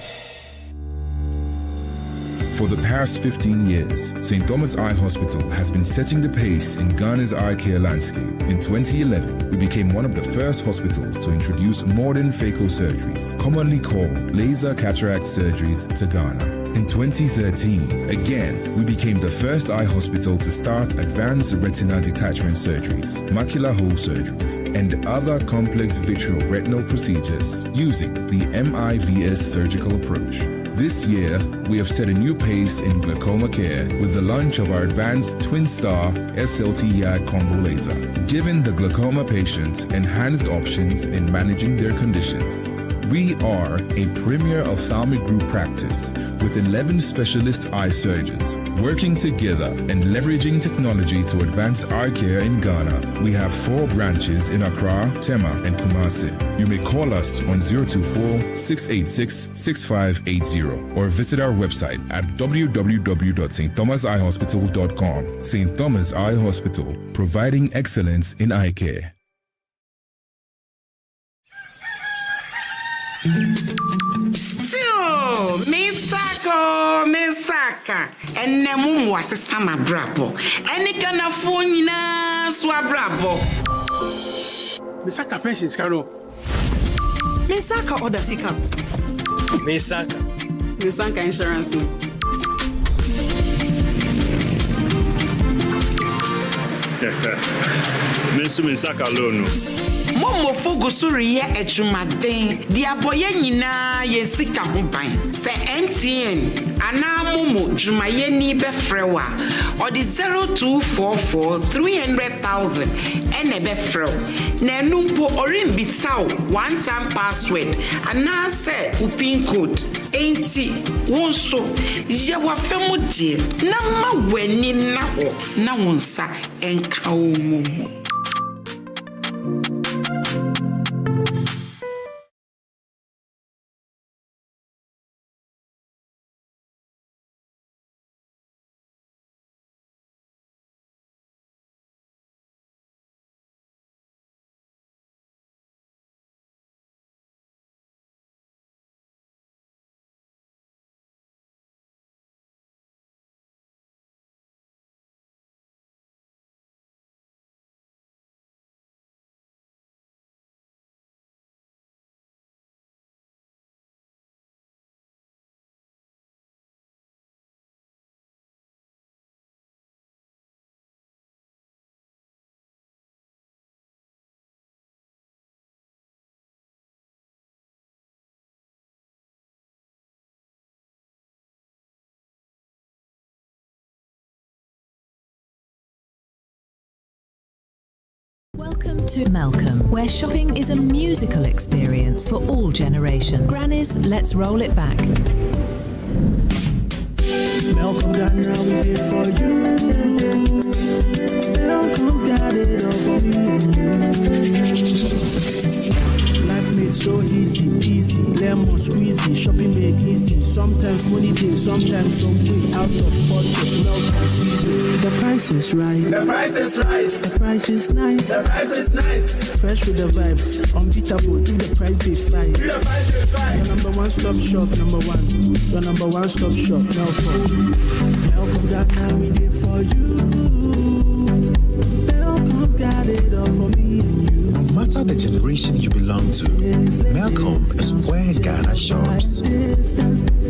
For the past 15 years, St. Thomas Eye Hospital has been setting the pace in Ghana's eye care landscape. In 2011, we became one of the first hospitals to introduce modern phaco surgeries, commonly called laser cataract surgeries, to Ghana. In 2013, again, we became the first eye hospital to start advanced retina detachment surgeries, macular hole surgeries, and other complex vitreoretinal procedures using the MIVS surgical approach. This year, we have set a new pace in glaucoma care with the launch of our advanced Twin Star SLT-YAG combo laser, giving the glaucoma patients enhanced options in managing their conditions. We are a premier ophthalmic group practice with 11 specialist eye surgeons working together and leveraging technology to advance eye care in Ghana. We have 4 branches in Accra, Tema, and Kumasi. You may call us on 024-686-6580 or visit our website at www.stthomaseyehospital.com. St. Thomas Eye Hospital, providing excellence in eye care. Still, Misaka, and Nemum was a summer brabo, and it can afford swab. Misaka pensions, Caro. Misaka or the Sika. Misaka insurance. Misaka loan. Momo Fogosuri Echumaden, the Aboyenina Yesika Mumbai, say MTN, Ana Momo Jumayeni Befrewa, or the 0244 300,000 and a Befro. Nenumpo Orim Bitsao, 1-time password, and now say Upin code, 80, Wonso, Yawa Femuji, Nama Weni Nao, Nawonsa, and Kaumo. Welcome to Malcolm, where shopping is a musical experience for all generations. Granny's Let's Roll It Back. Malcolm got now we did for you. Malcolm's got it all for me and you. Life made so easy, easy, lemon squeezy, shopping made easy. Sometimes money day, sometimes some way out of pocket. Malcolm season. The price is right. The price is right. The price is nice. The price is nice. Fresh with the vibes, unbeatable. Do the price they fly. Do the price they fly. Your number one stop shop, number one. Your number one stop shop, Malcolm. Malcolm got now we did for you. Malcolm's got it all for me and you. No matter the generation you belong to, Malcolm is where Ghana shops.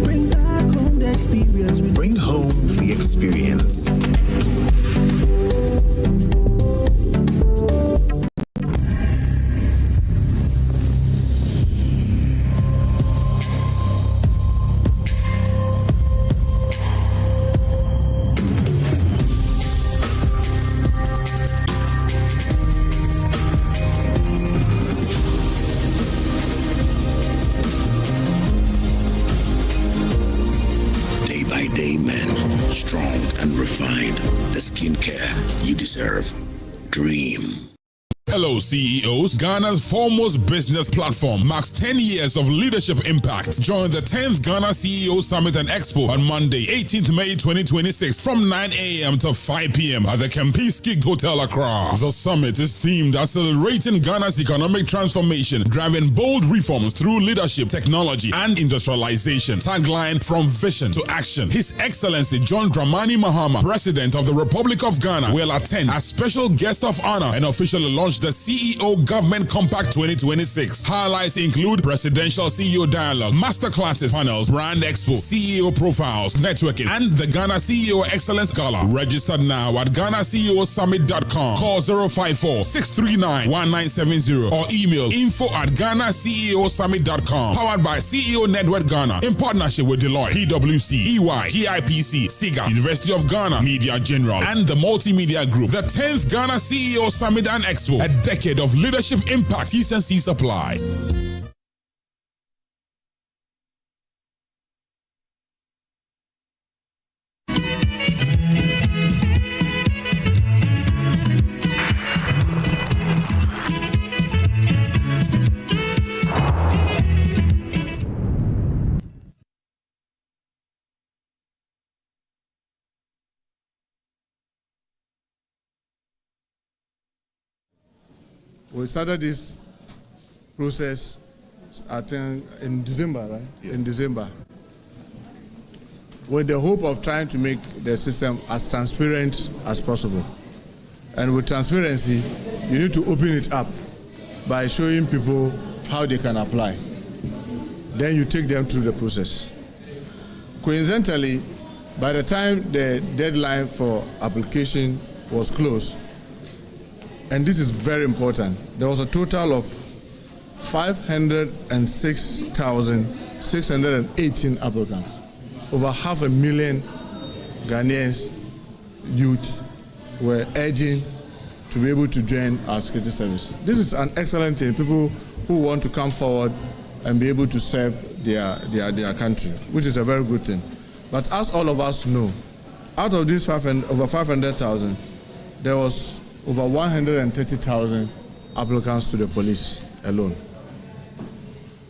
Bring back home the experience. Bring home the experience. by-day men, strong and refined. The skincare you deserve. Dream. Hello, CEOs. Ghana's foremost business platform marks 10 years of leadership impact. Join the 10th Ghana CEO Summit and Expo on Monday, 18th May 2026 from 9 a.m. to 5 p.m. at the Kempinski Hotel Accra. The summit is themed accelerating Ghana's economic transformation, driving bold reforms through leadership, technology, and industrialization. Tagline: from vision to action. His Excellency John Dramani Mahama, President of the Republic of Ghana, will attend as special guest of honor and officially launch the CEO Government Compact 2026. Highlights include presidential CEO dialogue, masterclasses, panels, brand expo, CEO profiles, networking, and the Ghana CEO Excellence Gala. Register now at GhanaCEOSummit.com. Call 054-639-1970 or email info@GhanaCEOSummit.com. Powered by CEO Network Ghana in partnership with Deloitte, PwC, EY, GIPC, SIGA, University of Ghana, Media General, and the Multimedia Group. The 10th Ghana CEO Summit and Expo. A decade of leadership impact. T&Cs apply. We started this process, I think, in December, right? Yeah. In December. With the hope of trying to make the system as transparent as possible. And with transparency, you need to open it up by showing people how they can apply. Then you take them through the process. Coincidentally, by the time the deadline for application was closed, and this is very important, there was a total of 506,618 applicants. Over 500,000 Ghanaians, youth, were urging to be able to join our security service. This is an excellent thing. People who want to come forward and be able to serve their country, which is a very good thing. But as all of us know, out of these over 500,000, there was over 130,000 applicants to the police alone.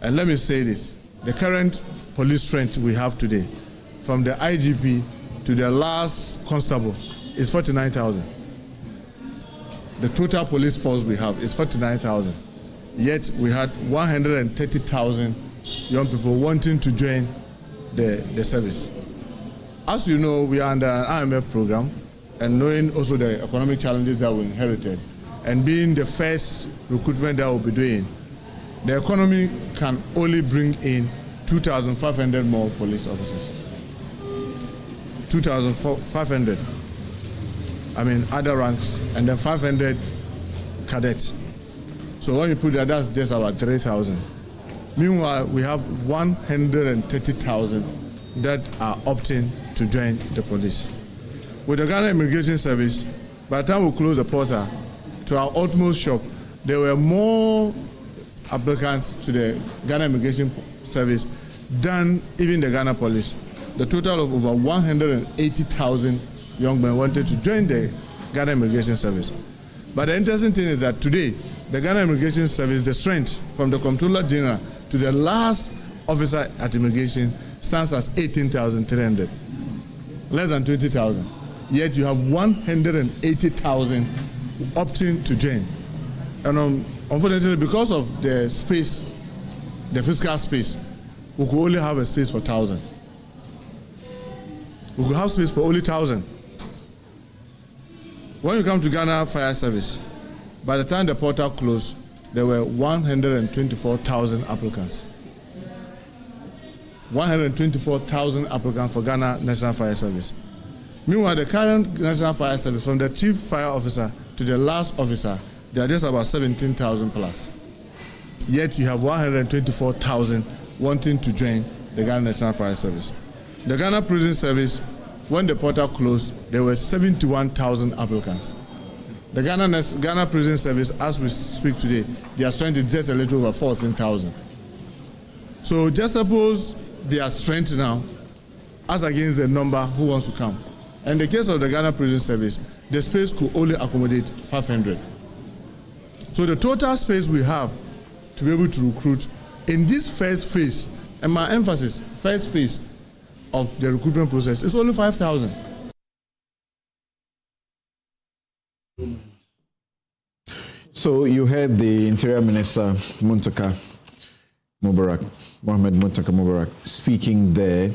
And let me say this, the current police strength we have today, from the IGP to the last constable, is 49,000. The total police force we have is 49,000. Yet we had 130,000 young people wanting to join the service. As you know, we are under an IMF program, and knowing also the economic challenges that we inherited, and being the first recruitment that we'll be doing, the economy can only bring in 2,500 more police officers. 2,500. I mean, other ranks, and then 500 cadets. So when you put that, that's just about 3,000. Meanwhile, we have 130,000 that are opting to join the police. With the Ghana Immigration Service, by the time we closed the portal, to our utmost shock, there were more applicants to the Ghana Immigration Service than even the Ghana Police. The total of over 180,000 young men wanted to join the Ghana Immigration Service. But the interesting thing is that today, the Ghana Immigration Service, the strength from the Comptroller General to the last officer at immigration stands as 18,300, less than 20,000. Yet you have 180,000 opting to join. And unfortunately, because of the space, the fiscal space, we could only have a space for 1,000. We could have space for only 1,000. When you come to Ghana Fire Service, by the time the portal closed, there were 124,000 applicants. 124,000 applicants for Ghana National Fire Service. Meanwhile, the current National Fire Service, from the chief fire officer to the last officer, they are just about 17,000 plus. Yet you have 124,000 wanting to join the Ghana National Fire Service. The Ghana Prison Service, when the portal closed, there were 71,000 applicants. The Ghana Prison Service, as we speak today, their strength is just a little over 14,000. So just suppose their strength now, as against the number who wants to come. And in the case of the Ghana Prison Service, the space could only accommodate 500. So the total space we have to be able to recruit in this first phase, and my emphasis, first phase of the recruitment process, is only 5,000. So you heard the Interior Minister, Mohamed Muntaka Mubarak, speaking there.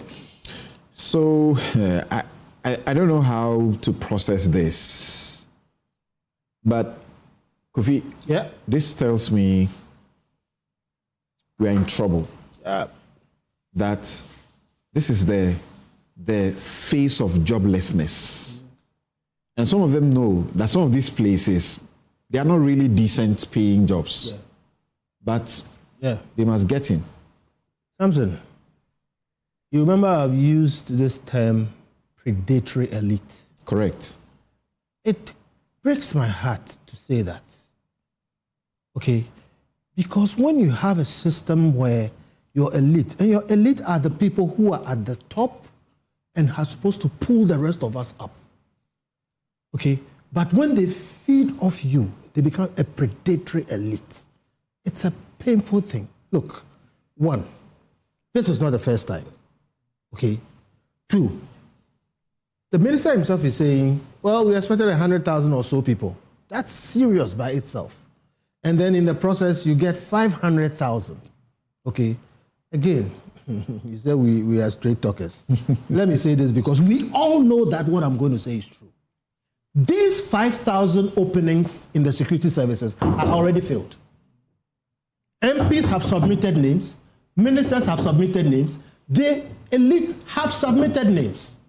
So I don't know how to process this, but Kofi, this tells me we are in trouble. That this is the face of joblessness. And some of them know that some of these places, they are not really decent paying jobs. But they must get in. Samson, you remember I've used this term predatory elite. Correct. It breaks my heart to say that. Okay? Because when you have a system where your elite, and your elite are the people who are at the top and are supposed to pull the rest of us up. Okay? But when they feed off you, they become a predatory elite. It's a painful thing. Look, one, this is not the first time. Okay? Two, the minister himself is saying, well, we expected 100,000 or so people. That's serious by itself. And then in the process, you get 500,000. Okay? Again, you said we are straight talkers. Let me say this because we all know that what I'm going to say is true. These 5,000 openings in the security services are already filled. MPs have submitted names. Ministers have submitted names. The elite have submitted names.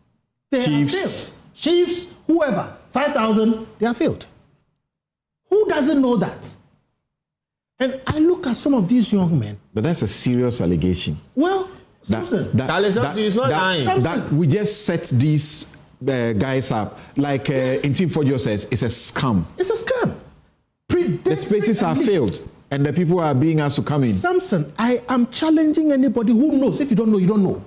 They are filled. Chiefs, whoever, 5,000, they are filled. Who doesn't know that? And I look at some of these young men. But that's a serious allegation. Well, that we just set these guys up. Like Intim Fojo says, it's a scam. It's a scam. The spaces are filled and the people are being asked to come in. Samson, I am challenging anybody who knows. If you don't know, you don't know.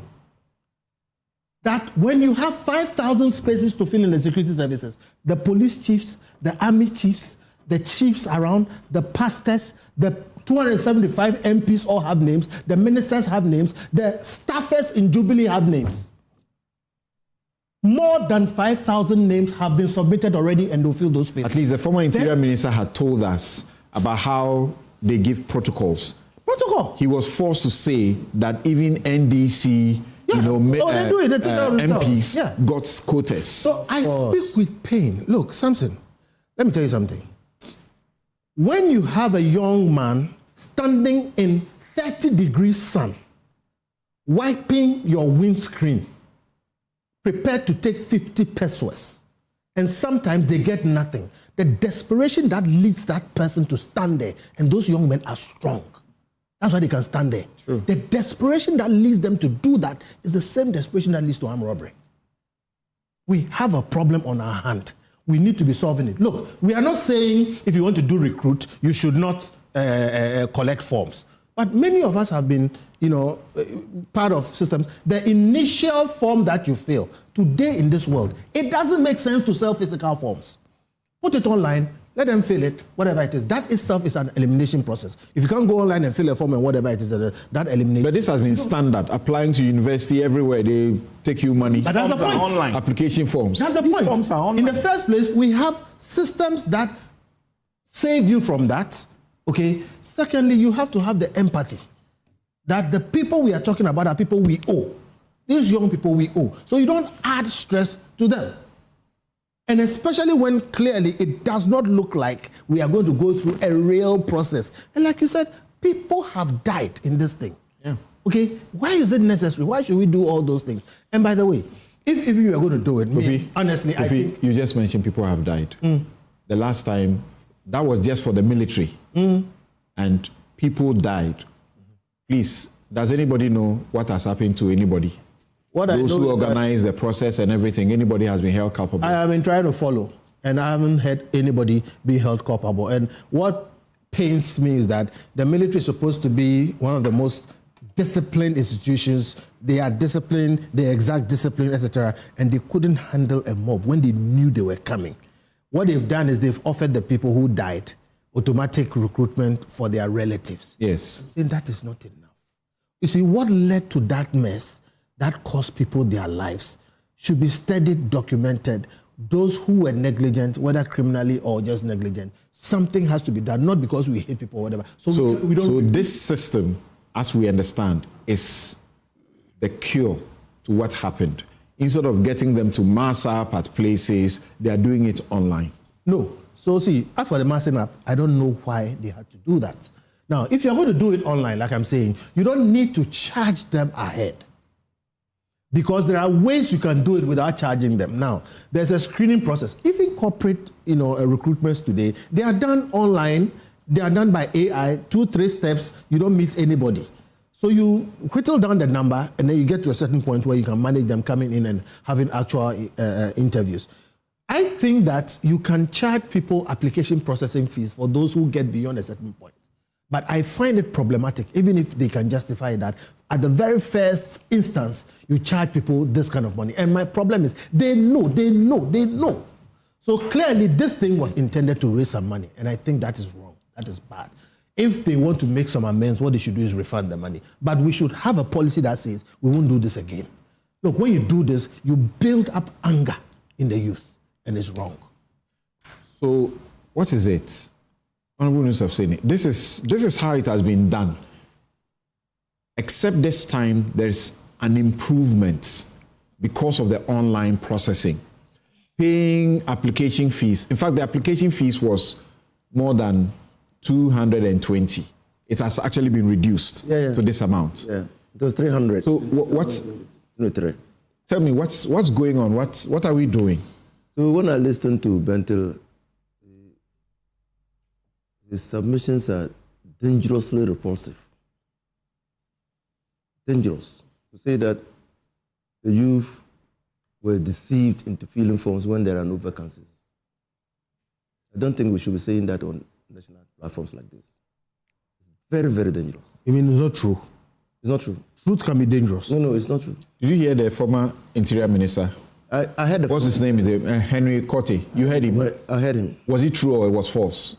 That when you have 5,000 spaces to fill in the security services, the police chiefs, the army chiefs, the chiefs around, the pastors, the 275 MPs all have names, the ministers have names, the staffers in Jubilee have names. More than 5,000 names have been submitted already and they'll fill those spaces. At least the former Interior Minister had told us about how they give protocols. Protocol? He was forced to say that even NDC, MPs got quotas. So I speak with pain. Look, Samson, let me tell you something. When you have a young man standing in 30-degree sun, wiping your windscreen, prepared to take 50 pesos, and sometimes they get nothing, the desperation that leads that person to stand there, and those young men are strong. That's why they can stand there. True. The desperation that leads them to do that is the same desperation that leads to armed robbery. We have a problem on our hand. We need to be solving it. Look, we are not saying if you want to do recruit, you should not collect forms. But many of us have been, part of systems. The initial form that you fill today in this world, it doesn't make sense to sell physical forms. Put it online, let them fill it, whatever it is. That itself is an elimination process. If you can't go online and fill a form and whatever it is, that eliminates. But this has been standard, applying to university everywhere. They take you money. But that's the point. Online. Application forms. That's the point. Forms are online. In the first place, we have systems that save you from that. Okay. Secondly, you have to have the empathy that the people we are talking about are people we owe. These young people we owe. So you don't add stress to them. And especially when clearly it does not look like we are going to go through a real process. And like you said, people have died in this thing. Yeah. Okay, why is it necessary? Why should we do all those things? And by the way, if you are going to do it, honestly, I think... You just mentioned people have died. The last time, that was just for the military. And people died. Please, does anybody know what has happened to anybody? Those who organize the process and everything, anybody has been held culpable? I have been trying to follow, and I haven't heard anybody be held culpable. And what pains me is that the military is supposed to be one of the most disciplined institutions, they are disciplined, the exact discipline, etc., and they couldn't handle a mob when they knew they were coming. What they've done is they've offered the people who died automatic recruitment for their relatives. Yes. I'm saying that is not enough. You see, what led to that mess that cost people their lives should be studied, documented. Those who were negligent, whether criminally or just negligent, something has to be done, not because we hate people or whatever. So we don't. So this system, as we understand, is the cure to what happened. Instead of getting them to mass up at places, they are doing it online. No. So see, as for the massing up, I don't know why they had to do that. Now, if you're going to do it online, like I'm saying, you don't need to charge them ahead. Because there are ways you can do it without charging them. Now, there's a screening process. Even corporate, recruitments today, they are done online. They are done by AI, 2-3 steps. You don't meet anybody. So you whittle down the number, and then you get to a certain point where you can manage them coming in and having actual interviews. I think that you can charge people application processing fees for those who get beyond a certain point. But I find it problematic, even if they can justify that. At the very first instance, you charge people this kind of money. And my problem is, they know. So clearly, this thing was intended to raise some money. And I think that is wrong. That is bad. If they want to make some amends, what they should do is refund the money. But we should have a policy that says, we won't do this again. Look, when you do this, you build up anger in the youth. And it's wrong. So what is it? Honorable Minister of State, this is how it has been done. Except this time, there's an improvement because of the online processing. Paying application fees. In fact, the application fees was more than 220. It has actually been reduced to this amount. Yeah, it was 300. So what's... Tell me, what's going on? What are we doing? So when I listen to Bentil, his submissions are dangerously repulsive. Dangerous. To say that the youth were deceived into filling forms when there are no vacancies. I don't think we should be saying that on national platforms like this. It's very, very dangerous. You mean it's not true? It's not true. Truth can be dangerous. No, it's not true. Did you hear the former Interior Minister? I heard. What's his name? Is it Henry Cote? You heard him? I heard him. Was it true or it was false?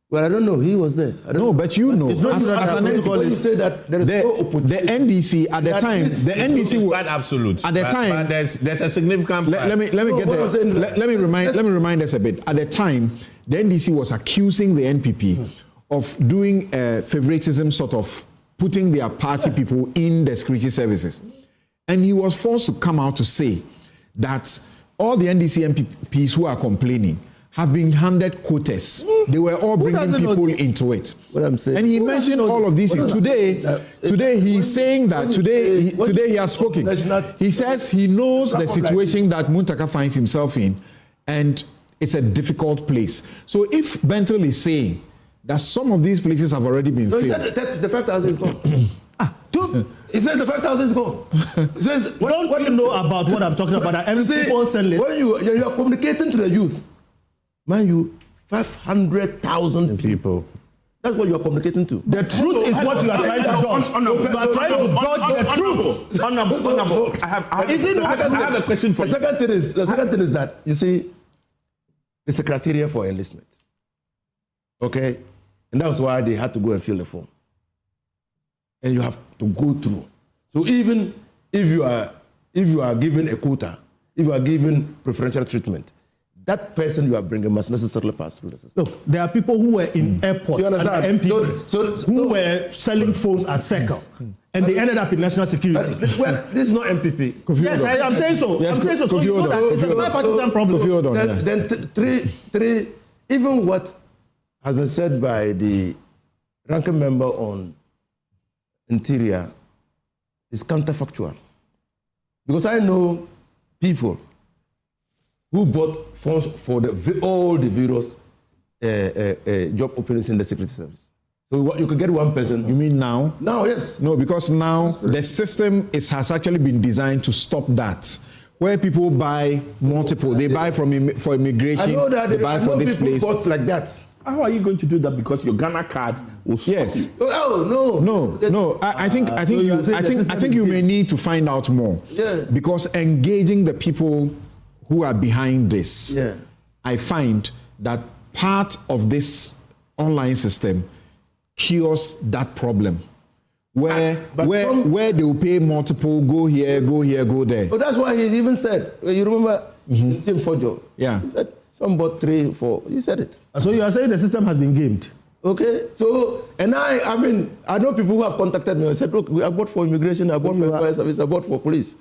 Well, I don't know. He was there. No, but you know. It's not as an you say that there is no opportunity. The NDC at the time, the NDC was absolute. At the time, but there's a significant. Let me remind us a bit. At the time, the NDC was accusing the NPP of doing favoritism, sort of putting their party people in the security services, and he was forced to come out to say that all the NDC MPs who are complaining have been handed quotas. They were all bringing people into it. What I'm saying. And he mentioned all of these things. Today he's saying that today he has spoken. He says he knows the situation that Muntaka finds himself in, and it's a difficult place. So if Bentil is saying that some of these places have already been filled. The 5,000 is gone. He says the 5,000 is gone. He says, what you know about what I'm talking about? When you are communicating to the youth, man, you 500,000 people. That's what you are communicating to. The truth is what you are trying to dodge. You are trying to dodge the truth. Honorable. I have a question for you. The second thing is that, you see, it's a criteria for enlistment. Okay? And that's why they had to go and fill the form. And you have to go through. So even if you are given a quota, if you are given preferential treatment, that person you are bringing must necessarily pass through the system. Look, there are people who were in airports and MPP who were selling phones at Circle, and they ended up in national security. Well, this is not MPP. Yes, I'm saying so. Yes, I'm saying so. So you know that it's a bipartisan problem. Then three, even what has been said by the ranking member on Interior is counterfactual. Because I know people who bought forms for all the various job openings in the security service. So you could get one person. You mean now? Now, yes. No, because now the system has actually been designed to stop that. Where people buy multiple, they buy for immigration, I know that they buy for this place. Bought like that. How are you going to do that? Because your Ghana card will stop you. Oh no. No. I think you may need to find out more. Yeah. Because engaging the people who are behind this, I find that part of this online system cures that problem. Where they will pay multiple, go here, go there. Oh, that's why he even said, you remember, Team Fojo? Yeah. He said, some bought 3, 4. You said it. So you are saying the system has been gamed? Okay. So, and I mean, I know people who have contacted me and said, look, I bought for immigration, I bought for fire service, I bought for police.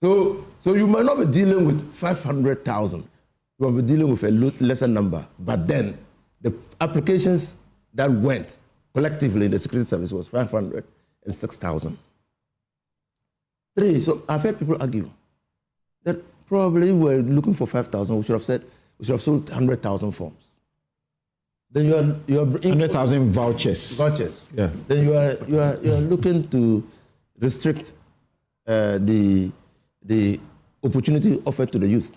So you might not be dealing with 500,000. You might be dealing with a lesser number. But then, the applications that went collectively in the security service was 506,000. 3. So I've heard people argue that probably we're looking for 5,000. We should have sold 100,000 forms. Then you are 100,000 vouchers. Yeah. Then you are looking to restrict the opportunity offered to the youth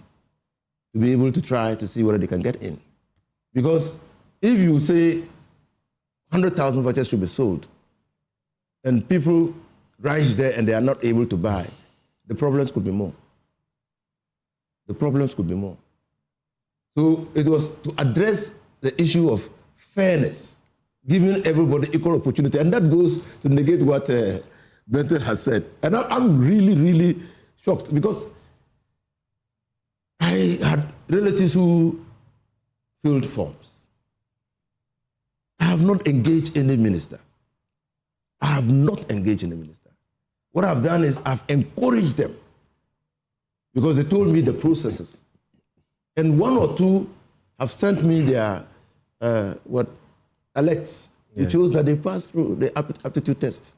to be able to try to see whether they can get in. Because if you say 100,000 vouchers should be sold, and people rise there and they are not able to buy, the problems could be more. So it was to address the issue of fairness, giving everybody equal opportunity, and that goes to negate what Benton has said. And I'm really, really shocked because I had relatives who filled forms. I have not engaged any minister. What I've done is I've encouraged them because they told me the processes. And 1 or 2 have sent me their alerts. It shows that they passed through the aptitude test.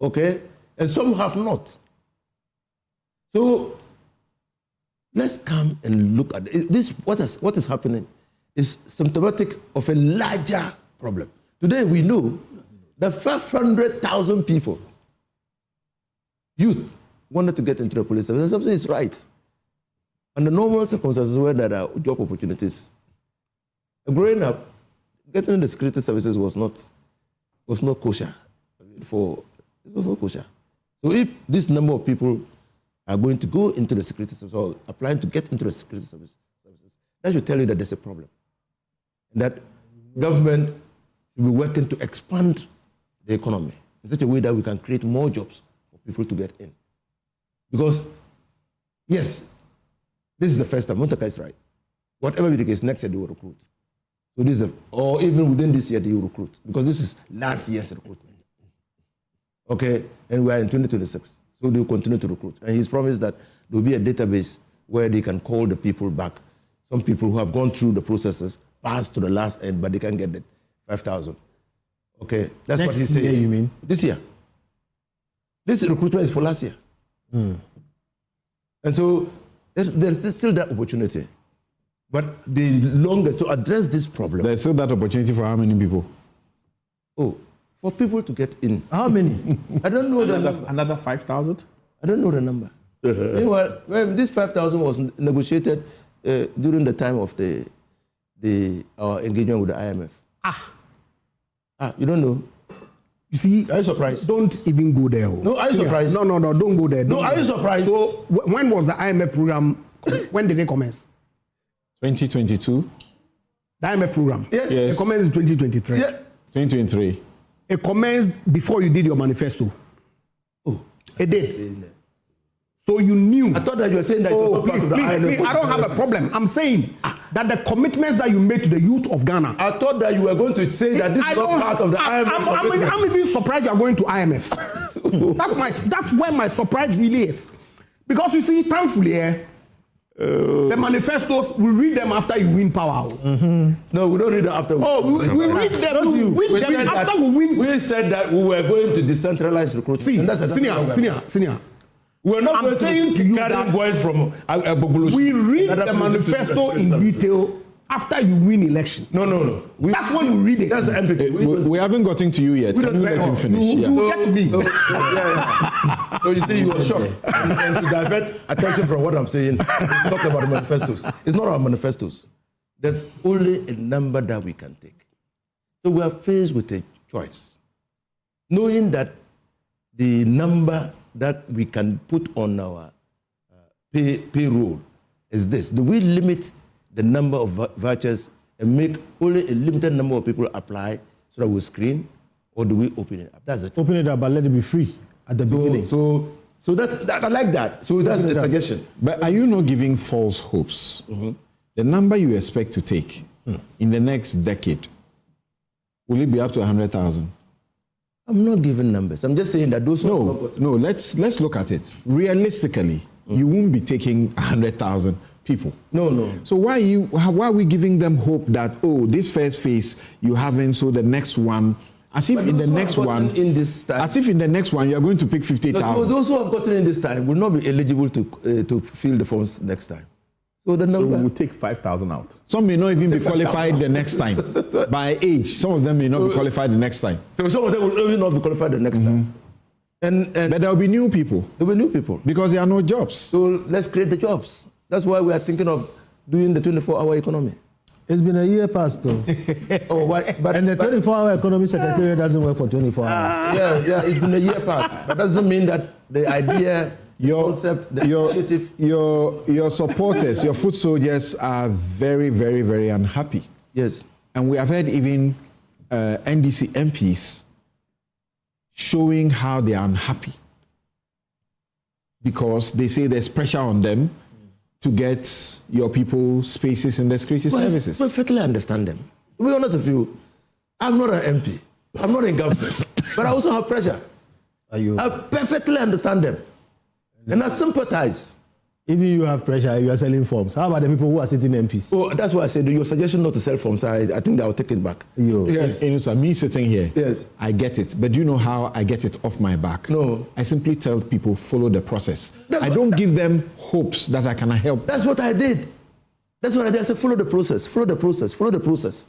Okay? And some have not. So let's come and look at this. What is happening is symptomatic of a larger problem. Today we know that 500,000 people, youth, wanted to get into the police service. And something is right. Under normal circumstances where there are job opportunities, growing up, getting into the security services was not kosher. It was not kosher. So if this number of people are going to go into the security service or applying to get into the security services, that should tell you that there's a problem. That government should be working to expand the economy in such a way that we can create more jobs for people to get in. Because, yes, this is the first time. Montaka is right. Whatever be the case, next year they will recruit. So this is or even within this year they will recruit. Because this is last year's recruitment. Okay? And we are in 2026. So they will continue to recruit. And he's promised that there will be a database where they can call the people back. Some people who have gone through the processes, passed to the last end, but they can get the 5,000. Okay? That's what he's saying. Next year, you mean? This year. This recruitment is for last year. And so there's still that opportunity. But the longer to address this problem. There's still that opportunity for how many people? Oh, for people to get in. How many? I don't know the number. Another 5,000? I don't know the number. Meanwhile, when this 5,000 was negotiated during the time of our engagement with the IMF. You don't know? You see, are you surprised? Don't even go there. No, are you surprised? No, don't go there. Are you surprised? So, when was the IMF program? When did it commence? 2022. The IMF program? Yes. It commenced in 2023. Yeah. 2023. It commenced before you did your manifesto. Oh, it did. So you knew. I thought that you were saying that. Please, I don't have a problem. I'm saying that the commitments that you made to the youth of Ghana. I thought that you were going to say that this is not part of the IMF. I'm even surprised you are going to IMF. That's where my surprise really is. Because you see, thankfully, the manifestos, we read them after you win power. No, we don't read them after. We read them after we win. We said that we were going to decentralize recruitment. Senior. We're not going saying to you that boys from we read the manifesto in detail after you win election. No. That's when you read it. That's the MPP. We haven't gotten to you yet. Can you let him finish? You get to me. So you see, you were shocked. And to divert attention from what I'm saying, talk about the manifestos. It's not our manifestos. There's only a number that we can take. So we are faced with a choice. Knowing that the number that we can put on our payroll is this. Do we limit the number of vouchers and make only a limited number of people apply so that we screen, or do we open it up? That's the choice. Open it up, but let it be free at the beginning. So that I like that. So that's the suggestion. But are you not giving false hopes? Mm-hmm. The number you expect to take in the next decade, will it be up to 100,000? I'm not giving numbers. I'm just saying that those. No. Let's look at it realistically. You won't be taking 100,000 people. No. So why are we giving them hope that this first phase you haven't, so the next one, as if in the next one, as if in the next one you are going to pick 50,000. Those who have gotten in this time will not be eligible to fill the forms next time. So the number we will take 5,000 out. Some may not even be qualified the next time. By age, some of them may not be qualified the next time. So some of them will even not be qualified the next time. But there will be new people. There will be new people. Because there are no jobs. So let's create the jobs. That's why we are thinking of doing the 24-hour economy. It's been a year past, though. And the 24-hour economy secretariat doesn't work for 24 hours. Yeah, it's been a year past. But that doesn't mean that the idea, concept, the initiative. Your supporters, your foot soldiers are very, very, very unhappy. Yes. And we have heard even NDC MPs showing how they are unhappy because they say there's pressure on them to get your people spaces in the security services. I perfectly understand them. To be honest with you, I'm not an MP. I'm not in government. But I also have pressure. I perfectly understand them. And I sympathize. Even you have pressure, you are selling forms. How about the people who are sitting MPs? Oh, that's why I said your suggestion not to sell forms, I think that I'll take it back. Yes. Me sitting here, yes, I get it. But do you know how I get it off my back? No. I simply tell people, follow the process. I don't give them hopes that I can help. That's what I did. I said, follow the process, follow the process, follow the process.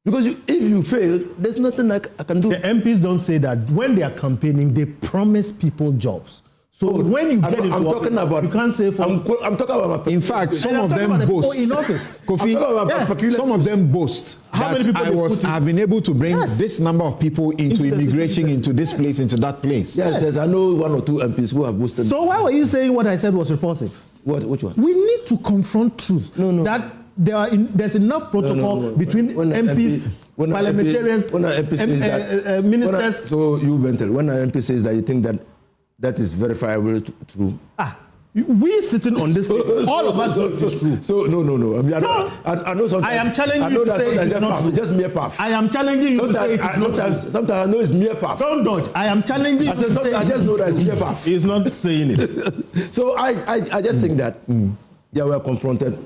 Because if you fail, there's nothing I can do. The MPs don't say that. When they are campaigning, they promise people jobs. So when you get into office, you can't say for... I'm talking about my... In fact, some of them boast. In office. Kofi, some of them boast that I have been able to bring this number of people into immigration, into this place, into that place. Yes, I know one or two MPs who have boasted. So why were you saying what I said was repulsive? Which one? We need to confront truth. No. That there's enough protocol between MPs, parliamentarians, ministers. So you mental. When an MP says that you think that is verifiable true. We sitting on this thing, all of us know it is true. So no. I mean, I know sometimes. I am challenging you to say it's not true. It's just mere puff. I am challenging you to say it's not true. Sometimes I know it's mere puff. Don't dodge. I am challenging you to say I just know that it's mere puff. He's not saying it. So I just think that we're confronted.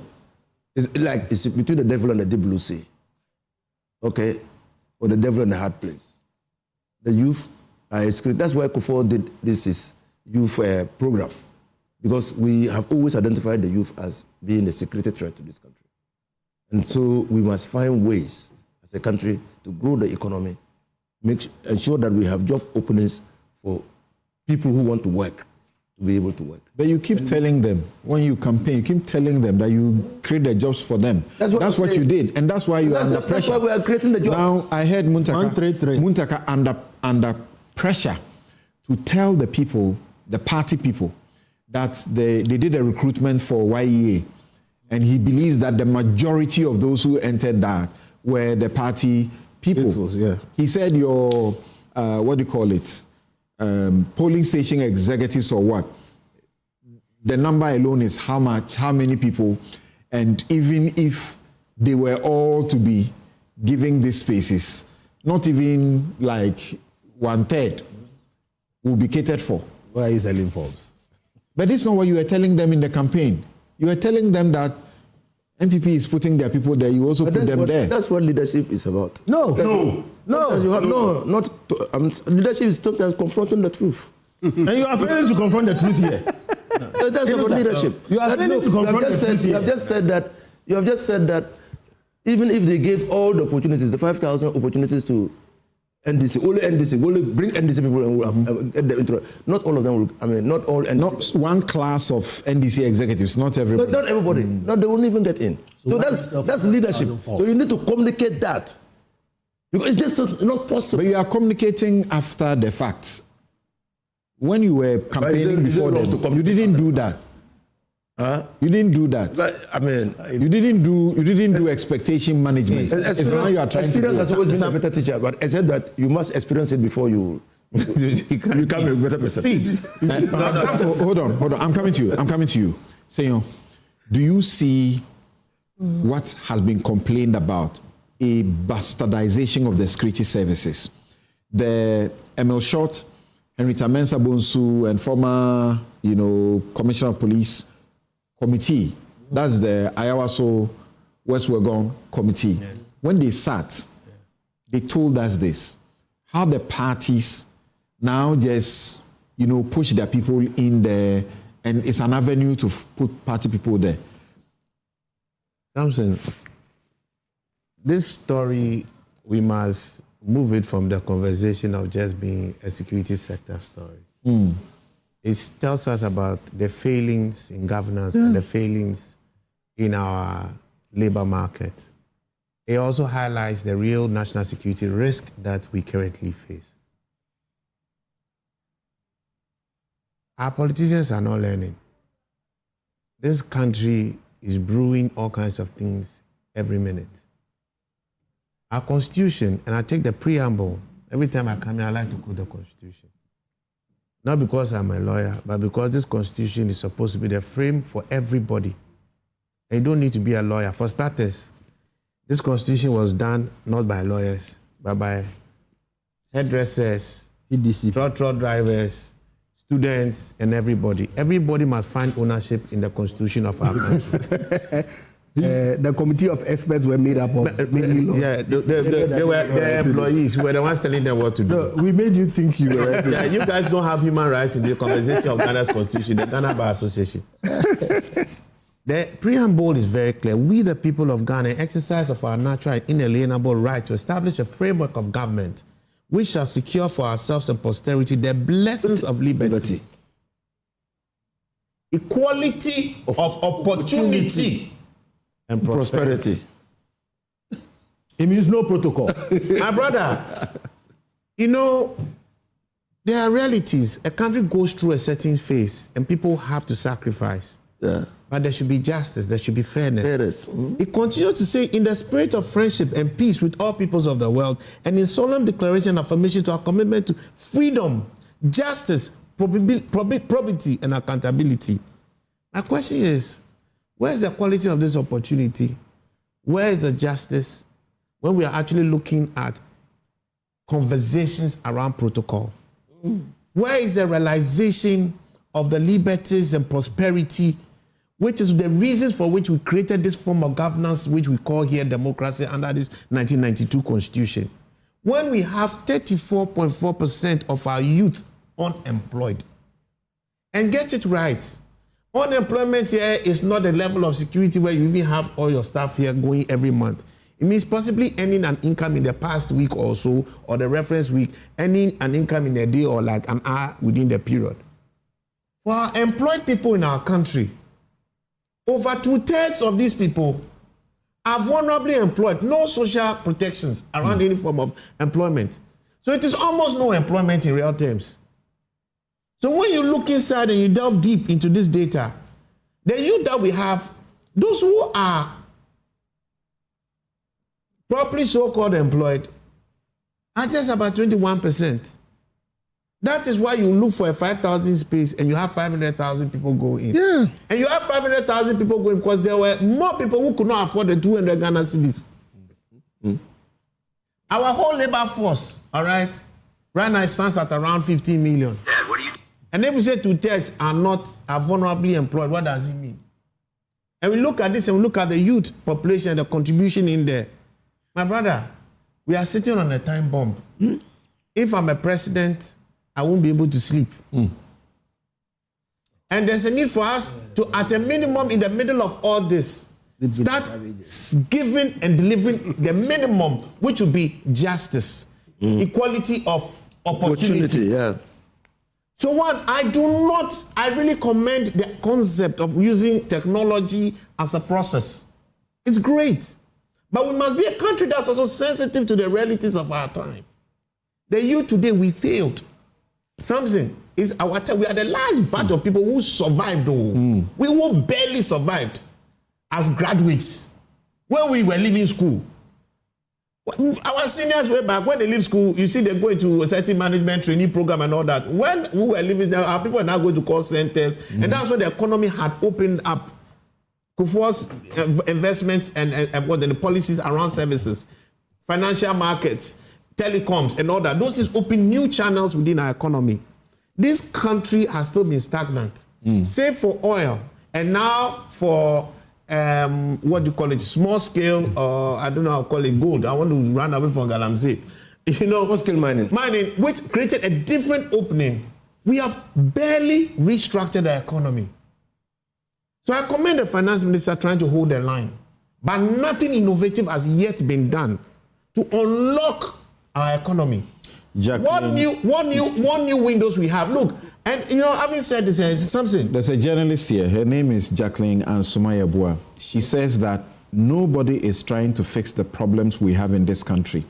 It's between the devil and the deep blue sea. Okay? Or the devil and the hard place. The youth are excluded. That's why Akufo did this youth program. Because we have always identified the youth as being a security threat to this country. And so we must find ways as a country to grow the economy, ensure that we have job openings for people who want to work, to be able to work. But you keep telling them, when you campaign, you keep telling them that you create the jobs for them. That's what you did, and that's why you are under pressure. That's why we are creating the jobs. Now, I heard Muntaka under pressure to tell the people, the party people, that they did a recruitment for YEA, and he believes that the majority of those who entered that were the party people. He said your, what do you call it, polling station executives or what, the number alone is how many people, and even if they were all to be giving these spaces, not even like 1/3 will be catered for. Why are you selling forms? But this is not what you were telling them in the campaign. You were telling them that NPP is putting their people there, you also put them there. That's what leadership is about. Leadership is sometimes confronting the truth. And you are failing to confront the truth here. That's about leadership. You are failing to confront the truth here. You have just said that even if they gave all the opportunities, the 5,000 opportunities to NDC, only NDC, only bring NDC people and we'll get them into it. Not all of them will, not all NDC. Not one class of NDC executives, not everybody. Not everybody. No, they won't even get in. So that's leadership. So you need to communicate that. Because it's just not possible. But you are communicating after the fact. When you were campaigning before them, you didn't do that. You didn't do that. But, I mean, you didn't do expectation management. It's now you are trying experience to has always been a better teacher, but I said that you must experience it before you become a better person. Hold on. I'm coming to you. Senor, do you see what has been complained about? A bastardization of the security services. The Emil Short, Henrietta Mensah Bonsu, and former, Commissioner of Police Committee. That's the Ayawaso West Wuogon Committee. Yeah. When they sat, they told us this: how the parties now just, push their people in there, and it's an avenue to put party people there. Samson, this story, we must move it from the conversation of just being a security sector story. It tells us about the failings in governance and the failings in our labor market. It also highlights the real national security risk that we currently face. Our politicians are not learning. This country is brewing all kinds of things every minute. Our Constitution, and I take the preamble, every time I come here, I like to quote the Constitution. Not because I'm a lawyer, but because this Constitution is supposed to be the frame for everybody. And you don't need to be a lawyer. For starters, this Constitution was done not by lawyers, but by hairdressers, truck drivers, students, and everybody. Everybody must find ownership in the Constitution of our country. The committee of experts were made up of mainly lawyers. Yeah, they were the employees. We were the ones telling them what to do. No, we made you think you were. Yeah, you guys don't have human rights in the conversation of Ghana's Constitution, the Ghana Bar Association. The preamble is very clear. We, the people of Ghana, exercise of our natural and inalienable right to establish a framework of government which shall secure for ourselves and posterity the blessings of liberty, equality of opportunity, and prosperity. It means no protocol. My brother, there are realities. A country goes through a certain phase and people have to sacrifice. Yeah. But there should be justice, there should be fairness. It continues to say, in the spirit of friendship and peace with all peoples of the world, and in solemn declaration and affirmation to our commitment to freedom, justice, probity, and accountability. My question is, where's the quality of this opportunity? Where is the justice when we are actually looking at conversations around protocol? Where is the realization of the liberties and prosperity, which is the reasons for which we created this form of governance, which we call here democracy under this 1992 Constitution? When we have 34.4% of our youth unemployed. And get it right. Unemployment here is not the level of security where you even have all your staff here going every month. It means possibly earning an income in the past week or so, or the reference week, earning an income in a day or like an hour within the period. For our employed people in our country, over 2/3 of these people are vulnerably employed, no social protections around any form of employment. So it is almost no employment in real terms. So when you look inside and you delve deep into this data, the youth that we have, those who are properly so-called employed, are just about 21%. That is why you look for a 5,000 space and you have 500,000 people go in. Yeah. And you have 500,000 people going because there were more people who could not afford the 200 Ghana cedis. Our whole labor force, all right now it stands at around 15 million. Dad, what are you doing? And if we say 2/3 are vulnerably employed, what does it mean? And we look at this and we look at the youth population, the contribution in there. My brother, we are sitting on a time bomb. If I'm a president, I won't be able to sleep. And there's a need for us to, at a minimum, in the middle of all this, start giving and delivering the minimum, which would be justice, equality of opportunity. Yeah. So one, I really commend the concept of using technology as a process. It's great. But we must be a country that's also sensitive to the realities of our time. The youth today, we failed. Something is our time. We are the last batch of people who survived, though. We who barely survived as graduates when we were leaving school. Our seniors way back, when they leave school, you see they go into a certain management training program and all that. When we were leaving there, our people are now going to call centers, and that's when the economy had opened up. Akufo's investments and what the policies around services, financial markets, telecoms, and all that. Those things open new channels within our economy. This country has still been stagnant, save for oil, and now for what do you call it? Small scale, I don't know how to call it, gold. I want to run away from Galamsey. You know, small scale mining. Mining, which created a different opening. We have barely restructured the economy. So I commend the finance minister trying to hold the line. But nothing innovative has yet been done to unlock our economy. Jacqueline, What new windows we have? Look, and you know, having said this, it's something. There's a journalist here. Her name is Jacqueline Ansumaya-Bua. She says that nobody is trying to fix the problems we have in this country.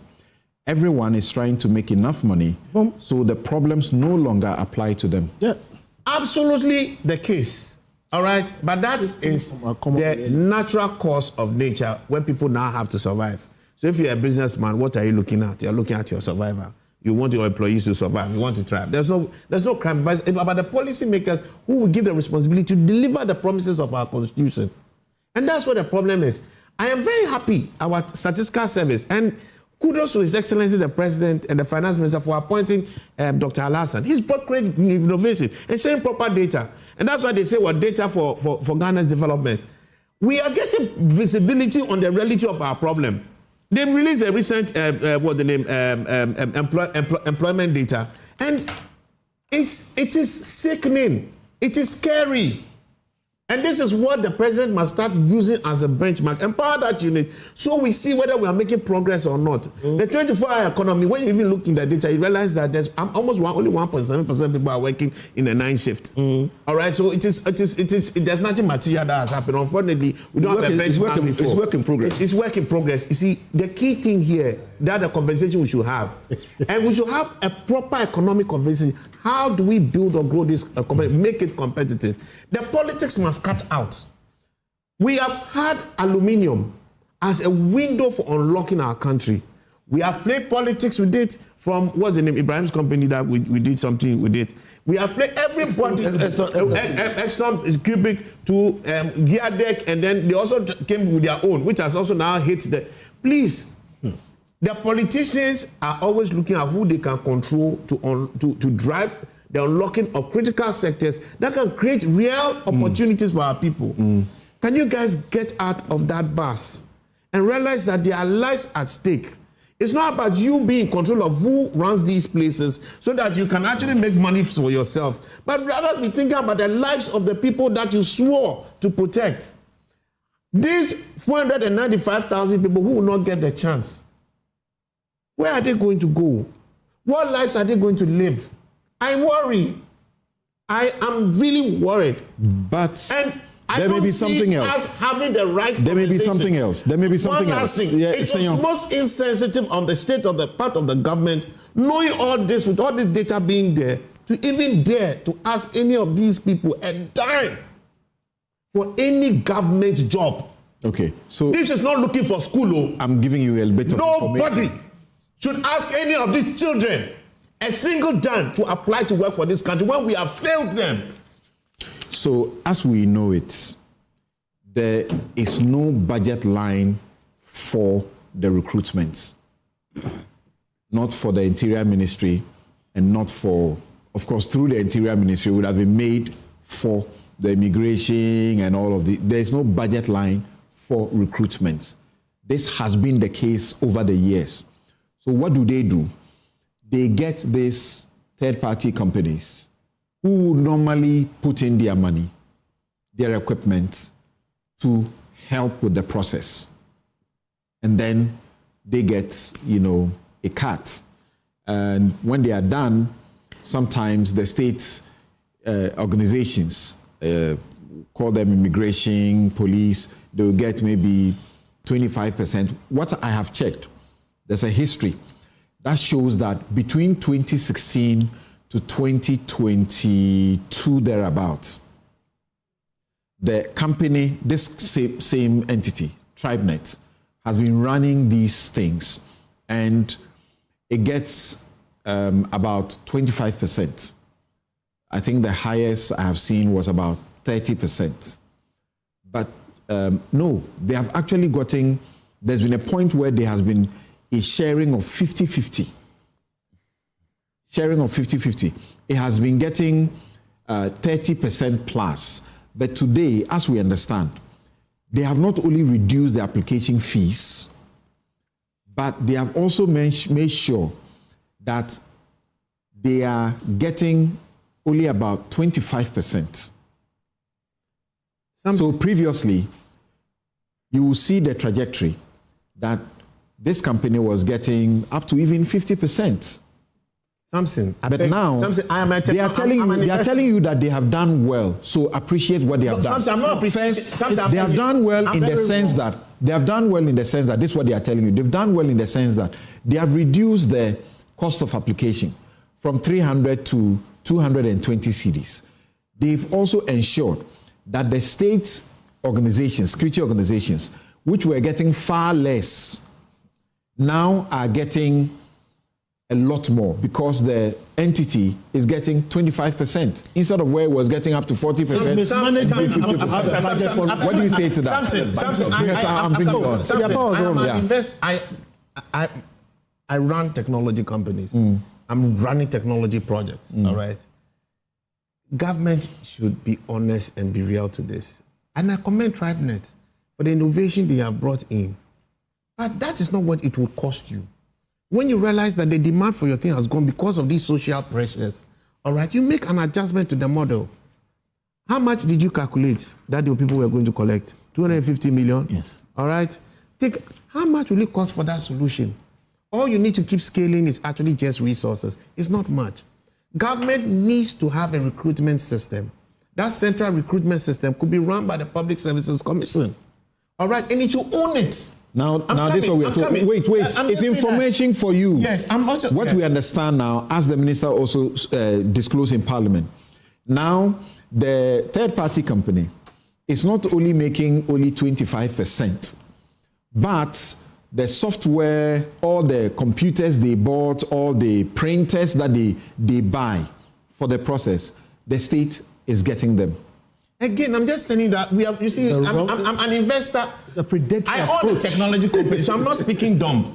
Everyone is trying to make enough money so the problems no longer apply to them. Yeah, absolutely the case. All right, but that is the natural course of nature when people now have to survive. So if you're a businessman, what are you looking at? You're looking at your survivor. You want your employees to survive. You want to thrive. There's no crime. But about the policymakers who will give the responsibility to deliver the promises of our constitution. And that's what the problem is. I am very happy about Statistical Service, and kudos to His Excellency the President and the Finance Minister for appointing Dr. Alassane. He's brought great innovation and sharing proper data. And that's why they say, well, data for Ghana's development. We are getting visibility on the reality of our problem. They released a recent, employment data. And it is sickening. It is scary. And this is what the president must start using as a benchmark. Empower that unit so we see whether we are making progress or not. The 24-hour economy, when you even look in the data, you realize that there's almost only 1.7% people are working in a 9 shift. All right, so there's nothing material that has happened. Unfortunately, we don't have a benchmark before. It's work in progress. It's work in progress. You see, the key thing here, that the conversation we should have, and we should have a proper economic conversation. How do we build or grow this company, make it competitive? The politics must cut out. We have had aluminium as a window for unlocking our country. We have played politics with it from, what's the name, Ibrahim's company that we did something with it. We have played everybody, Exxon, Cubic to Gear Deck, and then they also came with their own, which has also now hit the, please, the politicians are always looking at who they can control to drive the unlocking of critical sectors that can create real opportunities for our people. Can you guys get out of that bus and realize that there are lives at stake? It's not about you being in control of who runs these places so that you can actually make money for yourself, but rather be thinking about the lives of the people that you swore to protect. These 495,000 people who will not get the chance, where are they going to go? What lives are they going to live? I worry. I am really worried. But there may be something else. Us having the right. There may be something else. There may be something else. Thing. Yeah, it was most insensitive on the state of the part of the government, knowing all this, with all this data being there, to even dare to ask any of these people a dime for any government job. Okay, so this is not looking for school. I'm giving you a bit of information. Nobody should ask any of these children a single dime to apply to work for this country when we have failed them. So, as we know it, there is no budget line for the recruitment. Not for the Interior Ministry, and not for, of course, through the Interior Ministry, it would have been made for the immigration and all of the. There is no budget line for recruitment. This has been the case over the years. So what do? They get these third-party companies who normally put in their money, their equipment, to help with the process. And then they get, a cut. And when they are done, sometimes the state organizations, call them immigration, police, they will get maybe 25%. What I have checked, there's a history that shows that between 2016 to 2022 thereabouts, the company, this same entity, TribeNet, has been running these things, and it gets about 25%. I think the highest I have seen was about 30%. But no, they have actually gotten, there's been a point where there has been a sharing of 50-50. Sharing of 50-50. It has been getting 30% plus. But today, as we understand, they have not only reduced the application fees, but they have also made sure that they are getting only about 25%. So previously, you will see the trajectory that this company was getting up to even 50%. Samson, but now they are telling you that they have done well. So appreciate what they have done. Samson, I'm not appreciating. They have done well in the sense that this is what they are telling you. They've done well in the sense that they have reduced the cost of application from 300 to 220 cedis. They've also ensured that the state organizations, security organizations, which were getting far less, now are getting a lot more because the entity is getting 25% instead of where it was getting up to 40%. 50%. What do you say to that? Samson, I run technology companies. I'm running technology projects, all right? Government should be honest and be real to this. And I commend TribeNet for the innovation they have brought in. But that is not what it will cost you. When you realize that the demand for your thing has gone because of these social pressures, all right, you make an adjustment to the model. How much did you calculate that the people were going to collect? 250 million? Yes. All right. How much will it cost for that solution? All you need to keep scaling is actually just resources. It's not much. Government needs to have a recruitment system. That central recruitment system could be run by the Public Services Commission. All right, and it should own it. Now this is what we are talking. Wait. It's information for you. Yes, I'm not. What we understand now, as the minister also disclosed in Parliament, now the third-party company is not only making only 25%, but the software, all the computers they bought, all the printers that they buy for the process, the state is getting them. Again, I'm just telling you that we have. You see, I'm an investor. It's a predatory I own a technology company, so I'm not speaking dumb,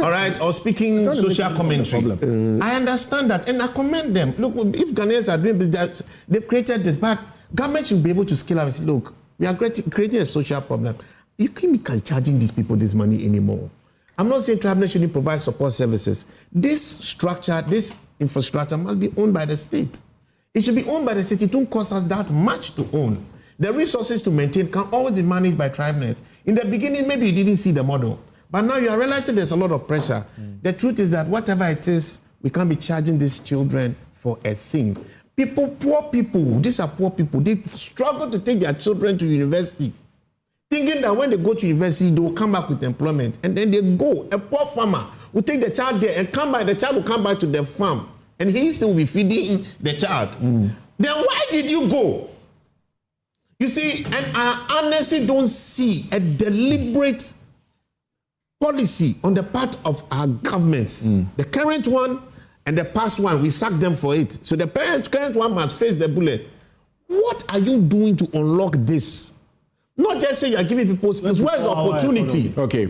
all right, or speaking social commentary. I understand that, and I commend them. Look, if Ghanaians are doing that, they've created this, but government should be able to scale up and say, look, we are creating a social problem. You can't be charging these people this money anymore. I'm not saying TribeNet shouldn't provide support services. This structure, this infrastructure must be owned by the state. It should be owned by the city. It won't cost us that much to own. The resources to maintain can always be managed by TribeNet. In the beginning, maybe you didn't see the model, but now you are realizing there's a lot of pressure. The truth is that whatever it is, we can't be charging these children for a thing. Poor people, these are poor people. They struggle to take their children to university, thinking that when they go to university, they will come back with employment. And then they go. A poor farmer will take the child there and come back. The child will come back to the farm. And he still will be feeding the child. Then why did you go? You see, and I honestly don't see a deliberate policy on the part of our governments. The current one and the past one, we sack them for it. So the current one must face the bullet. What are you doing to unlock this? Not just say you are giving people skills. Where's the opportunity? Okay.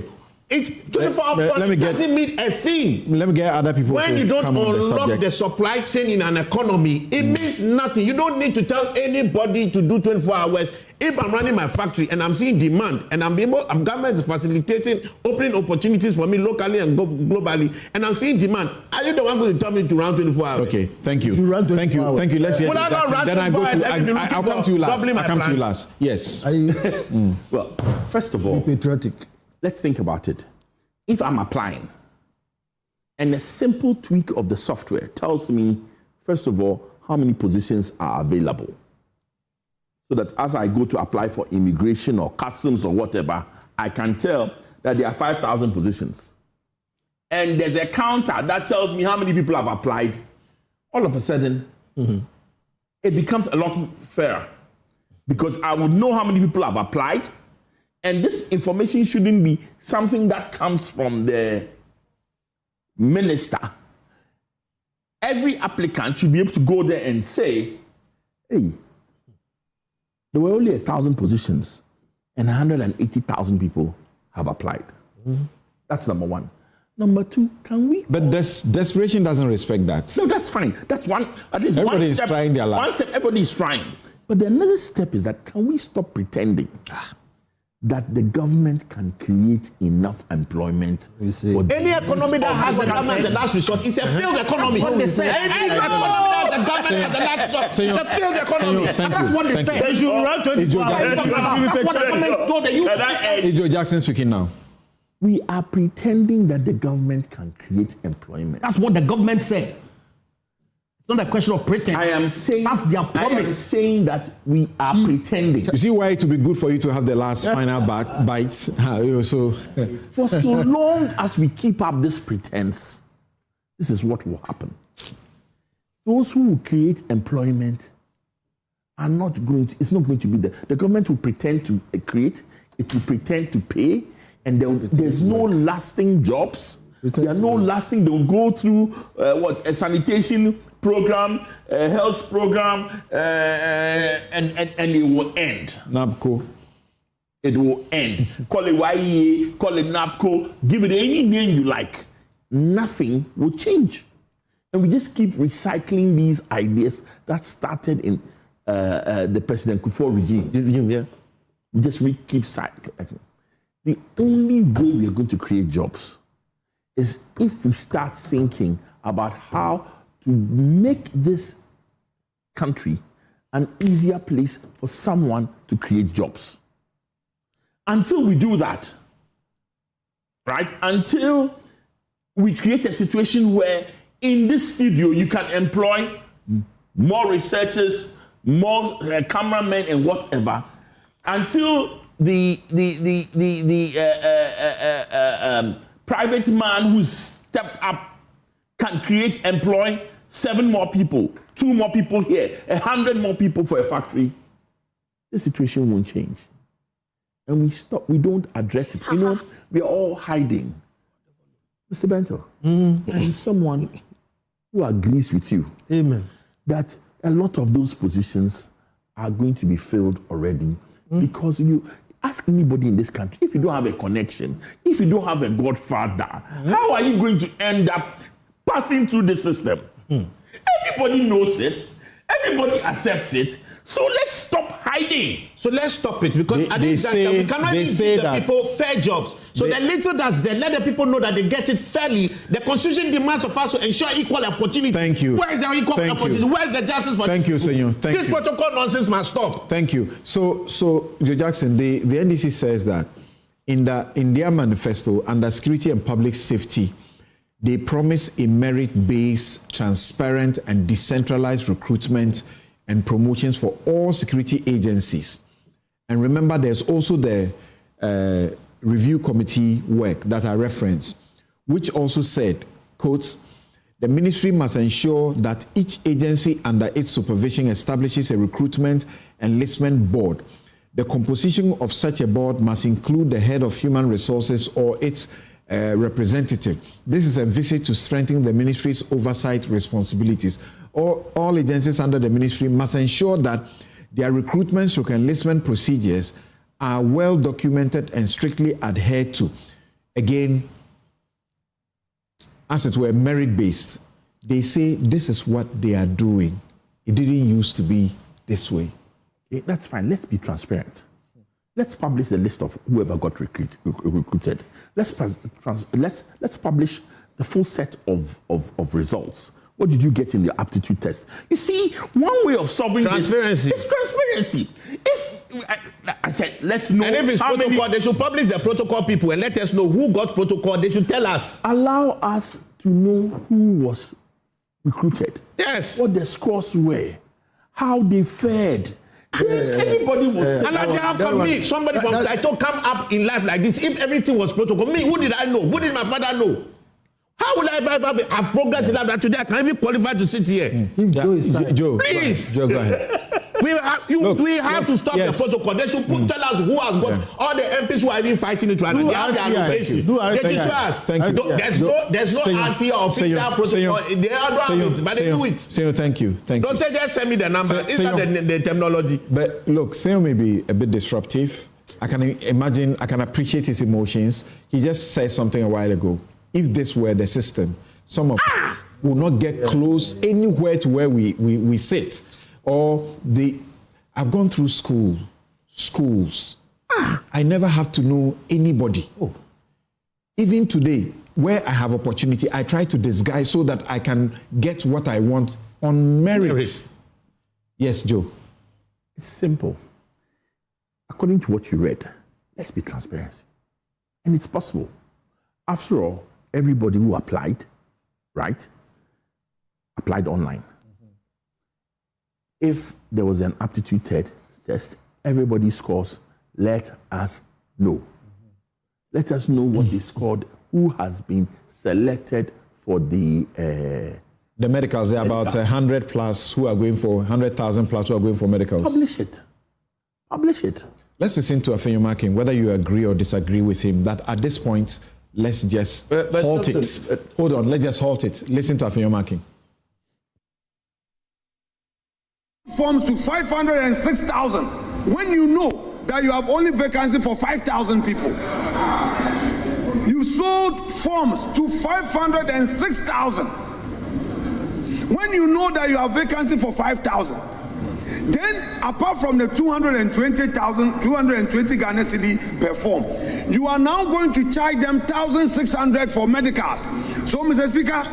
It 24 hours doesn't mean a thing. Let me get other people. When you don't unlock the supply chain in an economy, it means nothing. You don't need to tell anybody to do 24 hours. If I'm running my factory and I'm seeing demand and government is facilitating opening opportunities for me locally and globally, and I'm seeing demand, are you the one going to tell me to run 24 hours? Okay, thank you. Thank you. Let's hear that. Then I go to. I'll come to you last. I'll come to you last. Yes. Well, first of all, patriotic. Let's think about it. If I'm applying and a simple tweak of the software tells me, first of all, how many positions are available, so that as I go to apply for immigration or customs or whatever, I can tell that there are 5,000 positions. And there's a counter that tells me how many people have applied. All of a sudden, it becomes a lot fairer because I would know how many people have applied. And this information shouldn't be something that comes from the minister. Every applicant should be able to go there and say, hey, there were only 1,000 positions and 180,000 people have applied. That's number one. Number two, can we? But desperation doesn't respect that. No, that's fine. That's one. At least everybody one is step, trying their luck. One step, everybody is trying. But the another step is that can we stop pretending that the government can create enough employment? Any economy that has a government as a last resort is a failed economy. That's what they say. Any economy that has a government as a last resort is a failed economy. That's what they say. They should run 24 hours. That's what the government told the youth. Joe Jackson speaking now. We are pretending that the government can create employment. That's what the government said. It's not a question of pretense. I am saying that's their promise. I am saying that we are pretending. You see why it would be good for you to have the last final bite. So for so long as we keep up this pretense, this is what will happen. Those who will create employment are not going to. It's not going to be there. The government will pretend to create. It will pretend to pay. And there's no lasting jobs. There are no lasting. They'll go through a sanitation program, a health program, and it will end. NABCO. It will end. Call it YEA, call it NABCO, give it any name you like. Nothing will change. And we just keep recycling these ideas that started in the President Akufo regime. Yeah. We just keep cycling. The only way we are going to create jobs is if we start thinking about how to make this country an easier place for someone to create jobs. Until we do that, right? Until we create a situation where in this studio you can employ more researchers, more cameramen and whatever, until the private man who's stepped up can employ 7 more people, 2 more people here, 100 more people for a factory, the situation won't change. And we don't address it. You know, we are all hiding. Mr. Bento, and someone who agrees with you, amen, that a lot of those positions are going to be filled already because you ask anybody in this country, if you don't have a connection, if you don't have a godfather, how are you going to end up passing through the system? Everybody knows it. Everybody accepts it. So let's stop hiding. So let's stop it because at this juncture we cannot even give the people fair jobs. So the little that's there, let the people know that they get it fairly. The Constitution demands of us to ensure equal opportunity. Thank you. Where is our equal opportunity? Where is the justice for Thank you, Senor. Thank this you. protocol nonsense must stop. Thank you. So Joe Jackson, the NDC says that in their manifesto under security and public safety, they promise a merit-based, transparent, and decentralized recruitment and promotions for all security agencies. And remember, there's also the review committee work that I referenced, which also said, quote, the ministry must ensure that each agency under its supervision establishes a recruitment enlistment board. The composition of such a board must include the head of human resources or its representative. This is a visit to strengthen the ministry's oversight responsibilities. All agencies under the ministry must ensure that their recruitment or enlistment procedures are well documented and strictly adhered to. Again, as it were, merit-based. They say this is what they are doing. It didn't used to be this way. Okay, that's fine. Let's be transparent. Let's publish the list of whoever got recruited. Let's publish the full set of results. What did you get in your aptitude test? You see, one way of solving transparency. This is transparency. If I said, let's know. And if it's protocol, they should publish the protocol people and let us know who got protocol. They should tell us. Allow us to know who was recruited. Yes. What the scores were, how they fared. Anybody will say how come me, somebody from Saito come up in life like this? If everything was protocol, me, who did I know? Who did my father know? How will I have progress in life that today I can even qualify to sit here? Joe, please. Joe, go ahead. We have to stop the protocol. They should tell us who has got all the MPs who are even fighting it right now. They have their allocation. They should us. Thank you. There's no RT or official protocol. They don't have it, but they do it. Senor, thank you. Don't say just send me the number. It's not the terminology. But look, Senor may be a bit disruptive. I can imagine, I can appreciate his emotions. He just said something a while ago. If this were the system, some of us will not get close anywhere to where we sit. Or I've gone through schools. I never have to know anybody. Even today, where I have opportunity, I try to disguise so that I can get what I want on merit. Yes, Joe. It's simple. According to what you read, let's be transparent. And it's possible. After all, everybody who applied, right, applied online. If there was an aptitude test, everybody scores, let us know. Let us know what they scored, who has been selected for the medicals. There are about 100 plus who are going for 100,000 plus who are going for medicals. Publish it. Publish it. Let's listen to Akufo-Addo, whether you agree or disagree with him, that at this point, let's just halt it. Hold on, let's just halt it. Listen to Akufo-Addo. Forms to 506,000 when you know that you have only vacancy for 5,000 people. You sold forms to 506,000 when you know that you have vacancy for 5,000. Then, apart from the 220 Ghana cedi per form, you are now going to charge them 1,600 for medicals. So, Mr. Speaker,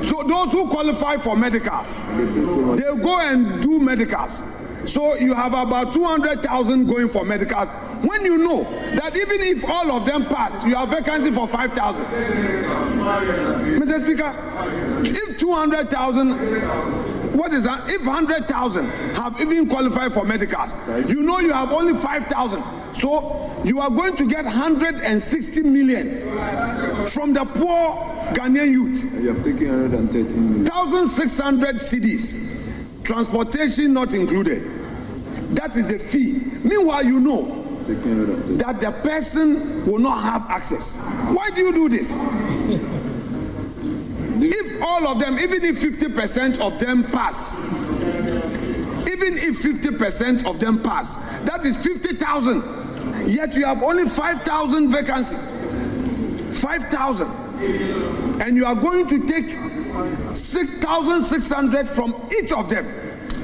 so those who qualify for medicals, they'll go and do medicals. So you have about 200,000 going for medicals. When you know that even if all of them pass, you have vacancy for 5,000. Mr. Speaker, if 200,000, what is that? If 100,000 have even qualified for medicals, you know you have only 5,000. So you are going to get 160 million from the poor Ghanaian youth. You have taken 113 million. 1,600 cedis. Transportation not included. That is the fee. Meanwhile, you know that the person will not have access. Why do you do this? If all of them, even if 50% of them pass, even if 50% of them pass, that is 50,000. Yet you have only 5,000 vacancy. 5,000. And you are going to take 6,600 from each of them.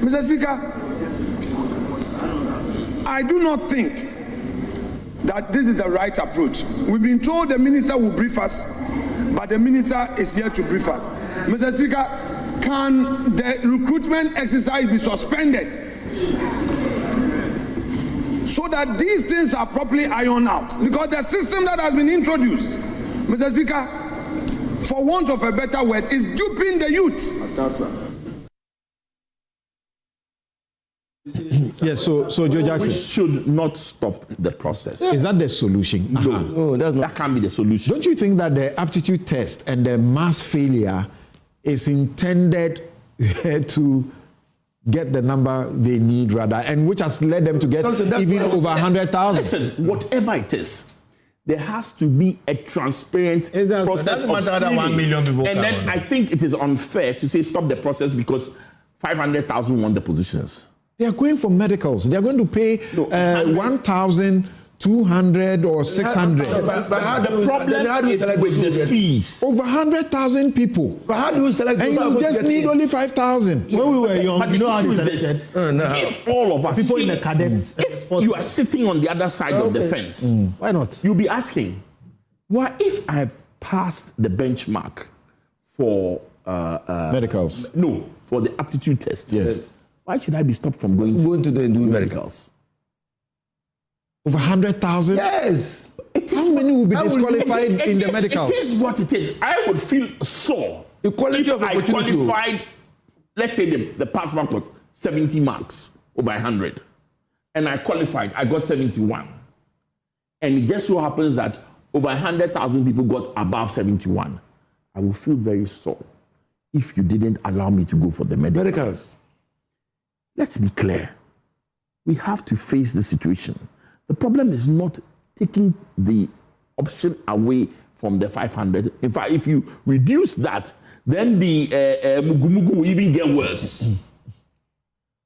Mr. Speaker, I do not think that this is the right approach. We've been told the minister will brief us, but the minister is here to brief us. Mr. Speaker, can the recruitment exercise be suspended so that these things are properly ironed out? Because the system that has been introduced, Mr. Speaker, for want of a better word, is duping the youth. Yes, so Joe Jackson. We should not stop the process. Is that the solution? No, that can't be the solution. Don't you think that the aptitude test and the mass failure is intended to get the number they need rather, and which has led them to get even over 100,000? Listen, whatever it is, there has to be a transparent process of screening. 1 million people. And then I think it is unfair to say stop the process because 500,000 won the positions. They are going for medicals. They are going to pay 1,200 or 600. But the problem is with the fees. Over 100,000 people. But how do you select? And you just need only 5,000. When we were young, but you know how you this. If all of us, people in the cadets, if you are sitting on the other side of the fence, why not? You'll be asking, well, if I've passed the benchmark for medicals, no, for the aptitude test, yes. Why should I be stopped from going to do medicals? Over 100,000? Yes. How many will be disqualified in the medicals? It is what it is. I would feel sore equality if of I opportunity. qualified, let's say the pass mark was 70 marks. over 100, and I qualified, I got 71. And it just so happens that over 100,000 people got above 71. I will feel very sore if you didn't allow me to go for the medicals. Let's be clear. We have to face the situation. The problem is not taking the option away from the 500. In fact, if you reduce that, then the Mugu will even get worse.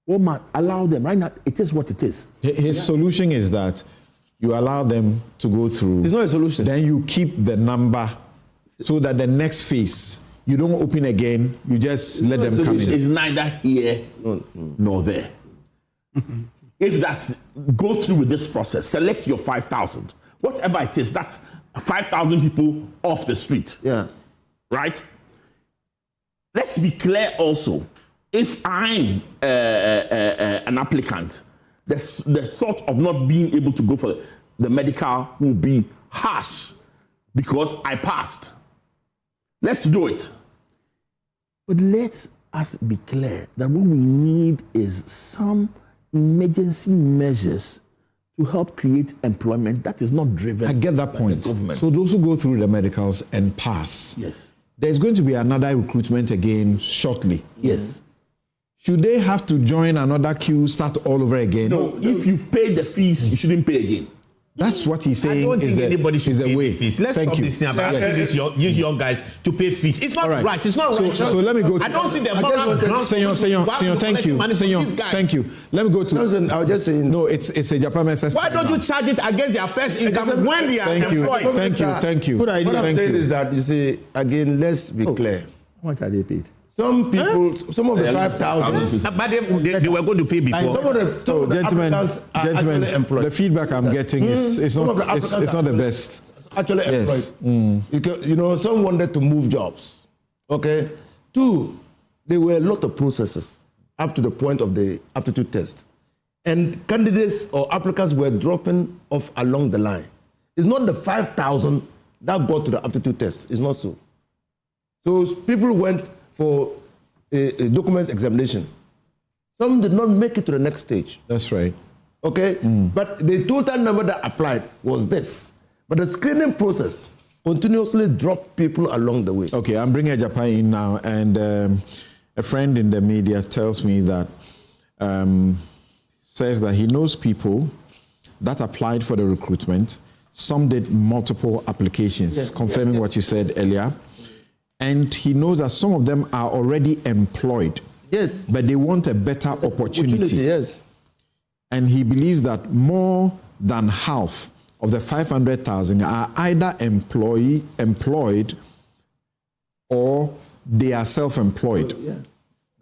Oh man, allow them. Right now, it is what it is. His solution is that you allow them to go through. It's not a solution. Then you keep the number so that the next phase, you don't open again, you just let them come in. It's neither here nor there. If that's, go through with this process, select your 5,000. Whatever it is, that's 5,000 people off the street. Yeah. Right? Let's be clear also. If I'm an applicant, the thought of not being able to go for the medical will be harsh because I passed. Let's do it. But let us be clear that what we need is some emergency measures to help create employment that is not driven. I get that point. So those who go through the medicals and pass, yes, there's going to be another recruitment again shortly. Yes. Should they have to join another queue, start all over again? No, if you've paid the fees, you shouldn't pay again. That's what he's saying. I don't think anybody should pay way. fees. Let's Thank stop you. this thing about use your guys to pay fees. It's not right. It's not right. So let me go. I don't see the moral ground. Senor, thank you. Senor, thank you. Let me go to. I was just saying. No, it's a Japan message. Why don't you charge it against their first income when they are employed? Thank you. What I'm saying is that, you see, again, let's be clear. How much are they paid? Some people, some of the 5,000, but they were going to pay before. Gentlemen, the feedback I'm getting is not the best. Actually employed. You know, some wanted to move jobs. Okay. 2, there were a lot of processes up to the point of the aptitude test, and candidates or applicants were dropping off along the line. It's not the 5,000 that got to the aptitude test. It's not so. So people went for a documents examination. Some did not make it to the next stage. That's right. Okay? But the total number that applied was this. But the screening process continuously dropped people along the way. Okay, I'm bringing Japan in now, and a friend in the media tells me that, says that he knows people that applied for the recruitment. Some did multiple applications, confirming what you said earlier. And he knows that some of them are already employed. Yes. But they want a better opportunity. Yes. And he believes that more than half of the 500,000 are either employed or they are self-employed. Yeah.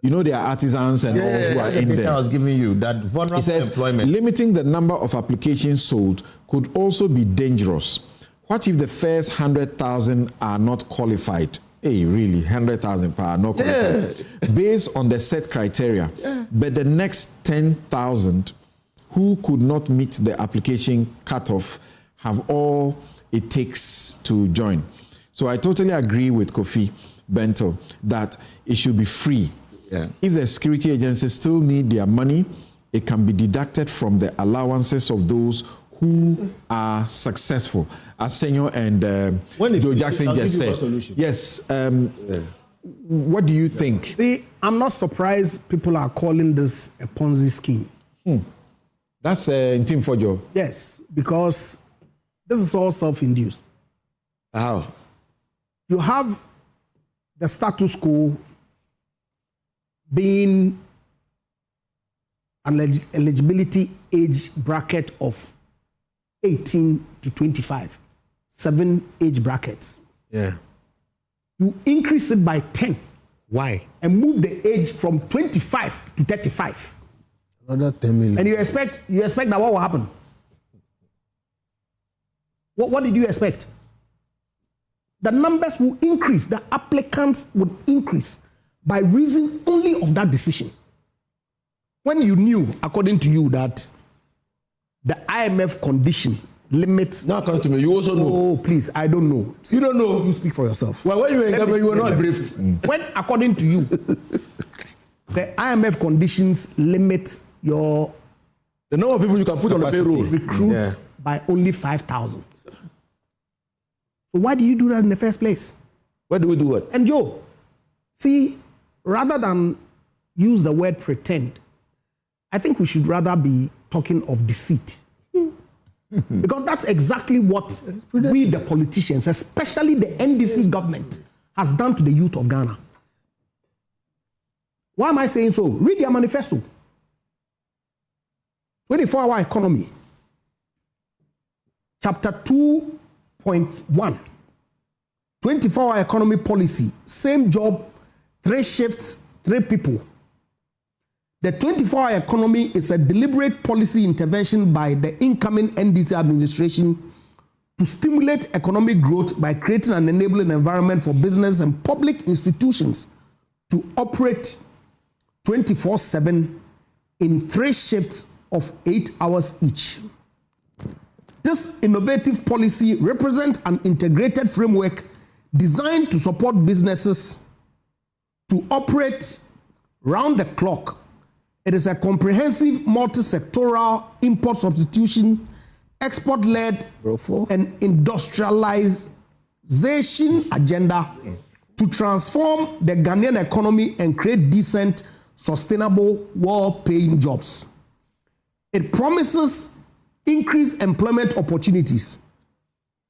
You know, they are artisans and all who are in there. I was giving you that vulnerable employment. Limiting the number of applications sold could also be dangerous. What if the first 100,000 are not qualified? Hey, really, 100,000 per not qualified. Based on the set criteria. But the next 10,000 who could not meet the application cutoff have all it takes to join. So I totally agree with Kofi Bento that it should be free. If the security agencies still need their money, it can be deducted from the allowances of those who are successful, as Senor and Joe Jackson just said. Yes. What do you think? See, I'm not surprised people are calling this a Ponzi scheme. That's in Team Fojo. Yes, because this is all self-induced. How? You have the status quo being an eligibility age bracket of 18 to 25, 7 age brackets. Yeah. You increase it by 10. Why? And move the age from 25 to 35. Another 10 million. And you expect that what will happen? What did you expect? The numbers will increase, the applicants would increase by reason only of that decision. When you knew, according to you, that the IMF condition limits. Now come to me. You also know. Oh, please, I don't know. You don't know. You speak for yourself. Well, when you were in government, you were not briefed. When, according to you, the IMF conditions limit the number of people you can put on the payroll. Recruit by only 5,000. So why do you do that in the first place? Why do we do what? And Joe, see, rather than use the word pretend, I think we should rather be talking of deceit. Because that's exactly what we, the politicians, especially the NDC government, has done to the youth of Ghana. Why am I saying so? Read their manifesto. 24-hour economy. Chapter 2.1. 24-hour economy policy. Same job, 3 shifts, 3 people. The 24-hour economy is a deliberate policy intervention by the incoming NDC administration to stimulate economic growth by creating an enabling environment for business and public institutions to operate 24/7 in 3 shifts of 8 hours each. This innovative policy represents an integrated framework designed to support businesses to operate round the clock. It is a comprehensive multi-sectoral import substitution, export-led and industrialization agenda to transform the Ghanaian economy and create decent, sustainable, well-paying jobs. It promises increased employment opportunities,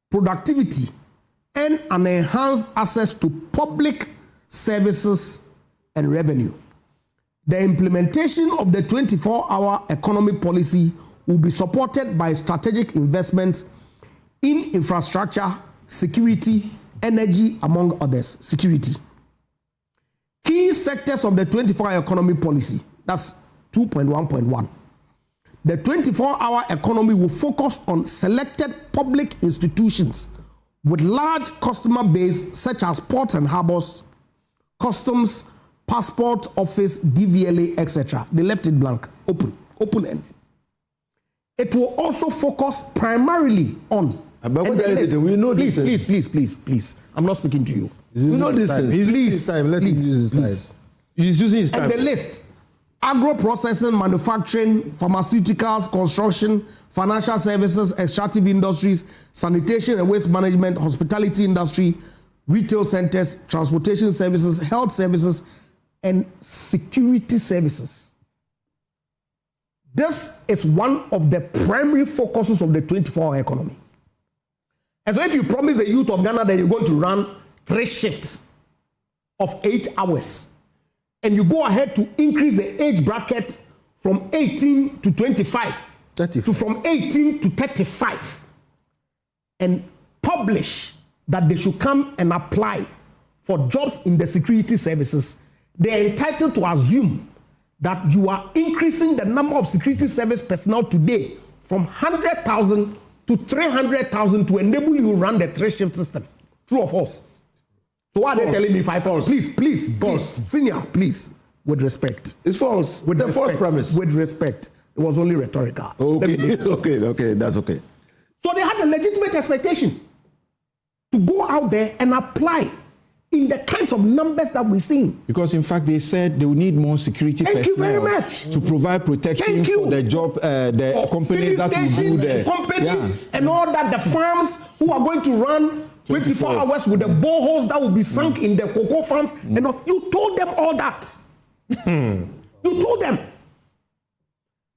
productivity, and an enhanced access to public services and revenue. The implementation of the 24-hour economy policy will be supported by strategic investments in infrastructure, security, energy, among others. Security. Key sectors of the 24-hour economy policy, that's 2.1.1. The 24-hour economy will focus on selected public institutions with large customer base such as ports and harbors, customs, passport office, DVLA, etc. They left it blank, open-ended. It will also focus primarily on. But we know this. Please. I'm not speaking to you. We know this. Please. Let him use his time. He's using his time. And the list: agro-processing, manufacturing, pharmaceuticals, construction, financial services, extractive industries, sanitation and waste management, hospitality industry, retail centers, transportation services, health services, and security services. This is one of the primary focuses of the 24-hour economy. And so if you promise the youth of Ghana that you're going to run 3 shifts of 8 hours, and you go ahead to increase the age bracket from 18 to 25, to from 18 to 35, and publish that they should come and apply for jobs in the security services, they are entitled to assume that you are increasing the number of security service personnel today from 100,000 to 300,000 to enable you to run the 3-shift system. True or false? So why are they telling me 5 hours? Please, senior, please, with respect. It's false. With it's a false premise. With respect, it was only rhetorical. Okay, that's okay. So they had a legitimate expectation to go out there and apply in the kinds of numbers that we're seeing. Because in fact, they said they will need more security personnel. Thank you very much. To provide protection for the job, the companies that will do there. Companies and all that, the farms who are going to run 24 hours with the boreholes that will be sunk in the cocoa farms. And all. You told them all that. You told them.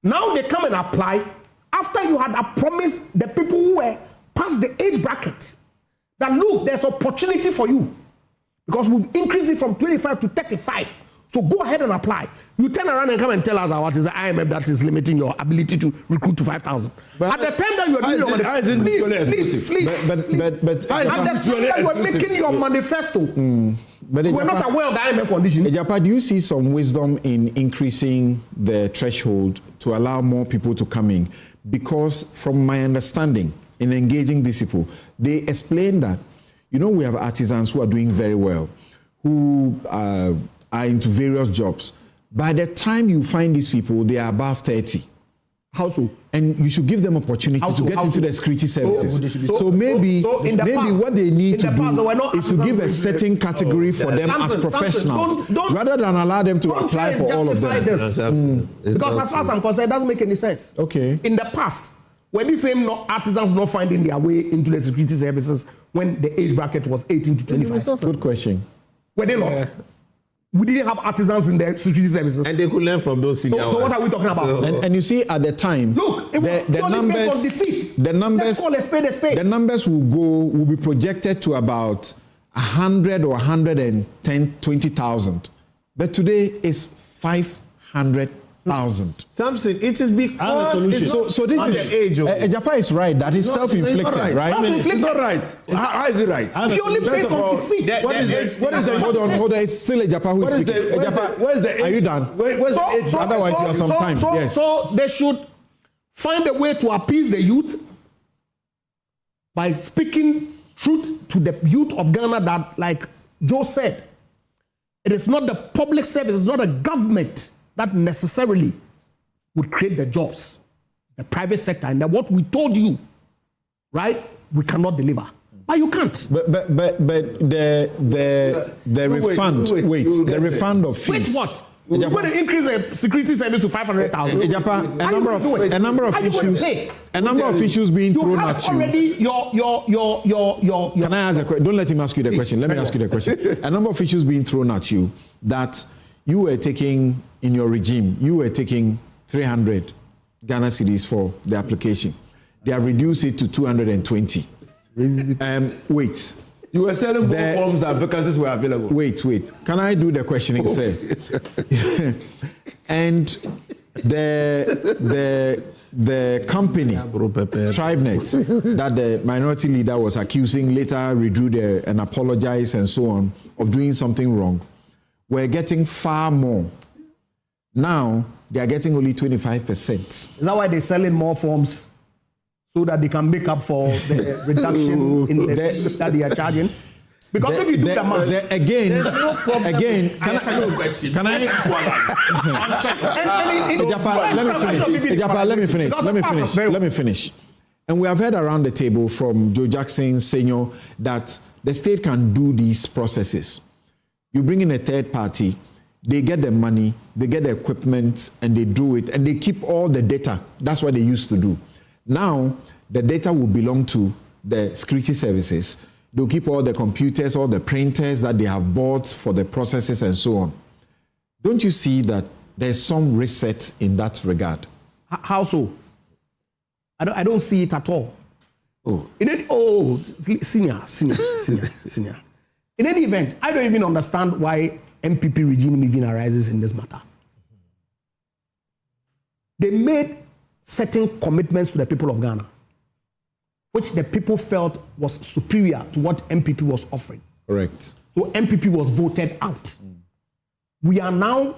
Now they come and apply after you had promised the people who were past the age bracket that look, there's opportunity for you. Because we've increased it from 25 to 35. So go ahead and apply. You turn around and come and tell us what is the IMF that is limiting your ability to recruit to 5,000. At the time that you are doing your manifesto, please. At the time that you are making your manifesto, we're not aware of the IMF condition. Ejapa, do you see some wisdom in increasing the threshold to allow more people to come in? Because from my understanding, in engaging these people, they explain that, we have artisans who are doing very well, who are into various jobs. By the time you find these people, they are above 30. How so? and you should give them opportunity to get into the security services. So maybe what they need to do is to give a certain category for them as professionals, rather than allow them to apply for all of them. Because as far as I'm concerned, it doesn't make any sense. Okay. In the past, were these same artisans not finding their way into the security services when the age bracket was 18 to 25? Good question. Were they not? We didn't have artisans in the security services. And they could learn from those senior So what are we talking about? And you see, at the time, look, it was the numbers, based on deceit. the numbers, let's call a spade a spade. The numbers will be projected to about 100 or 110, 20,000. But today is 500,000. Something. It is because so this is Japa is right. That is self-inflicted, right? Self-inflicted. It's not right. How is it right? Purely based on deceit. What is the hold on. It's still a Japa who is speaking. Where's the age? Are you done? Where's the age? Otherwise, you have some time. Yes. So they should find a way to appease the youth by speaking truth to the youth of Ghana that, like Joe said, it is not the public service, it's not the government that necessarily would create the jobs, the private sector, and that what we told you, right, we cannot deliver. But you can't. But the refund. The refund of fees. Wait, what? You're going to increase the security service to 500,000. A number of issues being thrown at you. Already your. Can I ask a question? Don't let him ask you the question. Let me ask you the question. A number of issues being thrown at you that you were taking in your regime. You were taking 300 Ghana cedis for the application. They have reduced it to 220. Wait. You were selling more forms than vacancies were available. Wait. Can I do the questioning, sir? And the company, TribeNet, that the minority leader was accusing, later withdrew and apologized and so on, of doing something wrong, were getting far more. Now, they are getting only 25%. Is that why they're selling more forms? So that they can make up for the reduction in the fee that they are charging. Because if you do the math, there's no problem. Let me finish. And we have heard around the table from Joe Jackson Senior that the state can do these processes. You bring in a third party, they get the money, they get the equipment, and they do it, and they keep all the data. That's what they used to do. Now, the data will belong to the security services. They'll keep all the computers, all the printers that they have bought for the processes and so on. Don't you see that there's some reset in that regard? How so? I don't see it at all. Senior. In any event, I don't even understand why MPP regime even arises in this matter. They made certain commitments to the people of Ghana, which the people felt was superior to what MPP was offering. Correct. So MPP was voted out. We are now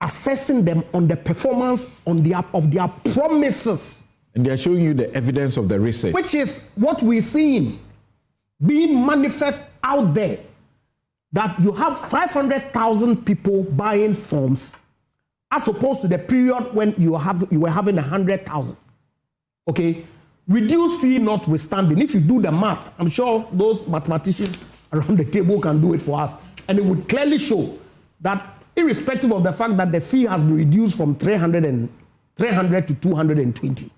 assessing them on the performance of their promises. And they are showing you the evidence of the research. Which is what we're seeing being manifest out there. That you have 500,000 people buying forms as opposed to the period when you were having 100,000. Okay? Reduced fee notwithstanding. If you do the math, I'm sure those mathematicians around the table can do it for us. And it would clearly show that irrespective of the fact that the fee has been reduced from 300 to 220,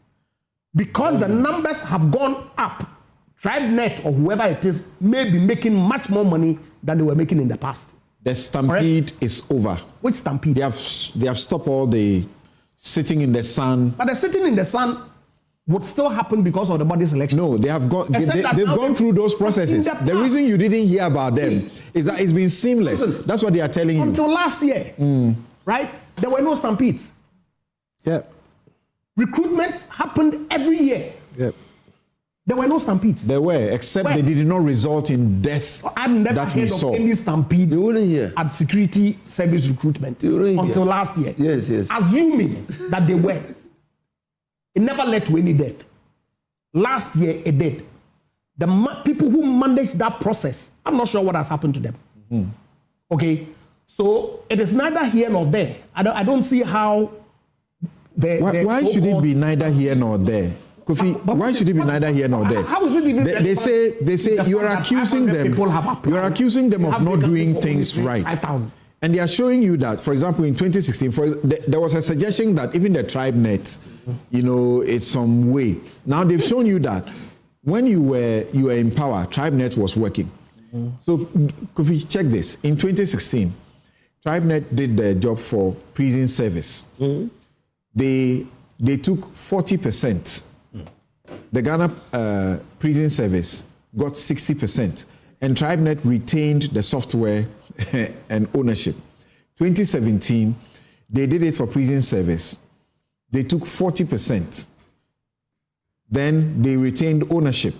because the numbers have gone up, TribeNet or whoever it is may be making much more money than they were making in the past. The stampede is over. Which stampede? They have stopped all the sitting in the sun. But the sitting in the sun would still happen because of the body selection. No, they have gone. They've gone through those processes. The reason you didn't hear about them is that it's been seamless. Listen, that's what they are telling you. Until last year, right? There were no stampedes. Yeah. Recruitments happened every year. Yeah. There were no stampedes. There were, except they did not result in death. I've never that we heard saw. of any stampede at security service recruitment until last year. Yes. Assuming that they were. It never led to any death. Last year, it did. The people who managed that process, I'm not sure what has happened to them. Okay? So, it is neither here nor there. I don't see how Why should it be neither here nor there? Kofi, why should it be neither here nor there? How is it even they say you are accusing them. You are accusing them of not doing things right. 5,000. And they are showing you that, for example, in 2016, there was a suggestion that even the tribe net, it's some way. Now they've shown you that when you were in power, tribe net was working. So, Kofi, check this. In 2016, TribeNet did their job for prison service. They took 40%. The Ghana prison service got 60%, and TribeNet retained the software and ownership. 2017, they did it for prison service. They took 40%. Then they retained ownership.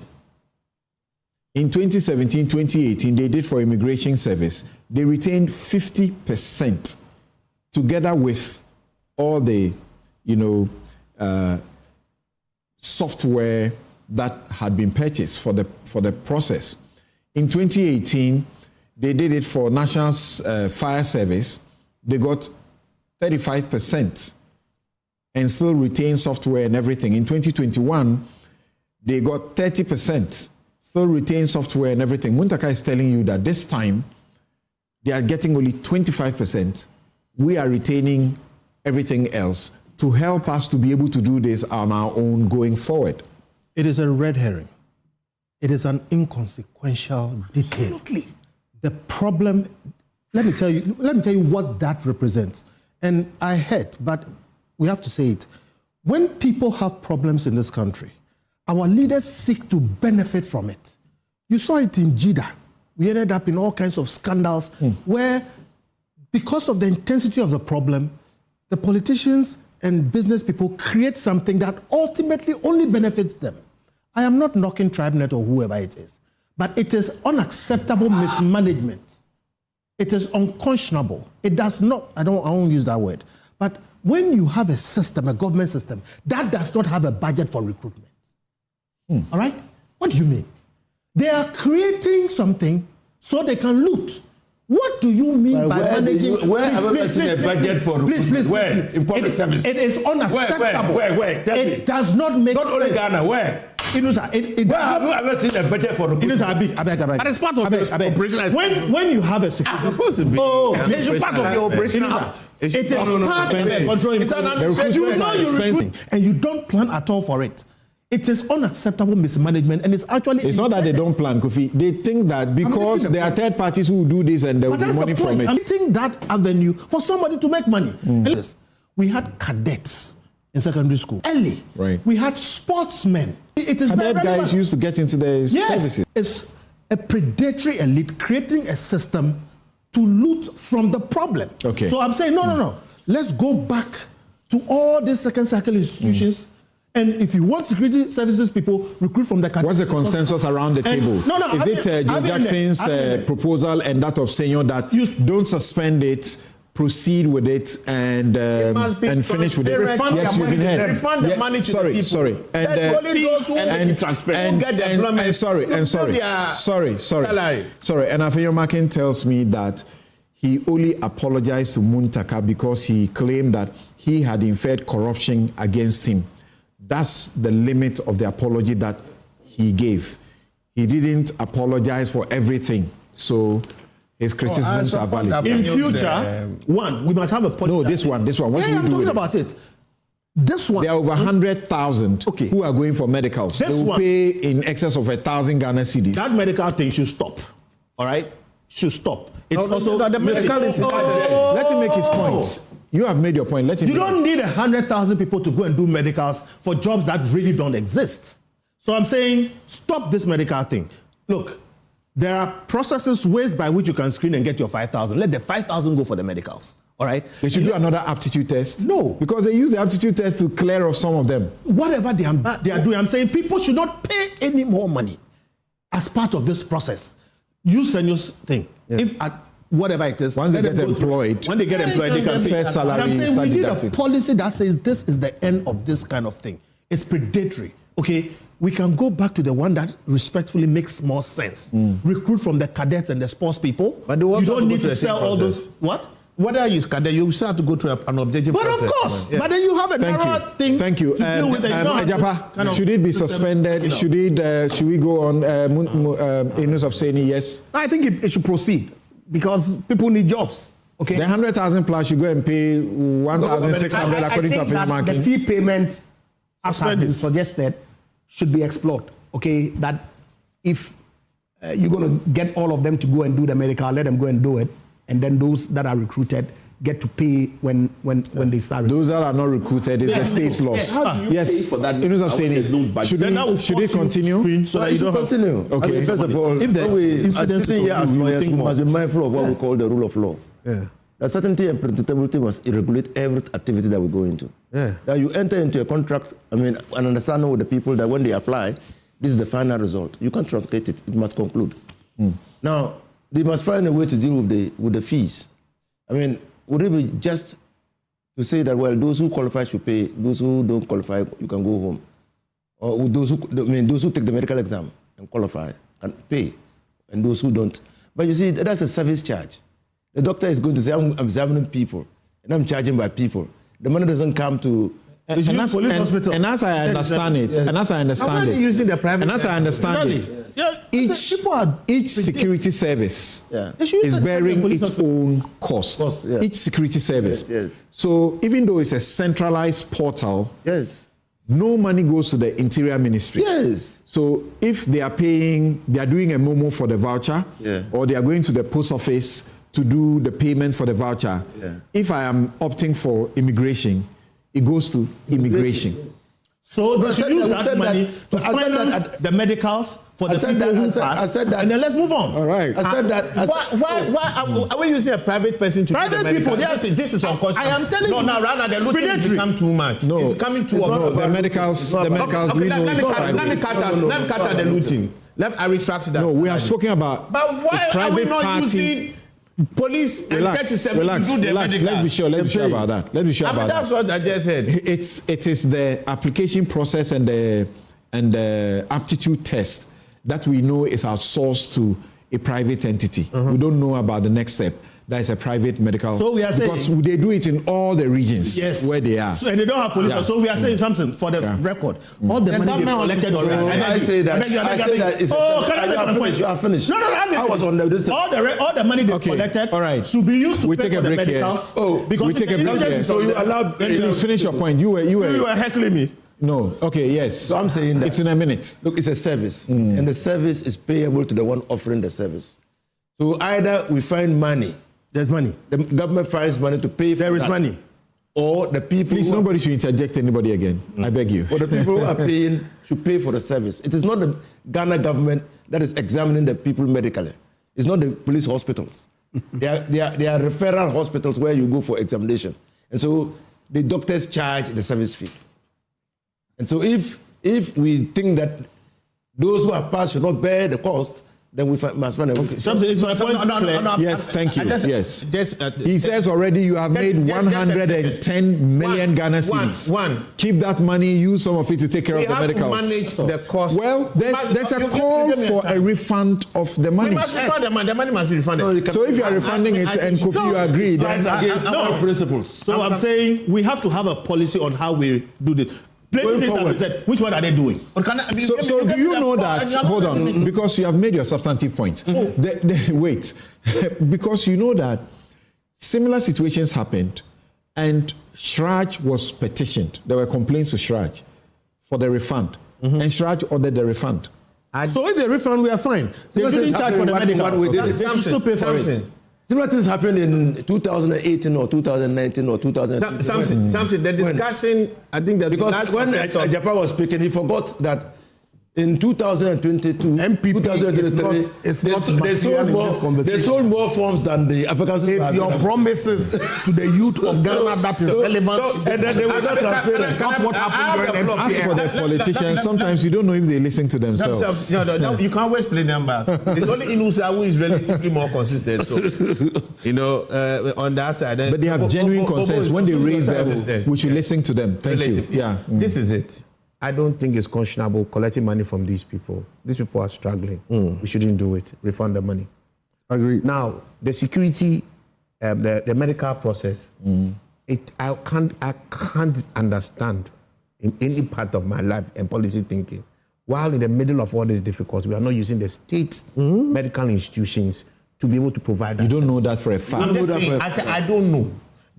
In 2017, 2018, they did for immigration service. They retained 50% together with all the, software that had been purchased for the process. In 2018, they did it for National Fire Service. They got 35% and still retained software and everything. In 2021, they got 30%. Still retain software and everything. Muntaka is telling you that this time they are getting only 25%. We are retaining everything else to help us to be able to do this on our own going forward. It is a red herring. It is an inconsequential detail. Absolutely. The problem, let me tell you what that represents. And I heard, but we have to say it. When people have problems in this country, our leaders seek to benefit from it. You saw it in Jeddah. We ended up in all kinds of scandals where, because of the intensity of the problem, the politicians and business people create something that ultimately only benefits them. I am not knocking TribeNet or whoever it is, but it is unacceptable mismanagement. It is unconscionable. It does not, I won't use that word, but when you have a system, a government system, that does not have a budget for recruitment. All right? What do you mean? They are creating something so they can loot. What do you mean by managing? Where have I seen a budget for recruitment? Please. Where? In public service? It is unacceptable. Where? It does not make sense. Not only Ghana, where? Where have you ever seen a budget for recruitment? But it's part of the operational. When you have a security, it's supposed to be. It's part of the operational. It is part of the control. It's an administration. And you don't plan at all for it. It is unacceptable mismanagement, and it's actually... It's not that they don't plan, Kofi. They think that because there are third parties who do this and there will be money from it. I'm taking that avenue for somebody to make money. We had cadets in secondary school. Early. Right. We had sportsmen. It is cadet guys used to get into the services. It's a predatory elite creating a system to loot from the problem. Okay. So I'm saying, no. Let's go back to all these second cycle institutions. And if you want security services people, recruit from the country. What's the consensus around the table? Is it Joe Jackson's proposal and that of Senor that you don't suspend it, proceed with it, and finish with it? Yes, you've been heard. Refund the money to the people. Sorry. And Afeyomakin tells me that he only apologized to Muntaka because he claimed that he had inferred corruption against him. That's the limit of the apology that he gave. He didn't apologize for everything. So his criticisms are valid. In future, we must have a policy. No, this one. What do you do? I'm talking about it. This one. There are over 100,000 who are going for medicals. They will pay in excess of 1,000 Ghana cedis. That medical thing should stop. All right? Should stop. It's the medical is... Let him make his point. You have made your point. You don't need 100,000 people to go and do medicals for jobs that really don't exist. So I'm saying, stop this medical thing. Look, there are processes, ways by which you can screen and get your 5,000. Let the 5,000 go for the medicals. All right? They should do another aptitude test. No. Because they use the aptitude test to clear off some of them. Whatever they are doing, I'm saying people should not pay any more money as part of this process. Use Senyor's thing. If whatever it is, when they get employed, they can first salary. I'm saying we need a policy that says this is the end of this kind of thing. It's predatory. Okay, we can go back to the one that respectfully makes more sense. Recruit from the cadets and the sports people. But you don't need to sell all those. What? whether you scan, you still have to go through an objective process. But of course, but then you have a narrow thing. Thank you. To deal with it. Ajapa, should it be suspended? Should we go on in news of saying yes? I think it should proceed because people need jobs. Okay. The 100,000 plus, you go and pay 1,600 according to official market. The fee payment, as has been suggested, should be explored. Okay, that if you're going to get all of them to go and do the medical, let them go and do it, and then those that are recruited get to pay when they start. Those that are not recruited, it's the state's loss. Yes. In terms of saying it, should it continue? So you don't continue. Okay. I mean, first of all, if the incident here as lawyers, we must be mindful of what we call the rule of law. Yeah. The certainty and predictability must regulate every activity that we go into. Yeah. That you enter into a contract, and understand with the people that when they apply, this is the final result. You can't truncate it. It must conclude. Now, they must find a way to deal with the fees. I mean, would it be just to say that, well, those who qualify should pay, those who don't qualify, you can go home? Or those who take the medical exam and qualify can pay, and those who don't. But you see, that's a service charge. The doctor is going to say, I'm examining people, and I'm charging by people. The money doesn't come to... And as I understand it, each security service is bearing its own cost. Each security service. Yes. So even though it's a centralized portal, no money goes to the Interior Ministry. Yes. So if they are doing a momo for the voucher, or they are going to the post office to do the payment for the voucher, if I am opting for immigration, it goes to immigration. So they should use that money to finance the medicals for the people who pass. And then let's move on. All right. I said that. Why are we using a private person to do the medical? This is unconscionable. I am telling you. No, rather the looting has become too much. No. It's becoming too much. No, the medicals. Let me cut out the looting. I retract that. No, we have spoken about. But why are we not using police and 37 to do the medical? Let's be sure about that. That's what I just said. It is the application process and the aptitude test that we know is outsourced to a private entity. We don't know about the next step. That is a private medical. So we are saying, because they do it in all the regions where they are. So, and they don't have police. So we are saying something for the record. All the money they've collected already. I say that. You are finished. No, I was on this. All the money they've collected should be used to pay for the medicals. We take a break here. So you allowed. Finish your point. You were heckling me. No. Okay. Yes. So I'm saying that it's in a minute. Look, it's a service, and the service is payable to the one offering the service. So either we find money. There's money. The government finds money to pay for There is that. money. Or the people... Please, nobody should interject anybody again. I beg you. Or the people who are paying should pay for the service. It is not the Ghana government that is examining the people medically. It's not the police hospitals. They are referral hospitals where you go for examination. And so the doctors charge the service fee. And so if we think that those who have passed should not bear the cost, then we must find a way. Yes, thank you. He says already you have made 110 million Ghana cedis. Keep that money, use some of it to take care of the medicals. Manage the cost. Well, there's a call for a refund of the money. We must refund the money. The money must be refunded. So if you are refunding it and Kofi, you agree, then against our principles. So I'm saying we have to have a policy on how we do this. Which one are they doing? So do you know that? Hold on, because you have made your substantive point. Wait, because you know that similar situations happened, and Shraj was petitioned. There were complaints to Shraj for the refund, and Shraj ordered the refund. So if they refund, we are fine. They shouldn't charge for the medical. They should still pay for it. Similar things happened in 2018 or 2019 or 2020. Something. The discussion, I think that because when Japan was speaking, he forgot that in 2022, they sold more forms than the African. It's your promises to the youth of Ghana that is relevant. And then they were not transparent. What happened? As for the politicians, sometimes you don't know if they listen to themselves. No, you can't always play them back. It's only Inusa who is relatively more consistent. So, on that side. But they have genuine concerns. When they raise them, we should listen to them. Thank you. Yeah. This is it. I don't think it's conscionable collecting money from these people. These people are struggling. We shouldn't do it. Refund the money. Agree. Now, the security the medical process, I can't understand in any part of my life and policy thinking. While in the middle of all this difficulty, we are not using the state medical institutions to be able to provide that. You don't know that for a fact. I said, I don't know.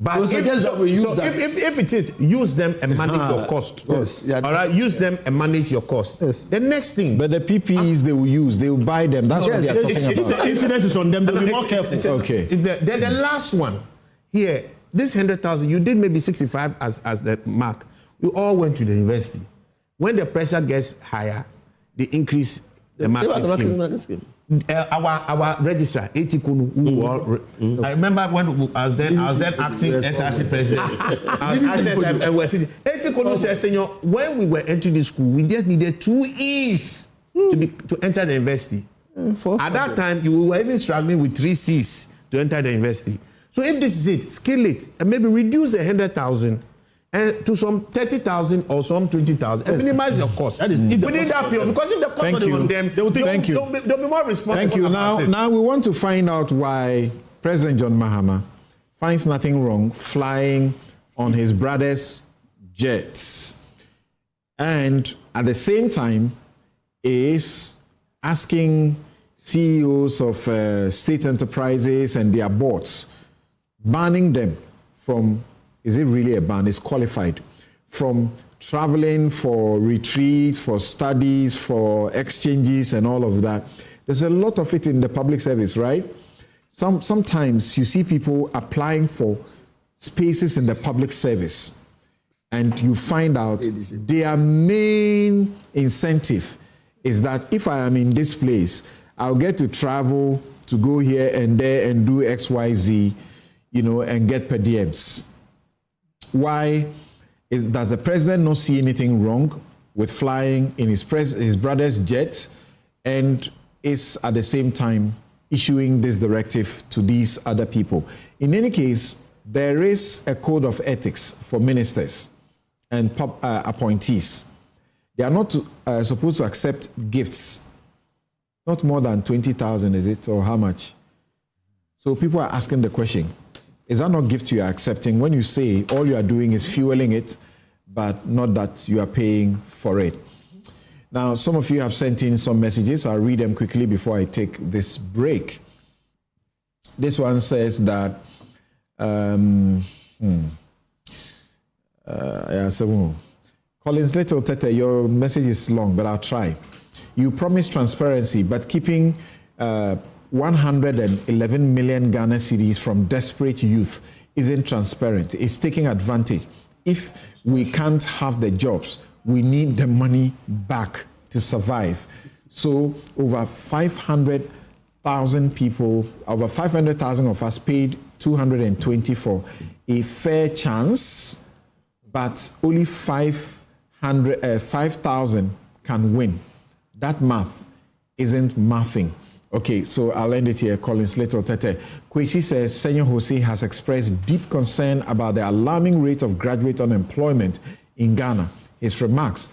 But if it is, use them and manage your cost. Yes. All right, use them and manage your cost. Yes. The next thing. But the PPEs they will use, they will buy them. That's what they are talking about. If the incidence is on them, they'll be more careful. Okay. Then the last one here, this 100,000, you did maybe 65 as the mark. We all went to the university. When the pressure gets higher, they increase the market scheme. Our registrar, Etikunu, I remember when I was then acting SRC president. Etikunu said, Senor, when we were entering the school, we just needed 2 E's to enter the university. At that time, you were even struggling with 3 C's to enter the university. So if this is it, scale it and maybe reduce the 100,000 and to some 30,000 or some 20,000 and minimize your cost. That is within that period, because if the cost is on them, they'll be more responsible. Thank you. Now we want to find out why President John Mahama finds nothing wrong flying on his brother's jets, and at the same time is asking CEOs of state enterprises and their boards, banning them from, is it really a ban? It's qualified, from traveling for retreats, for studies, for exchanges and all of that. There's a lot of it in the public service, right? Sometimes you see people applying for spaces in the public service and you find out their main incentive is that if I am in this place, I'll get to travel to go here and there and do XYZ, and get per diems. Why does the president not see anything wrong with flying in his brother's jet and is at the same time issuing this directive to these other people? In any case, there is a code of ethics for ministers and appointees. They are not supposed to accept gifts, not more than 20,000, is it, or how much? So people are asking the question, is that not gift you are accepting when you say all you are doing is fueling it, but not that you are paying for it? Now, some of you have sent in some messages. I'll read them quickly before I take this break. This one says that, Collins Little Tete, your message is long, but I'll try. You promise transparency, but keeping 111 million Ghana cedis from desperate youth isn't transparent. It's taking advantage. If we can't have the jobs, we need the money back to survive. So over 500,000 people, over 500,000 of us paid 220 for a fair chance, but only 5,000 can win. That math isn't mathing. Okay, so I'll end it here. Collins Little Tete. Kwesi says, Senor Jose has expressed deep concern about the alarming rate of graduate unemployment in Ghana. His remarks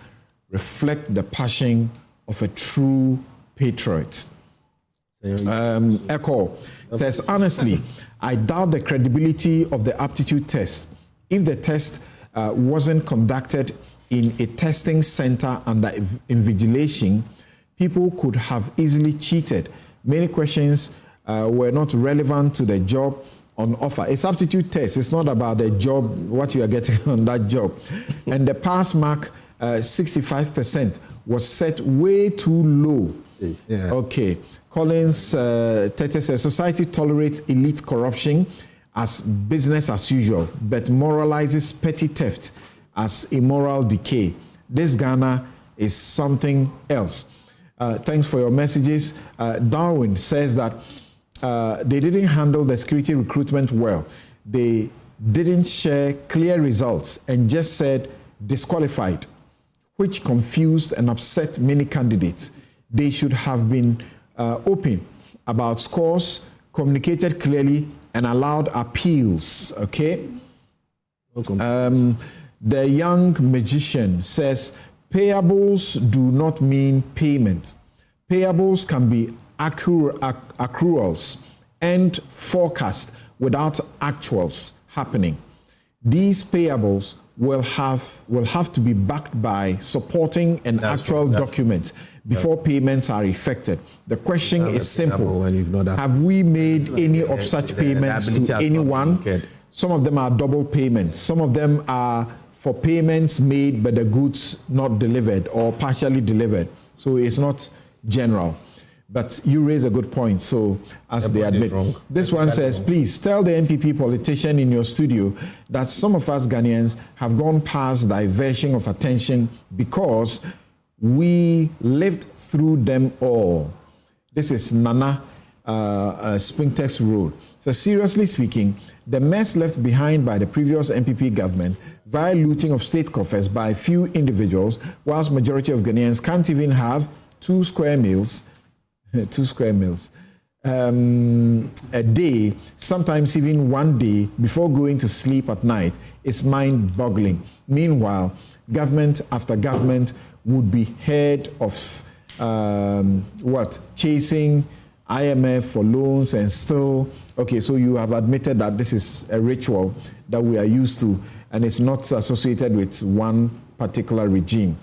reflect the passion of a true patriot. Echo says, honestly, I doubt the credibility of the aptitude test. If the test wasn't conducted in a testing center under invigilation, people could have easily cheated. Many questions were not relevant to the job on offer. It's aptitude test. It's not about the job, what you are getting on that job. And the pass mark, 65%, was set way too low. Yeah. Okay. Collins Tete says, society tolerates elite corruption as business as usual, but moralizes petty theft as immoral decay. This Ghana is something else. Thanks for your messages. Darwin says that they didn't handle the security recruitment well. They didn't share clear results and just said disqualified, which confused and upset many candidates. They should have been open about scores, communicated clearly, and allowed appeals. Okay? Welcome. The young magician says, payables do not mean payment. Payables can be accruals and forecast without actuals happening. These payables will have to be backed by supporting an actual document before payments are effected. The question is simple. Have we made any of such payments to anyone? Some of them are double payments. Some of them are for payments made but the goods not delivered or partially delivered. So it's not general. But you raise a good point, so as they admit. This one says, please tell the NPP politician in your studio that some of us Ghanaians have gone past diversion of attention because we lived through them all. This is Nana Springtex Road. So seriously speaking, the mess left behind by the previous NPP government via looting of state coffers by a few individuals, whilst majority of Ghanaians can't even have 2 square meals a day, sometimes even one day before going to sleep at night, is mind-boggling. Meanwhile, government after government would be heard of chasing IMF for loans and still, okay, so you have admitted that this is a ritual that we are used to and it's not associated with one particular regime.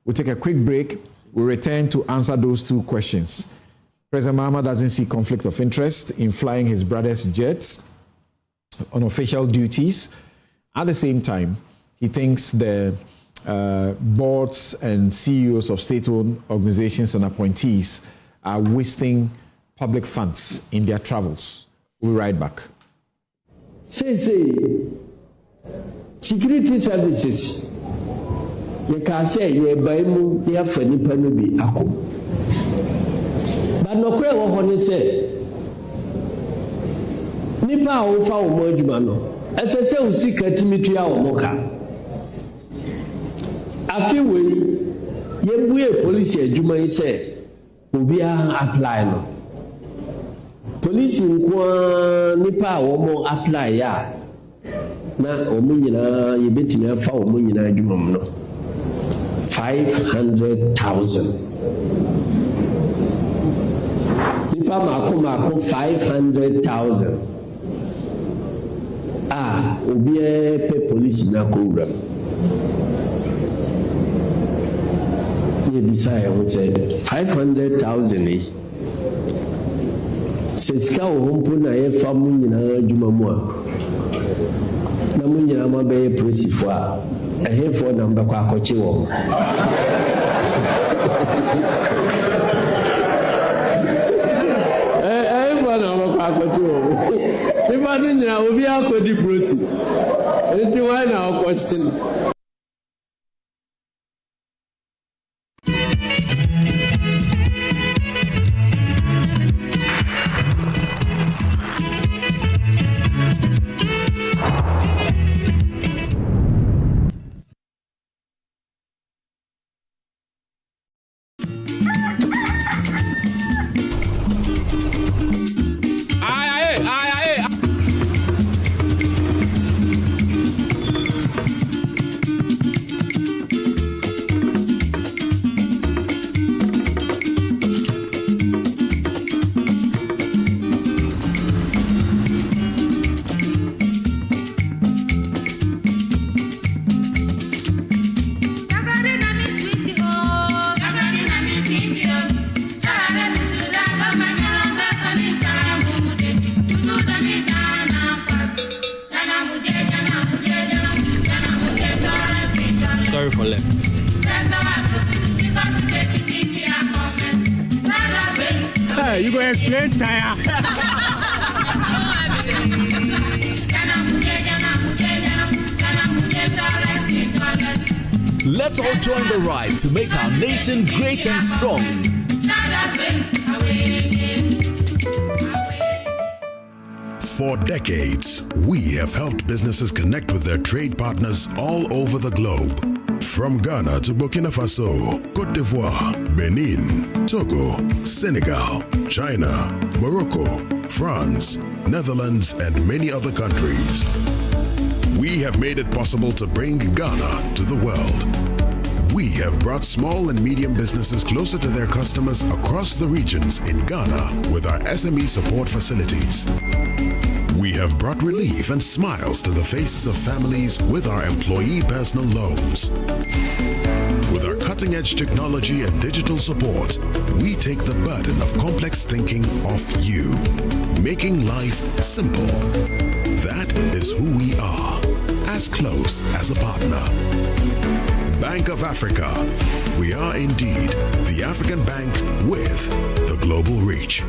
We'll take a quick break. We'll return to answer those 2 questions. President Mahama doesn't see conflict of interest in flying his brother's jets on official duties. At the same time, he thinks the boards and CEOs of state-owned organizations and appointees are wasting public funds in their travels. We'll be right back. Security services, you can say you're by mu, you have any panubi ako. But no kwe wo hone say nipa a wo fa wo mo adwuma no esese wo sika timitu a wo mo ka afi we ye bue police adwuma yi say obi a apply no police nko nipa a wo mo apply ya na o mo nyina ye betimi afa wo mo nyina adwuma mo no 500,000 Mako 500,000. Obi pe police na kowura. You decide on say 500,000 eh. Seska o hompo na ye famu nyina adwuma mu a. Na mu nyina ma be police fo a. Ehefo na mbakwa akoche wo. Obi akodi proti. Enti why na question? You go explain tire. Let's all join the ride to make our nation great and strong. For decades, we have helped businesses connect with their trade partners all over the globe. From Ghana to Burkina Faso, Côte d'Ivoire, Benin, Togo, Senegal, China, Morocco, France, Netherlands, and many other countries. We have made it possible to bring Ghana to the world. We have brought small and medium businesses closer to their customers across the regions in Ghana with our SME support facilities. We have brought relief and smiles to the faces of families with our employee personal loans. With our cutting-edge technology and digital support, we take the burden of complex thinking off you, making life simple. That is who we are, as close as a partner. Bank of Africa. We are indeed the African bank with the global reach.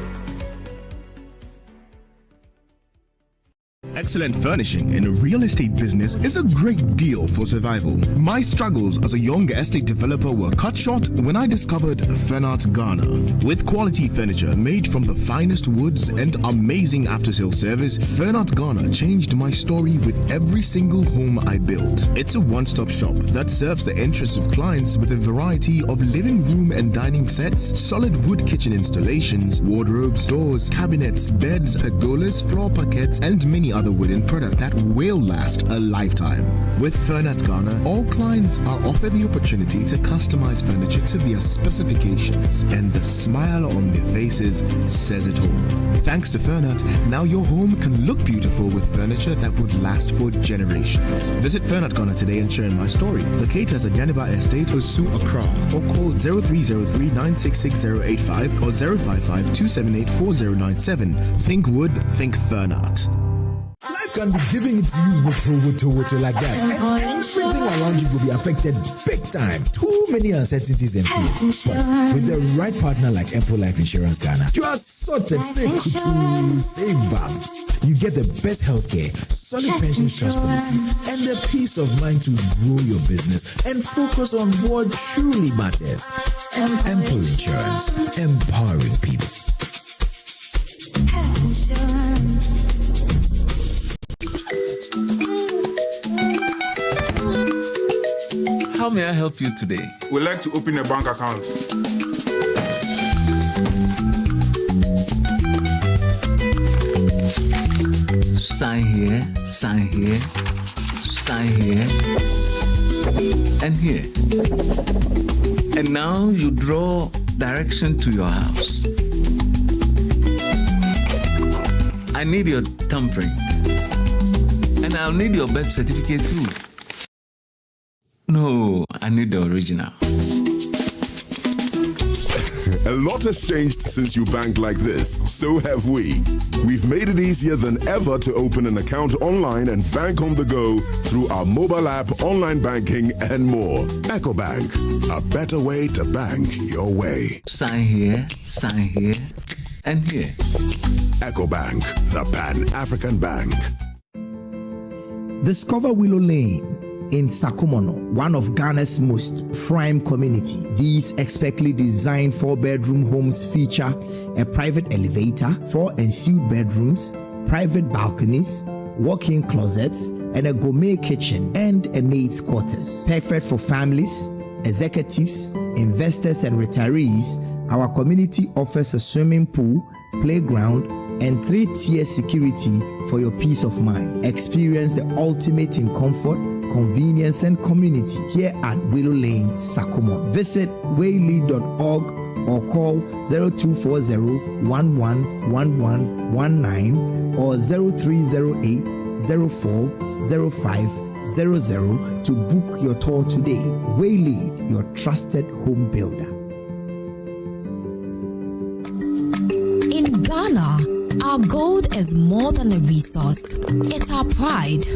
Excellent furnishing in a real estate business is a great deal for survival. My struggles as a young estate developer were cut short when I discovered Fernart Ghana. With quality furniture made from the finest woods and amazing after-sale service, Fernart Ghana changed my story with every single home I built. It's a one-stop shop that serves the interests of clients with a variety of living room and dining sets, solid wood kitchen installations, wardrobes, doors, cabinets, beds, pergolas, floor parquets, and many other wooden product that will last a lifetime. With Fernat Ghana, all clients are offered the opportunity to customize furniture to their specifications, and the smile on their faces says it all. Thanks to Fernat, now your home can look beautiful with furniture that would last for generations. Visit Fernat Ghana today and share my story. Locate us at Yaniba Estate, Osu, Accra, or call 0303 966085 or 055 278 4097. Think wood, think Fernat. Life can be giving it to you with like that, and everything around you will be affected big time. Too many uncertainties and fears. But with the right partner like Empo Life Insurance Ghana, you are sorted. Say kutu, say bam. You get the best healthcare, solid pension trust policies, and the peace of mind to grow your business and focus on what truly matters. Empo Insurance, empowering people. How may I help you today? We'd like to open a bank account. Sign here, sign here, sign here, and here. And now you draw direction to your house. I need your thumbprint. And I'll need your birth certificate too. No, I need the original. A lot has changed since you banked like this. So have we. We've made it easier than ever to open an account online and bank on the go through our mobile app, online banking, and more. EcoBank, a better way to bank your way. Sign here, and here. EcoBank, the Pan-African Bank. Discover Willow Lane in Sakumono, one of Ghana's most prime community. These expertly designed 4-bedroom homes feature a private elevator, 4 ensuite bedrooms, private balconies, walk-in closets, and a gourmet kitchen and a maid's quarters. Perfect for families, executives, investors, and retirees. Our community offers a swimming pool, playground, and 3-tier security for your peace of mind. Experience the ultimate in comfort, convenience, and community here at Willow Lane, Sakumo. Visit waylead.org or call 0240-111119 or 0308-040500 to book your tour today. Waylead, your trusted home builder. In Ghana, our gold is more than a resource. It's our pride.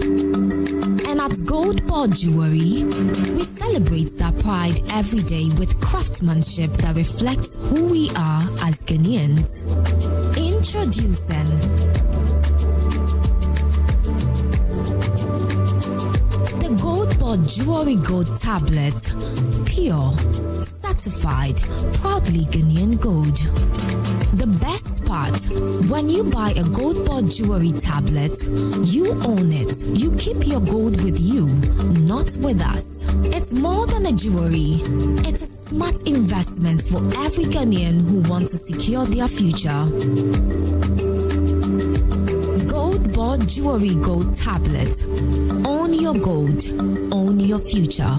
And at Gold Ball Jewelry, we celebrate that pride every day with craftsmanship that reflects who we are as Ghanaians. Introducing the Gold Ball Jewelry Gold Tablet. Pure, certified, proudly Ghanaian gold. The best part, when you buy a Gold Ball Jewelry tablet, you own it. You keep your gold with you, not with us. It's more than a jewelry. It's a smart investment for every Ghanaian who wants to secure their future. Gold Ball Jewelry Gold Tablet. Own your gold. Own your future.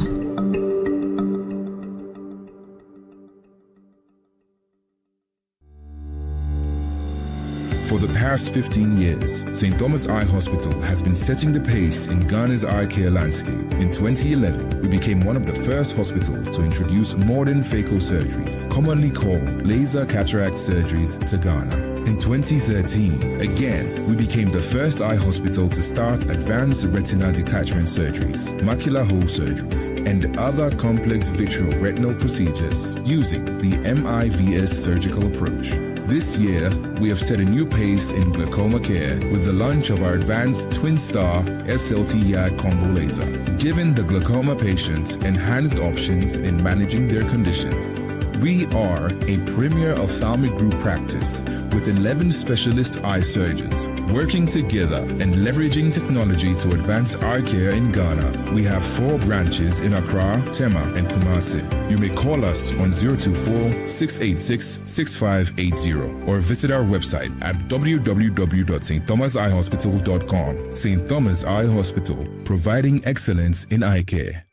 For the past 15 years, St. Thomas Eye Hospital has been setting the pace in Ghana's eye care landscape. In 2011, we became one of the first hospitals to introduce modern phaco surgeries, commonly called laser cataract surgeries, to Ghana. In 2013, again, we became the first eye hospital to start advanced retina detachment surgeries, macular hole surgeries, and other complex vitreoretinal procedures using the MIVS surgical approach. This year, we have set a new pace in glaucoma care with the launch of our advanced twin-star SLT-YAG combo laser, giving the glaucoma patients enhanced options in managing their conditions. We are a premier ophthalmic group practice with 11 specialist eye surgeons working together and leveraging technology to advance eye care in Ghana. We have 4 branches in Accra, Tema, and Kumasi. You may call us on 024-686-6580 or visit our website at www.stthomaseyehospital.com. St. Thomas Eye Hospital, providing excellence in eye care.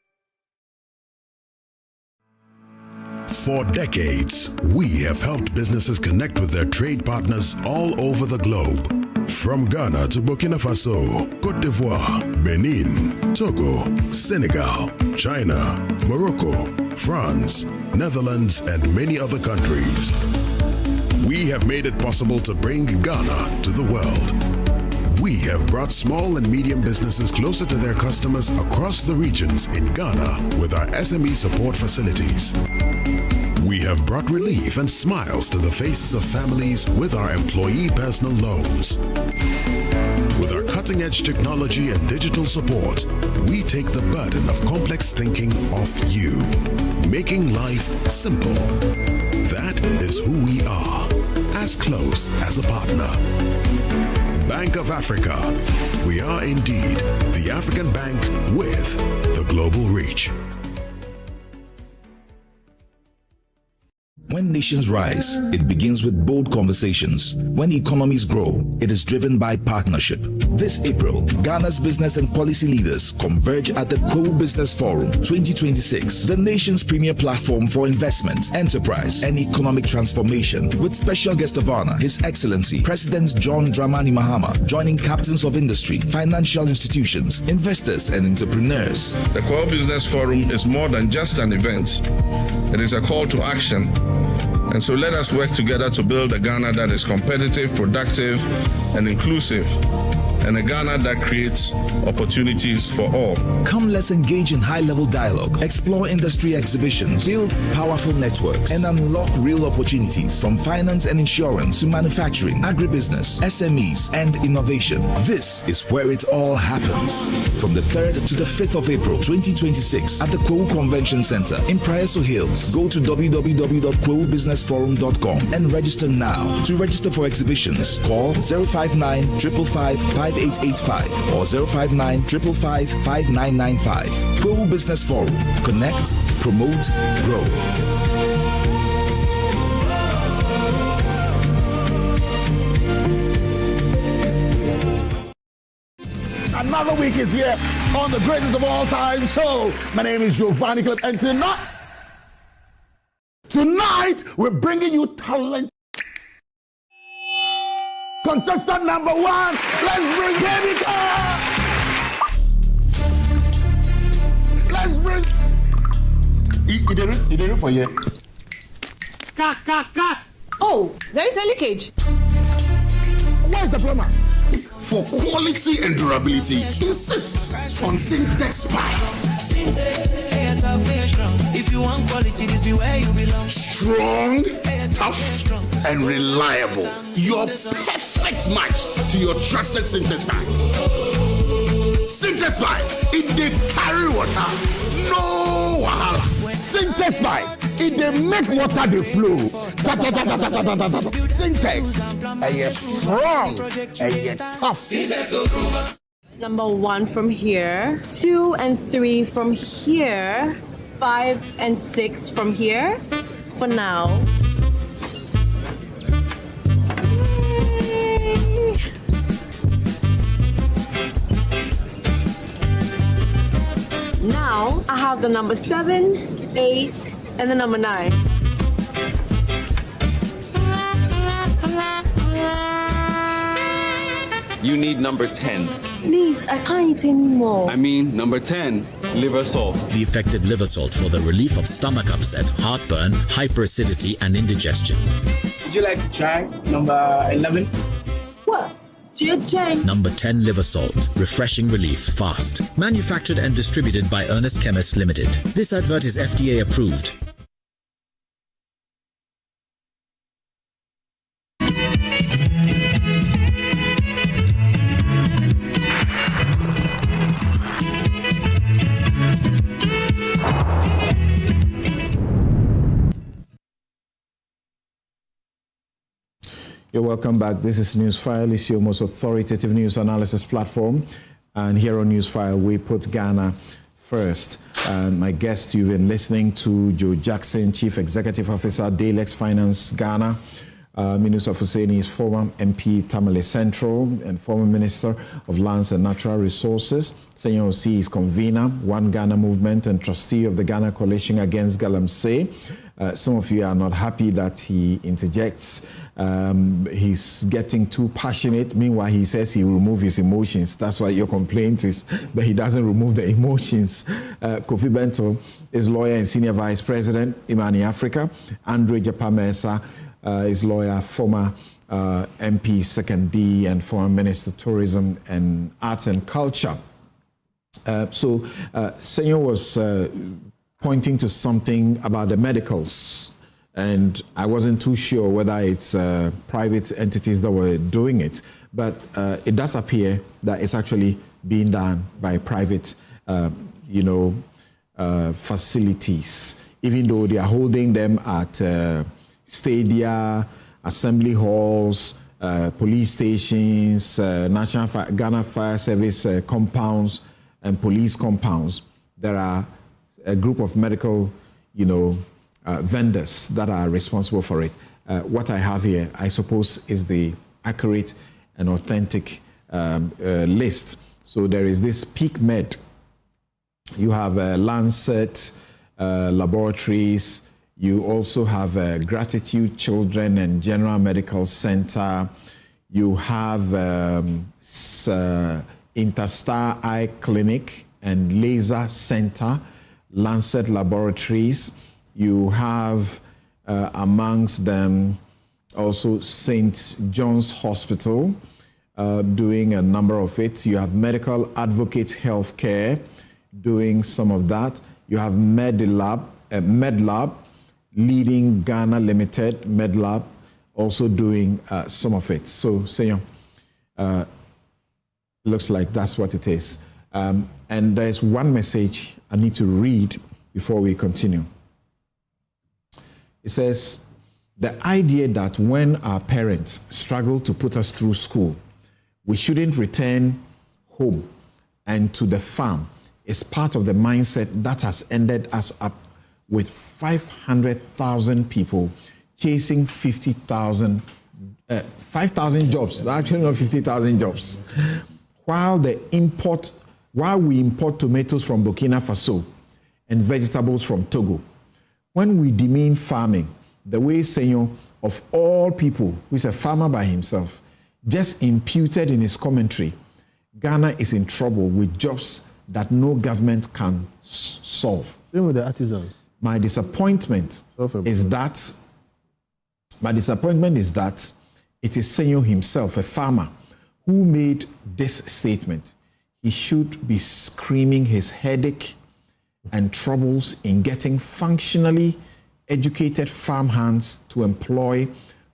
For decades, we have helped businesses connect with their trade partners all over the globe. From Ghana to Burkina Faso, Côte d'Ivoire, Benin, Togo, Senegal, China, Morocco, France, Netherlands, and many other countries. We have made it possible to bring Ghana to the world. We have brought small and medium businesses closer to their customers across the regions in Ghana with our SME support facilities. We have brought relief and smiles to the faces of families with our employee personal loans. With our cutting-edge technology and digital support, we take the burden of complex thinking off you, making life simple. That is who we are, as close as a partner. Bank of Africa. We are indeed the African bank with the global reach. When nations rise, it begins with bold conversations. When economies grow, it is driven by partnership. This April, Ghana's business and policy leaders converge at the Pro Business Forum 2026, the nation's premier platform for investment, enterprise, and economic transformation, with special guest of honor, His Excellency President John Dramani Mahama, joining captains of industry, financial institutions, investors, and entrepreneurs. The Pro Business Forum is more than just an event. It is a call to action. And so let us work together to build a Ghana that is competitive, productive, and inclusive, and a Ghana that creates opportunities for all. Come, let's engage in high-level dialogue, explore industry exhibitions, build powerful networks, and unlock real opportunities from finance and insurance to manufacturing, agribusiness, SMEs, and innovation. This is where it all happens. From the 3rd to the 5th of April 2026 at the Kwo Convention Center in Praeso Hills. Go to www.kwobusinessforum.com and register now. To register for exhibitions, call 059 555 5885 or 059 555 5995. Pro Business Forum. Connect, promote, grow. Another week is here on the greatest of all time show. My name is Giovanni Clip, and tonight we're bringing you talent. Contestant number 1, let's bring Baby Car. Let's bring. He did it for you. Cut. Oh, there is a leakage. Where's the plumber? For quality and durability, insist on Syntex pipes. If you want quality, this be where you belong. Strong, tough, and reliable. Your perfect match to your trusted Syntex pipe. Syntex pipe, it dey carry water, no wahala. Syntex pipe, it dey make water dey flow. Syntex, and you're strong, and you're tough. Number 1 from here, 2 and 3 from here, 5 and 6 from here. For now. Now I have the number 7, 8, and the number 9. You need number 10. Please, I can't eat anymore. I mean, number 10, liver salt. The effective liver salt for the relief of stomach upset, heartburn, hyperacidity, and indigestion. Would you like to try number 11? What? Number 10 liver salt. Refreshing relief fast. Manufactured and distributed by Ernest Chemists Limited. This advert is FDA approved. You're welcome back. This is Newsfile. It's your most authoritative news analysis platform. And here on Newsfile, we put Ghana first. And my guest, you've been listening to Joe Jackson, Chief Executive Officer, Dalex Finance Ghana. Minister Fuseni is former MP Tamale Central and former Minister of Lands and Natural Resources. Senyor Osi is convener, One Ghana Movement, and trustee of the Ghana Coalition Against Galamsey. Some of you are not happy that he interjects. He's getting too passionate. Meanwhile, he says he will remove his emotions. That's why your complaint is, but he doesn't remove the emotions. Kofi Bento is lawyer and senior vice president, Imani Africa. Andre Japamesa is lawyer, former MP, 2nd D, and former Minister of Tourism and Arts and Culture. Senor was pointing to something about the medicals, and I wasn't too sure whether it's private entities that were doing it, but it does appear that it's actually being done by private, facilities, even though they are holding them at stadia, assembly halls, police stations, Ghana Fire Service compounds, and police compounds. There are a group of medical, vendors that are responsible for it. What I have here, I suppose, is the accurate and authentic list. So there is this Peak Med. You have Lancet Laboratories. You also have Gratitude Children and General Medical Center. You have Interstar Eye Clinic and Laser Center, Lancet Laboratories. You have amongst them also St. John's Hospital doing a number of it. You have Medical Advocate Healthcare doing some of that. You have Medlab, Leading Ghana Limited, Medlab, also doing some of it. So, Senor, looks like that's what it is. And there's one message I need to read before we continue. It says, the idea that when our parents struggle to put us through school, we shouldn't return home and to the farm is part of the mindset that has ended us up with 500,000 people chasing 5,000 jobs, actually not 50,000 jobs. While we import tomatoes from Burkina Faso and vegetables from Togo, when we demean farming, the way Senor of all people, who is a farmer by himself, just imputed in his commentary, Ghana is in trouble with jobs that no government can solve. Same with the artisans. My disappointment is that it is Senor himself, a farmer, who made this statement. He should be screaming his headache and troubles in getting functionally educated farm hands to employ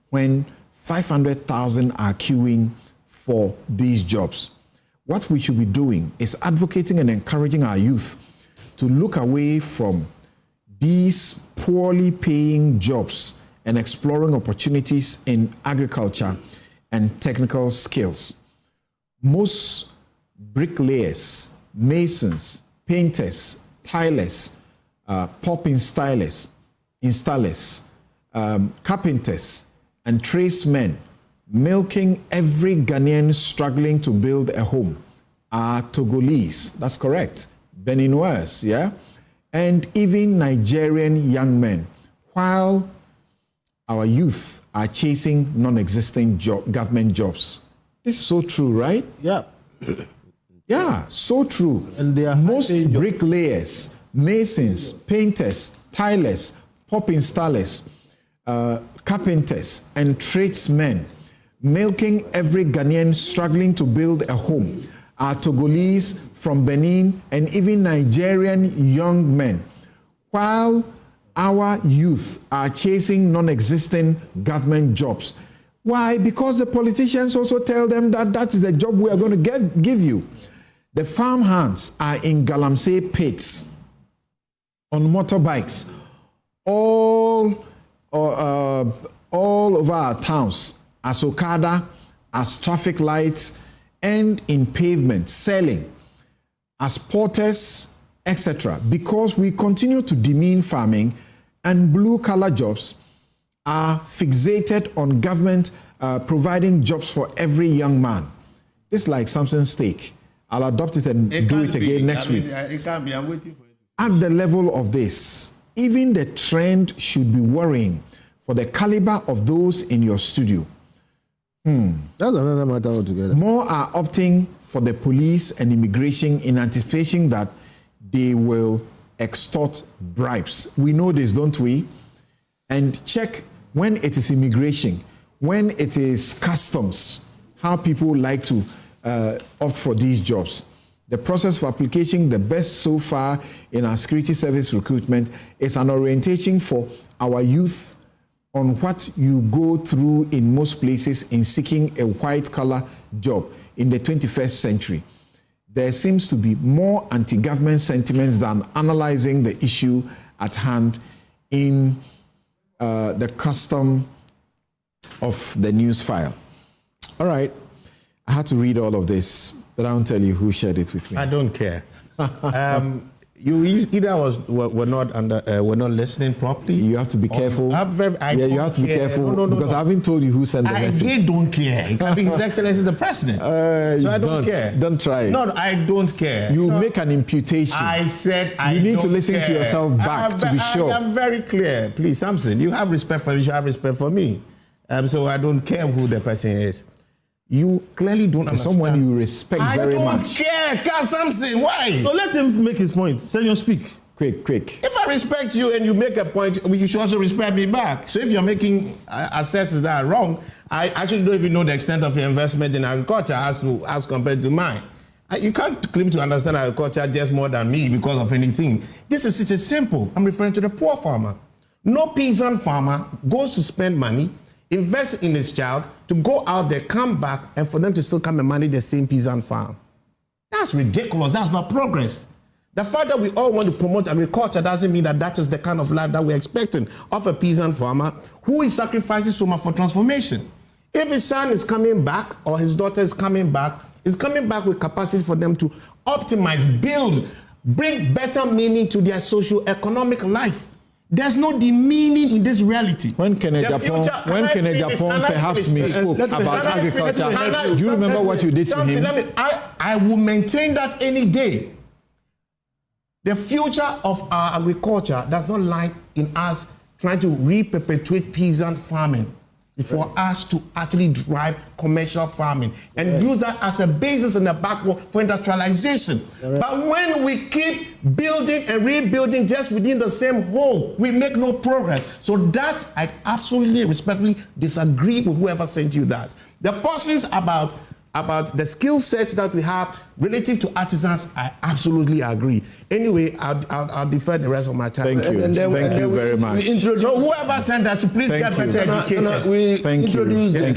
when 500,000 are queuing for these jobs. What we should be doing is advocating and encouraging our youth to look away from these poorly paying jobs and exploring opportunities in agriculture and technical skills. Most bricklayers, masons, painters, tilers, pop installers, carpenters, and tradesmen milking every Ghanaian struggling to build a home are Togolese. That's correct. Beninois, yeah? And even Nigerian young men, while our youth are chasing non-existent government jobs This is so true, right? Yeah. Yeah, so true. And they are most bricklayers, masons, painters, tilers, pop installers, carpenters, and tradesmen milking every Ghanaian struggling to build a home are Togolese from Benin and even Nigerian young men, while our youth are chasing non-existent government jobs. Why? Because the politicians also tell them that that is the job we are going to give you. The farm hands are in Galamsey pits, on motorbikes, all over our towns, as Okada, as traffic lights, and in pavement, selling, as porters, etc. Because we continue to demean farming, and blue-collar jobs are fixated on government providing jobs for every young man. It's like Samson's steak. I'll adopt it and do it again next week. It can't be. I'm waiting for it. At the level of this, even the trend should be worrying for the caliber of those in your studio. That's another matter altogether. More are opting for the police and immigration in anticipation that they will extort bribes. We know this, don't we? And check when it is immigration, when it is customs, how people like to opt for these jobs. The process for application, the best so far in our security service recruitment, is an orientation for our youth on what you go through in most places in seeking a white-collar job in the 21st century. There seems to be more anti-government sentiments than analyzing the issue at hand in the custom of the Newsfile. All right, I had to read all of this, but I won't tell you who shared it with me. I don't care. You either were not listening properly. You have to be careful. You have to be careful because I haven't told you who sent the message. I don't care. It can be His Excellency the President. So I don't care. Don't try it. No, I don't care. You make an imputation. I said I don't care. You need to listen to yourself back to be sure. I am very clear. Please, Samson, you have respect for me. You should have respect for me. So I don't care who the person is. You clearly don't understand. Someone you respect very much. I don't care, Cap Samson. Why? So let him make his point. Senior, speak. Quick. If I respect you and you make a point, you should also respect me back. So if you're making assessments that are wrong, I actually don't even know the extent of your investment in agriculture as compared to mine. You can't claim to understand agriculture just more than me because of anything. This is such a simple. I'm referring to the poor farmer. No peasant farmer goes to spend money, invest in his child, to go out there, come back, and for them to still come and manage the same peasant farm. That's ridiculous. That's not progress. The fact that we all want to promote agriculture doesn't mean that is the kind of life that we're expecting of a peasant farmer who is sacrificing so much for transformation. If his son is coming back or his daughter is coming back with capacity for them to optimize, build, bring better meaning to their socio-economic life. There's no demeaning in this reality. When Kenneth Japan perhaps misspoke about agriculture, do you remember what you did to him? I will maintain that any day. The future of our agriculture does not lie in us trying to re-perpetuate peasant farming. For us to actually drive commercial farming and use that as a basis in the backbone for industrialization. But when we keep building and rebuilding just within the same hole, we make no progress. So that I absolutely respectfully disagree with whoever sent you that. The portions about the skill set that we have relative to artisans, I absolutely agree. Anyway, I'll defer the rest of my time. Thank you. Thank you very much. So whoever sent that, to please get better educated. Thank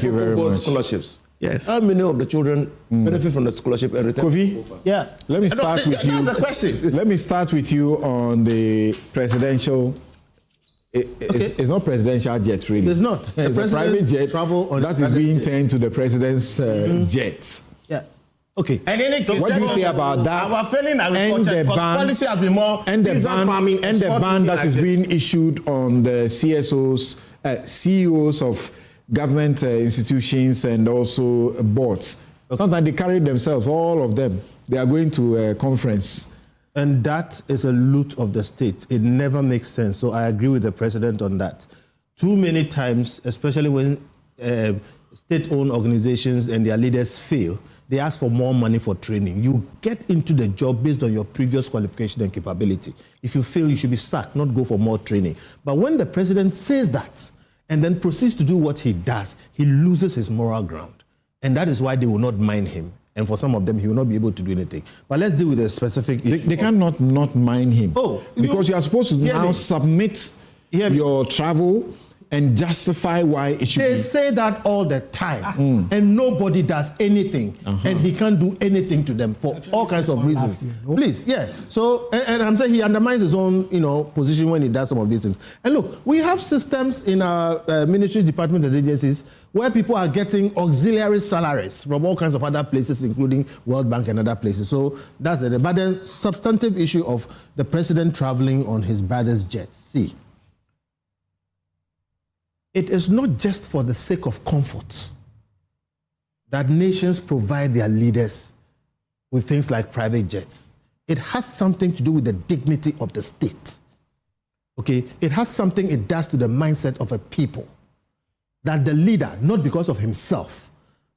you very much. Scholarships. Yes. How many of the children benefit from the scholarship and return? Kofi, yeah. Let me start with you. That's the question. Let me start with you on the presidential. It's not presidential jet, really. It's not. It's a private jet that is being turned to the president's jet. Yeah. Okay. And in any case, what do you say about that? Our failing agriculture, because policy has been more farming and the ban that is being issued on the CEOs of government institutions and also boards. Sometimes they carry themselves, all of them. They are going to a conference. And that is a loot of the state. It never makes sense. So I agree with the president on that. Too many times, especially when state-owned organizations and their leaders fail, they ask for more money for training. You get into the job based on your previous qualification and capability. If you fail, you should be sacked, not go for more training. But when the president says that and then proceeds to do what he does, he loses his moral ground. And that is why they will not mind him. And for some of them, he will not be able to do anything. But let's deal with a specific issue. They cannot not mind him. Oh, because you are supposed to now submit your travel and justify why it should be. They say that all the time, and nobody does anything, and he can't do anything to them for all kinds of reasons. Please, So, and I'm saying he undermines his own, position when he does some of these things. And look, we have systems in our ministry, departments, and agencies where people are getting auxiliary salaries from all kinds of other places, including World Bank and other places. So that's it. But the substantive issue of the president traveling on his brother's jet. See, it is not just for the sake of comfort that nations provide their leaders with things like private jets. It has something to do with the dignity of the state. Okay? It has something it does to the mindset of a people. That the leader, not because of himself,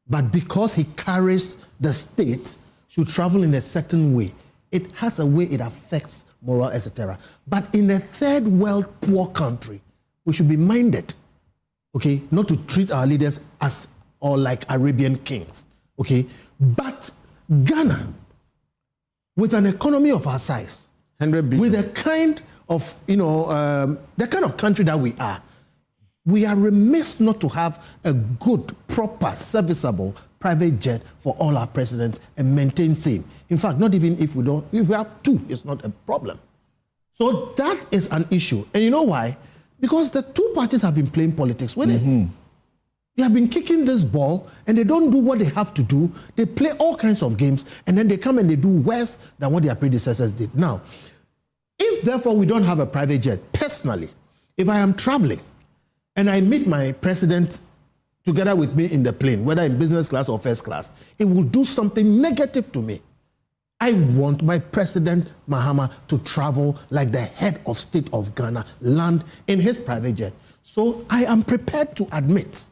but because he carries the state, should travel in a certain way. It has a way it affects moral, etc. But in a third world poor country, we should be minded, okay, not to treat our leaders as or like Arabian kings, okay? But Ghana, with an economy of our size, 100 billion, with the kind of, the kind of country that we are remiss not to have a good, proper, serviceable private jet for all our presidents and maintain same. In fact, not even if we have two, it's not a problem. So that is an issue. And you know why? Because the two parties have been playing politics with it. They have been kicking this ball and they don't do what they have to do. They play all kinds of games and then they come and they do worse than what their predecessors did. Now, if therefore we don't have a private jet, personally, if I am traveling and I meet my president together with me in the plane, whether in business class or first class, it will do something negative to me. I want my president, Mahama, to travel like the head of state of Ghana, land in his private jet. So I am prepared to admit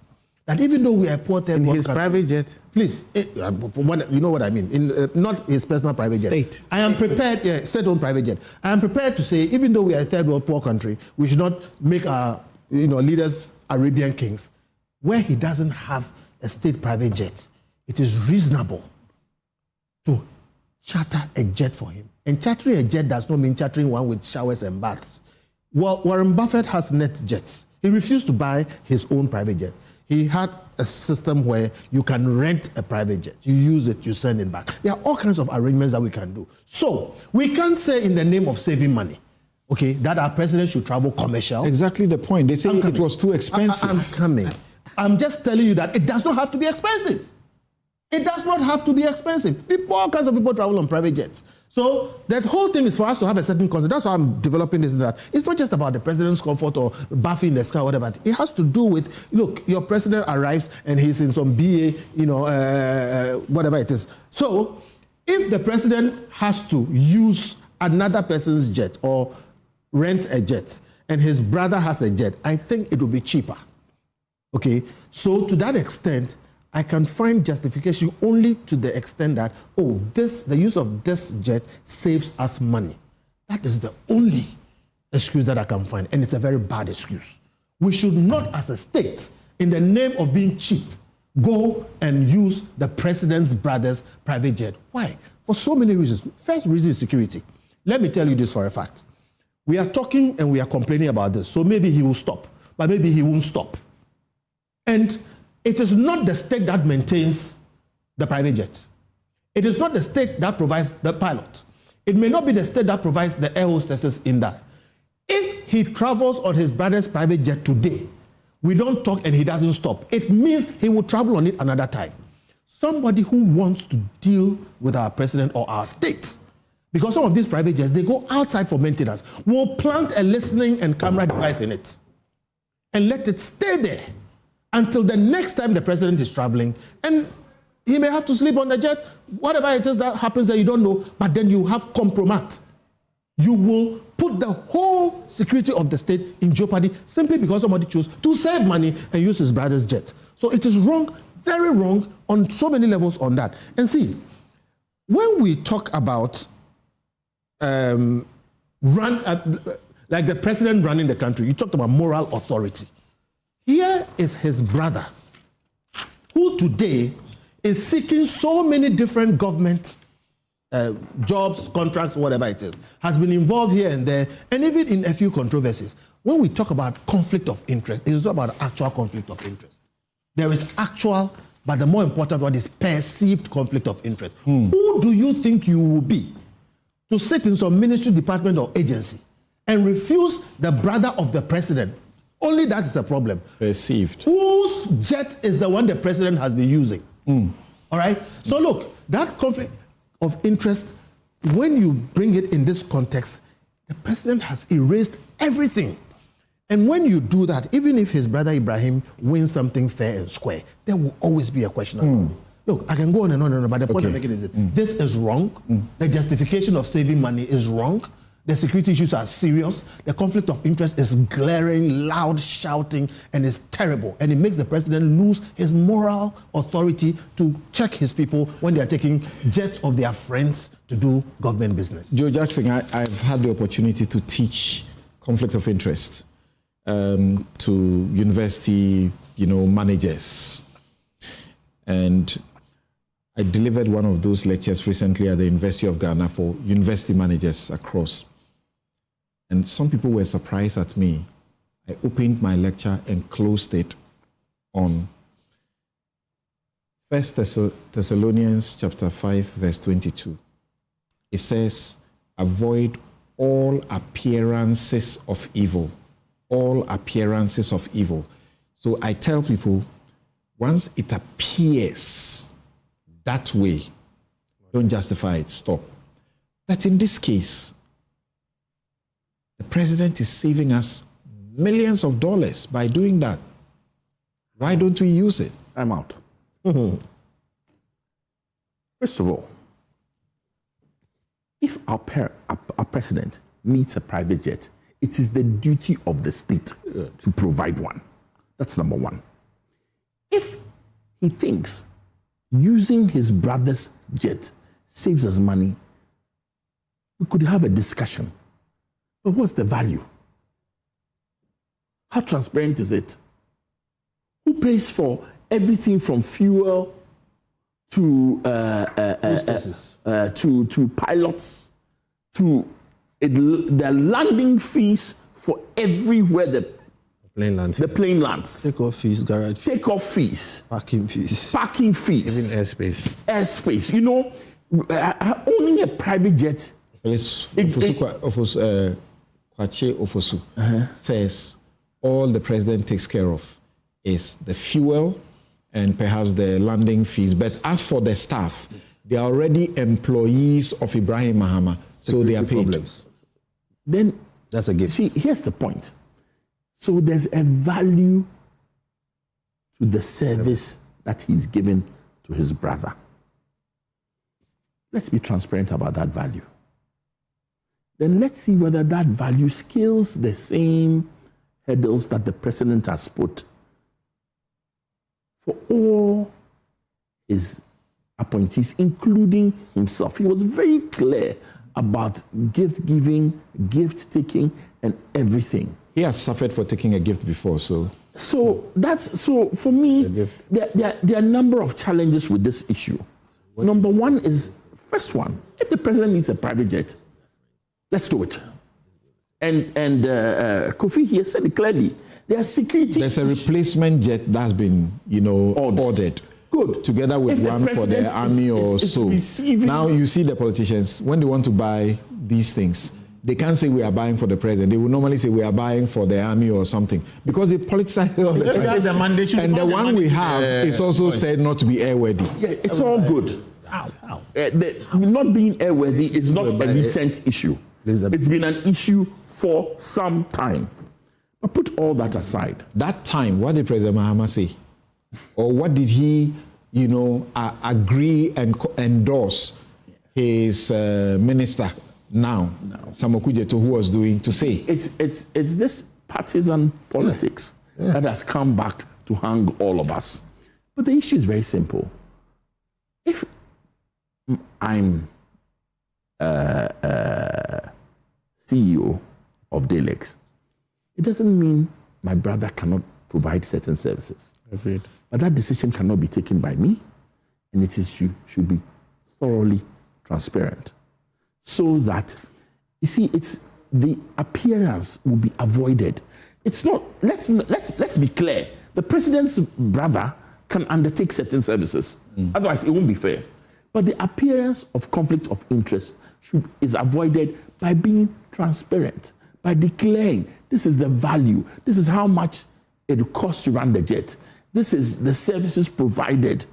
that even though we are poor third world his private jet, please, you know what I mean, not his personal private jet. State. I am prepared, state-owned private jet. I am prepared to say, even though we are a third world poor country, we should not make our leaders Arabian kings. Where he doesn't have a state private jet, it is reasonable to charter a jet for him. And chartering a jet does not mean chartering one with showers and baths. Well, Warren Buffett has net jets. He refused to buy his own private jet. He had a system where you can rent a private jet. You use it, you send it back. There are all kinds of arrangements that we can do. So we can't say in the name of saving money, okay, that our president should travel commercial. Exactly the point. They say it was too expensive. I'm coming. I'm just telling you that it does not have to be expensive. It does not have to be expensive. All kinds of people travel on private jets. So that whole thing is for us to have a certain concept. That's why I'm developing this and that. It's not just about the president's comfort or bathing in the sky or whatever. It has to do with, look, your president arrives and he's in some BA, whatever it is. So if the president has to use another person's jet or rent a jet and his brother has a jet, I think it will be cheaper. Okay, so to that extent, I can find justification only to the extent that, the use of this jet saves us money. That is the only excuse that I can find, and it's a very bad excuse. We should not, as a state, in the name of being cheap, go and use the president's brother's private jet. Why? For so many reasons. First reason is security. Let me tell you this for a fact. We are talking and we are complaining about this, so maybe he will stop, but maybe he won't stop. And it is not the state that maintains the private jet. It is not the state that provides the pilot. It may not be the state that provides the air hostesses in that. If he travels on his brother's private jet today, we don't talk and he doesn't stop. It means he will travel on it another time. Somebody who wants to deal with our president or our state, because some of these private jets, they go outside for maintenance, will plant a listening and camera device in it and let it stay there until the next time the president is traveling, and he may have to sleep on the jet, whatever it is that happens there, you don't know, but then you have compromat. You will put the whole security of the state in jeopardy simply because somebody chose to save money and use his brother's jet. So it is wrong, very wrong on so many levels on that. And see, when we talk about like the president running the country, you talked about moral authority. Here is his brother, who today is seeking so many different government jobs, contracts, whatever it is, has been involved here and there, and even in a few controversies. When we talk about conflict of interest, it's not about actual conflict of interest. There is actual, but the more important one is perceived conflict of interest. Who do you think you will be to sit in some ministry, department, or agency and refuse the brother of the president? Only that is a problem. Perceived. Whose jet is the one the president has been using? All right? So look, that conflict of interest, when you bring it in this context, the president has erased everything. And when you do that, even if his brother Ibrahim wins something fair and square, there will always be a question. Look, I can go on and on, but the point I'm making is that this is wrong. The justification of saving money is wrong. The security issues are serious. The conflict of interest is glaring, loud, shouting, and is terrible. And it makes the president lose his moral authority to check his people when they are taking jets of their friends to do government business. Joe Jackson, I've had the opportunity to teach conflict of interest to university, managers. And I delivered one of those lectures recently at the University of Ghana for university managers across. And some people were surprised at me. I opened my lecture and closed it on 1 Thessalonians chapter 5, verse 22. It says, avoid all appearances of evil. All appearances of evil. So I tell people, once it appears that way, don't justify it, stop. But in this case, the president is saving us millions of dollars by doing that. Why don't we use it? I'm out. First of all, if our president needs a private jet, it is the duty of the state to provide one. That's number one. If he thinks using his brother's jet saves us money, we could have a discussion. But what's the value? How transparent is it? Who pays for everything from fuel to pilots to the landing fees for everywhere the plane lands? Take-off fees, garage fees. Take-off fees. Parking fees. Parking fees. Even airspace. Airspace. Owning a private jet. Kwache Ofosu says all the president takes care of is the fuel and perhaps the landing fees. But as for the staff, they are already employees of Ibrahim Mahama, so they are paid. Problems. Then that's a gift. See, here's the point. So there's a value to the service that he's given to his brother. Let's be transparent about that value. Then let's see whether that value scales the same hurdles that the president has put for all his appointees, including himself. He was very clear about gift giving, gift taking, and everything. He has suffered for taking a gift before, so for me, there are a number of challenges with this issue. Number one is, first one, if the president needs a private jet, let's do it. And Kofi here said it clearly. There's security. There's a replacement jet that's been, ordered. Good. Together with one for the army or so. Now you see the politicians, when they want to buy these things, they can't say we are buying for the president. They will normally say we are buying for the army or something. Because they politicize all the time. And the one we have is also said not to be airworthy. Yeah, it's all good. Not being airworthy is not a recent issue. It's been an issue for some time. But put all that aside. That time, what did President Mahama say? Or what did he, agree and endorse his minister, now, Samoku Jeto, who was doing, to say? It's this partisan politics that has come back to hang all of us. But the issue is very simple. If I'm CEO of Delex, it doesn't mean my brother cannot provide certain services. Agreed. But that decision cannot be taken by me, and it should be thoroughly transparent, so that, you see, it's the appearance will be avoided. It's not. Let's be clear. The president's brother can undertake certain services. Otherwise, it won't be fair. But the appearance of conflict of interest is avoided by being transparent, by declaring this is the value, this is how much it costs to run the jet, this is the services provided,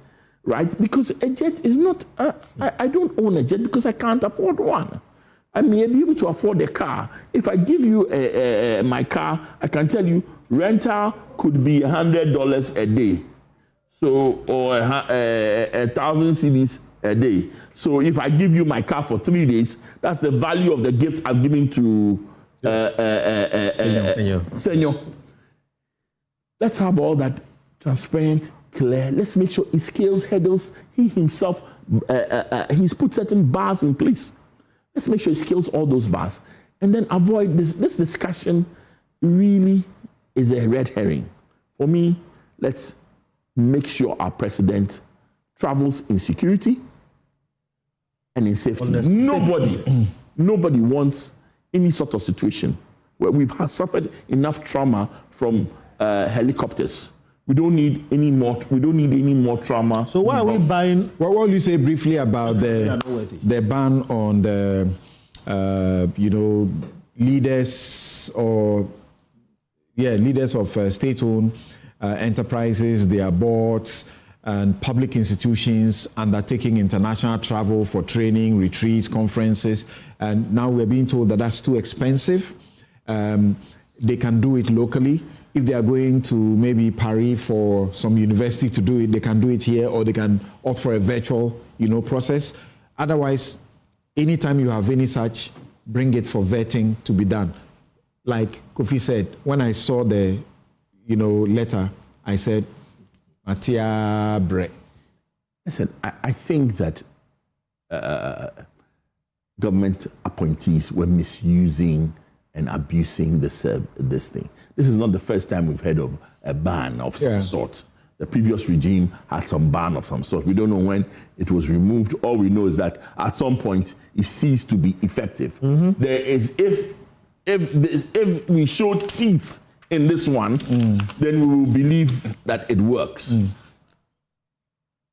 right? Because a jet is not, I don't own a jet because I can't afford one. I may be able to afford a car. If I give you my car, I can tell you rental could be $100 a day. So, or 1,000 cedis a day. So if I give you my car for 3 days, that's the value of the gift I've given to Senor. Let's have all that transparent, clear. Let's make sure it scales hurdles. He himself, he's put certain bars in place. Let's make sure it scales all those bars. And then avoid this discussion really is a red herring. For me, let's make sure our president travels in security and in safety. Nobody wants any sort of situation where we've suffered enough trauma from helicopters. We don't need any more. We don't need any more trauma. So why are we buying? What will you say briefly about the ban on the leaders of state-owned enterprises, their boards, and public institutions undertaking international travel for training, retreats, conferences, and now we're being told that that's too expensive. They can do it locally. If they are going to maybe Paris for some university to do it, they can do it here, or they can opt for a virtual, process. Otherwise, anytime you have any such, bring it for vetting to be done. Like Kofi said, when I saw the, letter, I said, Matia Bre. Listen, I think that government appointees were misusing and abusing this thing. This is not the first time we've heard of a ban of some sort. The previous regime had some ban of some sort. We don't know when it was removed. All we know is that at some point it ceased to be effective. There is, if we show teeth in this one, then we will believe that it works.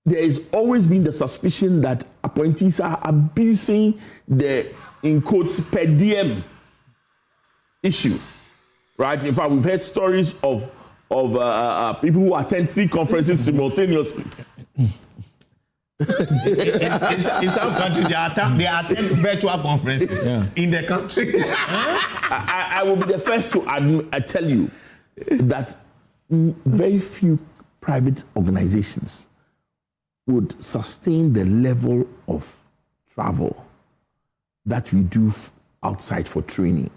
There has always been the suspicion that appointees are abusing the, in quotes, per diem issue, right? In fact, we've heard stories of people who attend 3 conferences simultaneously. in some countries, they attend virtual conferences in the country. I will be the first to tell you that very few private organizations would sustain the level of travel that we do outside for training.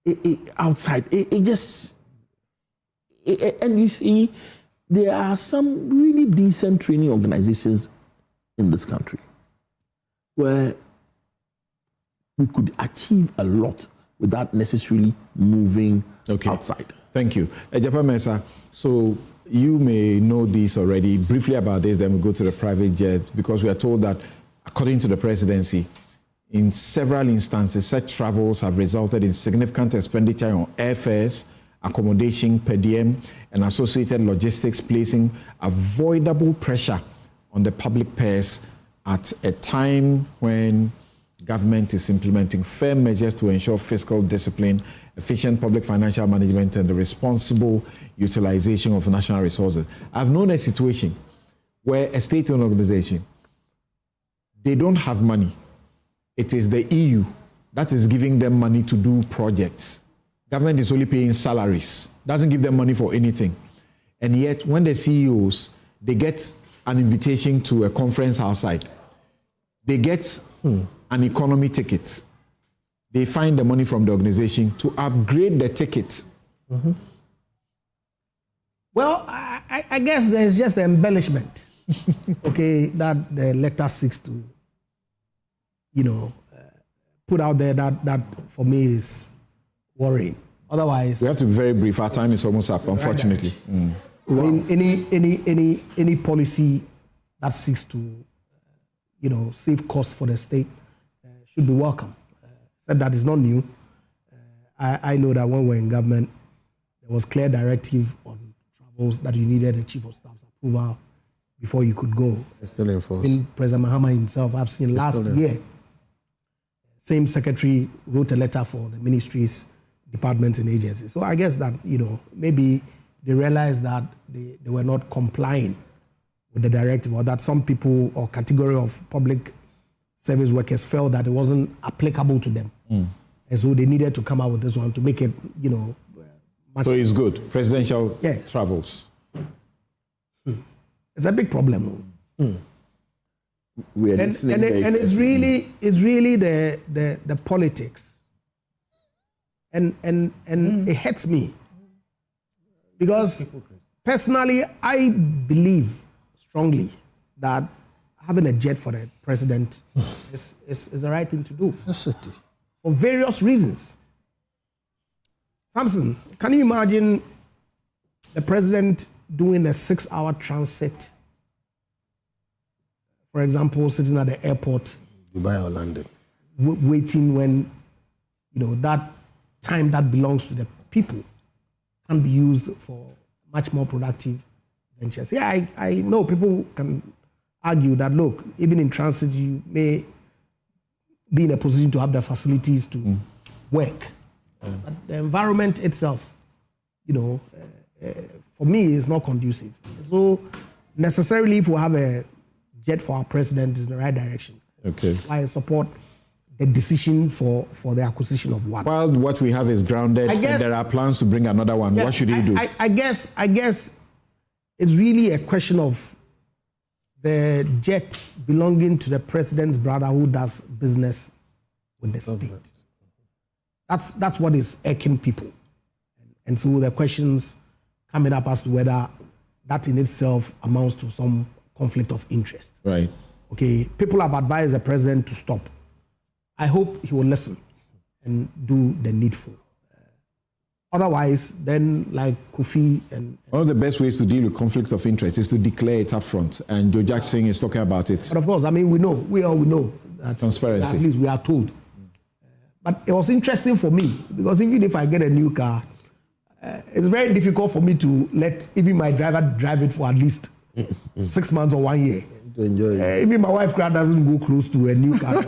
And you see, there are some really decent training organizations in this country where we could achieve a lot without necessarily moving outside. Thank you. Ejapa Mensah, so you may know this already. Briefly about this, then we go to the private jet, because we are told that, according to the presidency, in several instances, such travels have resulted in significant expenditure on airfares, accommodation, per diem, and associated logistics, placing avoidable pressure on the public purse at a time when government is implementing firm measures to ensure fiscal discipline, efficient public financial management, and the responsible utilization of national resources. I've known a situation where a state-owned organization, they don't have money. It is the EU that is giving them money to do projects. Government is only paying salaries, doesn't give them money for anything. And yet, when the CEOs, they get an invitation to a conference outside, they get an economy ticket, they find the money from the organization to upgrade the ticket. Mm-hmm. Well, I guess there's just the embellishment, okay, that the letter seeks to, put out there that for me is worrying. Otherwise, we have to be very brief. Our time is almost up, unfortunately. Wow. Any policy that seeks to, save costs for the state should be welcome. Said that is not new. I know that when we're in government, there was clear directive on travels that you needed a chief of staff's approval before you could go. It's still enforced. In President Mahama himself, I've seen last year, same secretary wrote a letter for the ministries, departments, and agencies. So I guess that, maybe they realized that they were not complying with the directive, or that some people or category of public service workers felt that it wasn't applicable to them. And so they needed to come out with this one to make it, so it's good. Presidential travels. It's a big problem. And it's really the politics. And it hurts me. Because personally, I believe strongly that having a jet for the president is the right thing to do. For various reasons. Samson, can you imagine the president doing a 6-hour transit? For example, sitting at the airport, Dubai or London, waiting when that time that belongs to the people can be used for much more productive ventures. Yeah, I know people can argue that, look, even in transit, you may be in a position to have the facilities to work. But the environment itself, for me, is not conducive. So necessarily, if we have a jet for our president, is in the right direction. Okay. I support the decision for the acquisition of one. While what we have is grounded, and there are plans to bring another one. What should he do? I guess it's really a question of the jet belonging to the president's brother who does business with the state. That's what is irking people. And so the questions coming up as to whether that in itself amounts to some conflict of interest. Right. Okay, people have advised the president to stop. I hope he will listen and do the needful. Otherwise, then like Kofi and... One of the best ways to deal with conflict of interest is to declare it up front. And Joe Jackson is talking about it. But of course, we all know that transparency. At least we are told. But it was interesting for me because even if I get a new car, it's very difficult for me to let even my driver drive it for at least 6 months or 1 year. To enjoy it. Even my wife doesn't go close to a new car.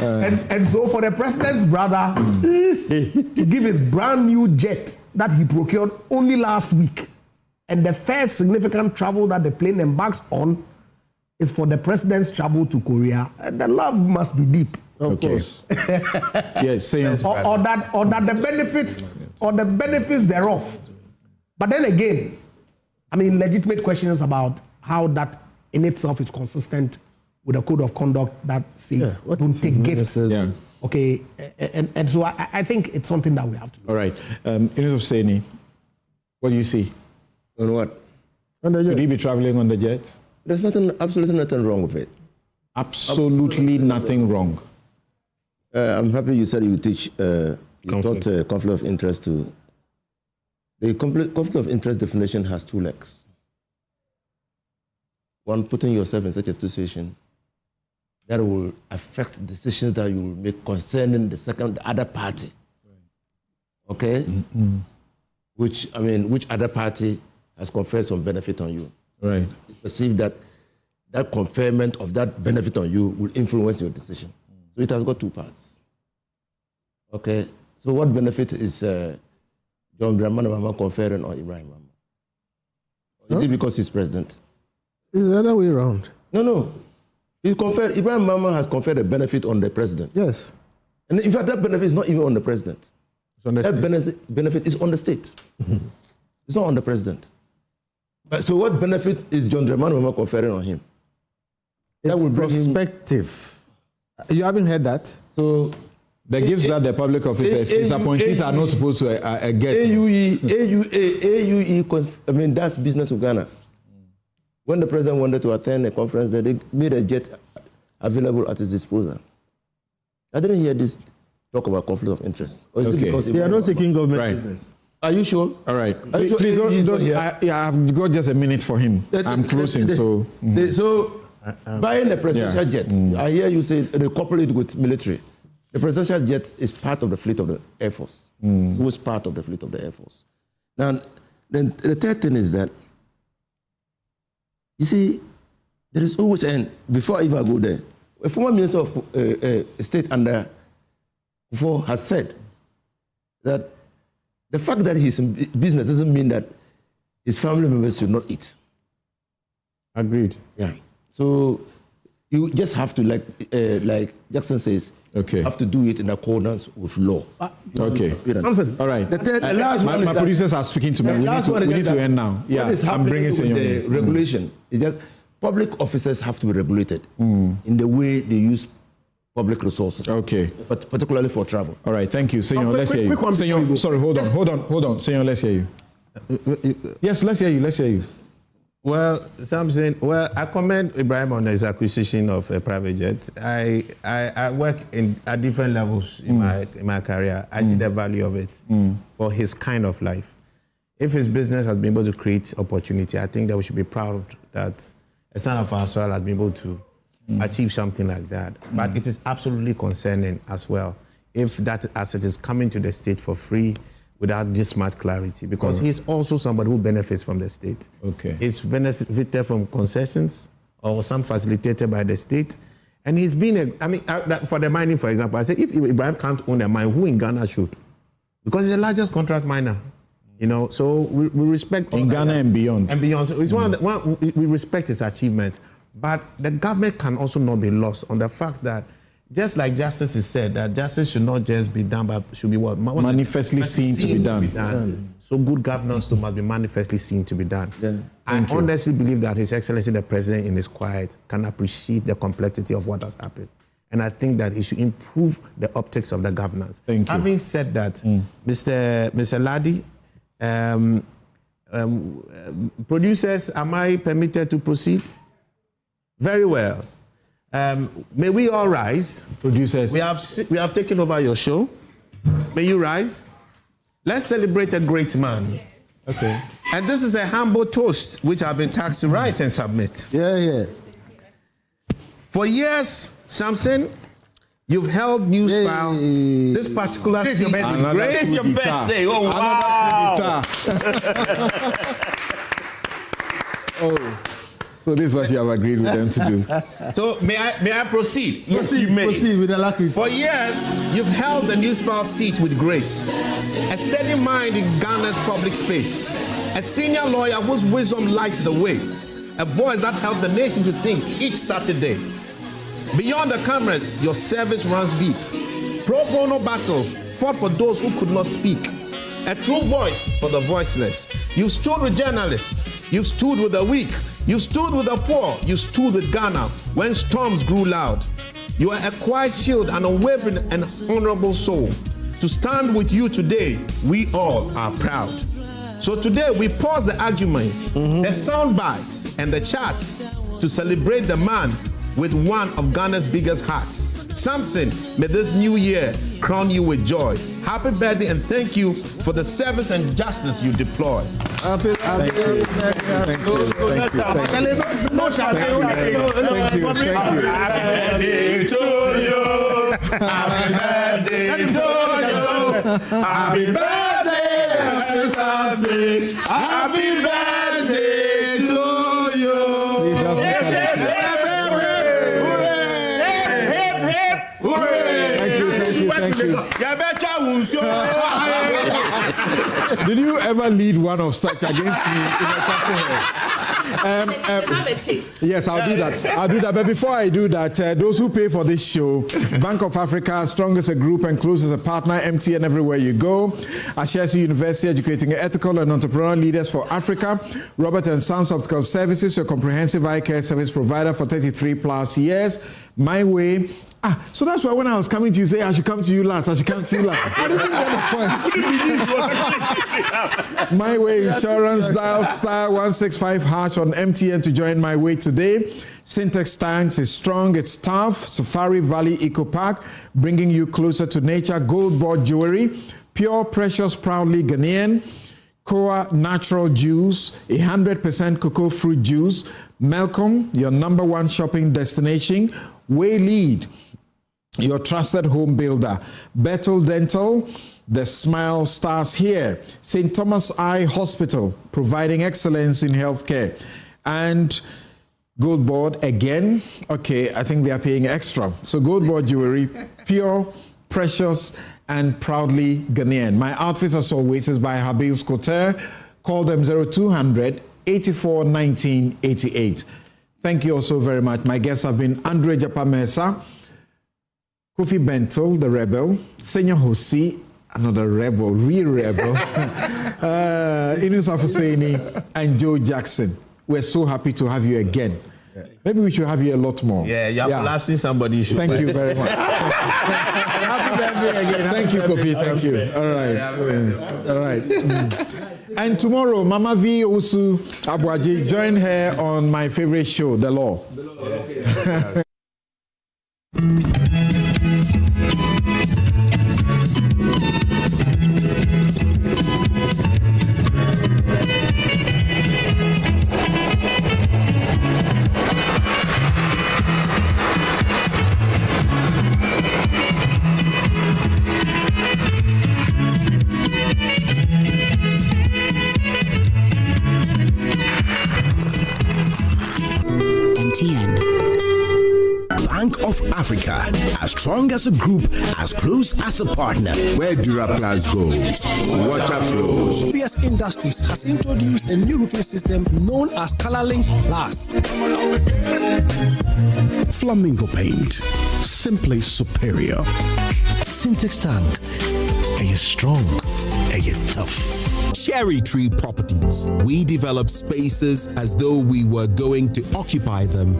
And so for the president's brother to give his brand new jet that he procured only last week, and the first significant travel that the plane embarks on is for the president's travel to Korea, the love must be deep. Of course. Yes, or that the benefits thereof. But then again, legitimate questions about how that in itself is consistent with a code of conduct that says don't take gifts. Okay, and so I think it's something that we have to do. All right. Ines of Seni, what do you see? On what? Should he be traveling on the jet? There's absolutely nothing wrong with it. Absolutely nothing wrong. I'm happy you said you teach conflict of interest to. The conflict of interest definition has 2 legs. One, putting yourself in such a situation that will affect decisions that you will make concerning the other party. Okay? Mm-hmm. Which other party has conferred some benefit on you. Right. It's perceived that conferment of that benefit on you will influence your decision. So it has got 2 parts. Okay? So what benefit is John Dramani conferring on Ibrahim Mahama? Is it because he's president? It's the other way around. No. Ibrahim Mahama has conferred a benefit on the president. Yes. And in fact, that benefit is not even on the president. That benefit is on the state. Mm-hmm. It's not on the president. So what benefit is John Dramani Mahama conferring on him? That will bring perspective. You haven't heard that? So the gifts that the public officers, his appointees are not supposed to get. AUE, I mean, that's business of Ghana. When the president wanted to attend a conference, they made a jet available at his disposal. I didn't hear this talk about conflict of interest. Or is it because they are not seeking government business? Are you sure? All right. Are you sure? Please don't. I've got just a minute for him. I'm closing. So buying a presidential jet, I hear you say they couple it with military. The presidential jet is part of the fleet of the Air Force. So it's part of the fleet of the Air Force. Now, then the third thing is that, you see, there is always, and before I even go there, a former minister of state under Akufo has said that the fact that he's in business doesn't mean that his family members should not eat. Agreed. Yeah. So you just have to, like Jackson says, have to do it in accordance with law. Okay. All right. The last one my producers are speaking to me. We need to end now. Yeah. I'm bringing the regulation. It's just public officers have to be regulated in the way they use public resources. Okay. Particularly for travel. All right. Thank you. Senor, let's hear you. Senor, sorry, hold on. Senor, let's hear you. Yes, let's hear you. Well, Samson, I commend Ibrahim on his acquisition of a private jet. I work at different levels in my career. I see the value of it for his kind of life. If his business has been able to create opportunity, I think that we should be proud that a son of our soil has been able to achieve something like that. But it is absolutely concerning as well if that asset is coming to the state for free without this much clarity, because he's also somebody who benefits from the state. Okay. He's benefited from concessions or some facilitated by the state. And he's been, for the mining, for example, I say, if Ibrahim can't own a mine, who in Ghana should? Because he's the largest contract miner. So we respect... In Ghana and beyond. And beyond. So it's we respect his achievements. But the government can also not be lost on the fact that, just like justice is said, that justice should not just be done, but should be what? Manifestly seen to be done. So good governance too must be manifestly seen to be done. Yeah. I honestly believe that His Excellency the President in his quiet can appreciate the complexity of what has happened. And I think that he should improve the optics of the governance. Thank you. Having said that, Mr. Ladi, producers, am I permitted to proceed? Very well. May we all rise. Producers. We have taken over your show. May you rise. Let's celebrate a great man. Okay. And this is a humble toast which I've been tasked to write and submit. Yeah. For years, Samson, you've held Newsfile. This particular seat with grace. It's your birthday. Oh, wow. So this is what you have agreed with them to do. So may I proceed? Yes, you may. Proceed with the lucky. For years, you've held the Newsfile seat with grace. A steady mind in Ghana's public space. A senior lawyer whose wisdom lights the way. A voice that helps the nation to think each Saturday. Beyond the cameras, your service runs deep. Pro bono battles fought for those who could not speak. A true voice for the voiceless. You stood with journalists. You stood with the weak. You stood with the poor. You stood with Ghana when storms grew loud. You are a quiet shield, an unwavering and honorable soul. To stand with you today, we all are proud. So today we pause the arguments, the sound bites, and the chats to celebrate the man with one of Ghana's biggest hearts. Samson, may this new year crown you with joy. Happy birthday and thank you for the service and justice you deploy. Thank you. Thank you. Happy birthday to you. Happy birthday to you. Happy birthday, Samson. Happy birthday to you. Thank you. Did you ever lead one of such against me in a cafe? Have a taste. Yes, I'll do that. But before I do that, those who pay for this show, Bank of Africa, strong as a group and close as a partner, MTN everywhere you go. Ashesi University, educating ethical and entrepreneurial leaders for Africa. Robert & Sons Optical Services, your comprehensive eye care service provider for 33 plus years. My Way, So that's why when I was coming to you, say I should come to you last. I didn't get the point. My Way Insurance, dial *165# on MTN to join My Way today. Syntex Tanks is strong, it's tough. Safari Valley Eco Park, bringing you closer to nature. Gold Board Jewelry, pure, precious, proudly Ghanaian. Koa Natural Juice, 100% cocoa fruit juice. Malcolm, your #1 shopping destination. Waylead, your trusted home builder. Bethel Dental, the smile starts here. St. Thomas Eye Hospital, providing excellence in healthcare. And Gold Board again. Okay, I think they are paying extra. So Gold Board Jewelry, pure, precious, and proudly Ghanaian. My outfit, as always, is by Habil Scotter. Call them 0200 84 19 88. Thank you all so very much. My guests have been Andre Japamesa, Kofi Bentel, the rebel, Senior Hosi, another rebel, real rebel, Inus Afuseni, and Joe Jackson. We're so happy to have you again. Maybe we should have you a lot more. Yeah, you're collapsing somebody. Thank you very much. Happy birthday again. Thank you, Kofi. Thank you. All right. And tomorrow, Mama V Osu Abwaji, join her on my favorite show, The Law. Bank of Africa, as strong as a group, as close as a partner. Where Duraplas goes, water flows. PS Industries has introduced a new roofing system known as ColorLink Plus. Flamingo paint, simply superior. Syntex tank, are you strong? Are you tough? Cherry Tree Properties. We develop spaces as though we were going to occupy them.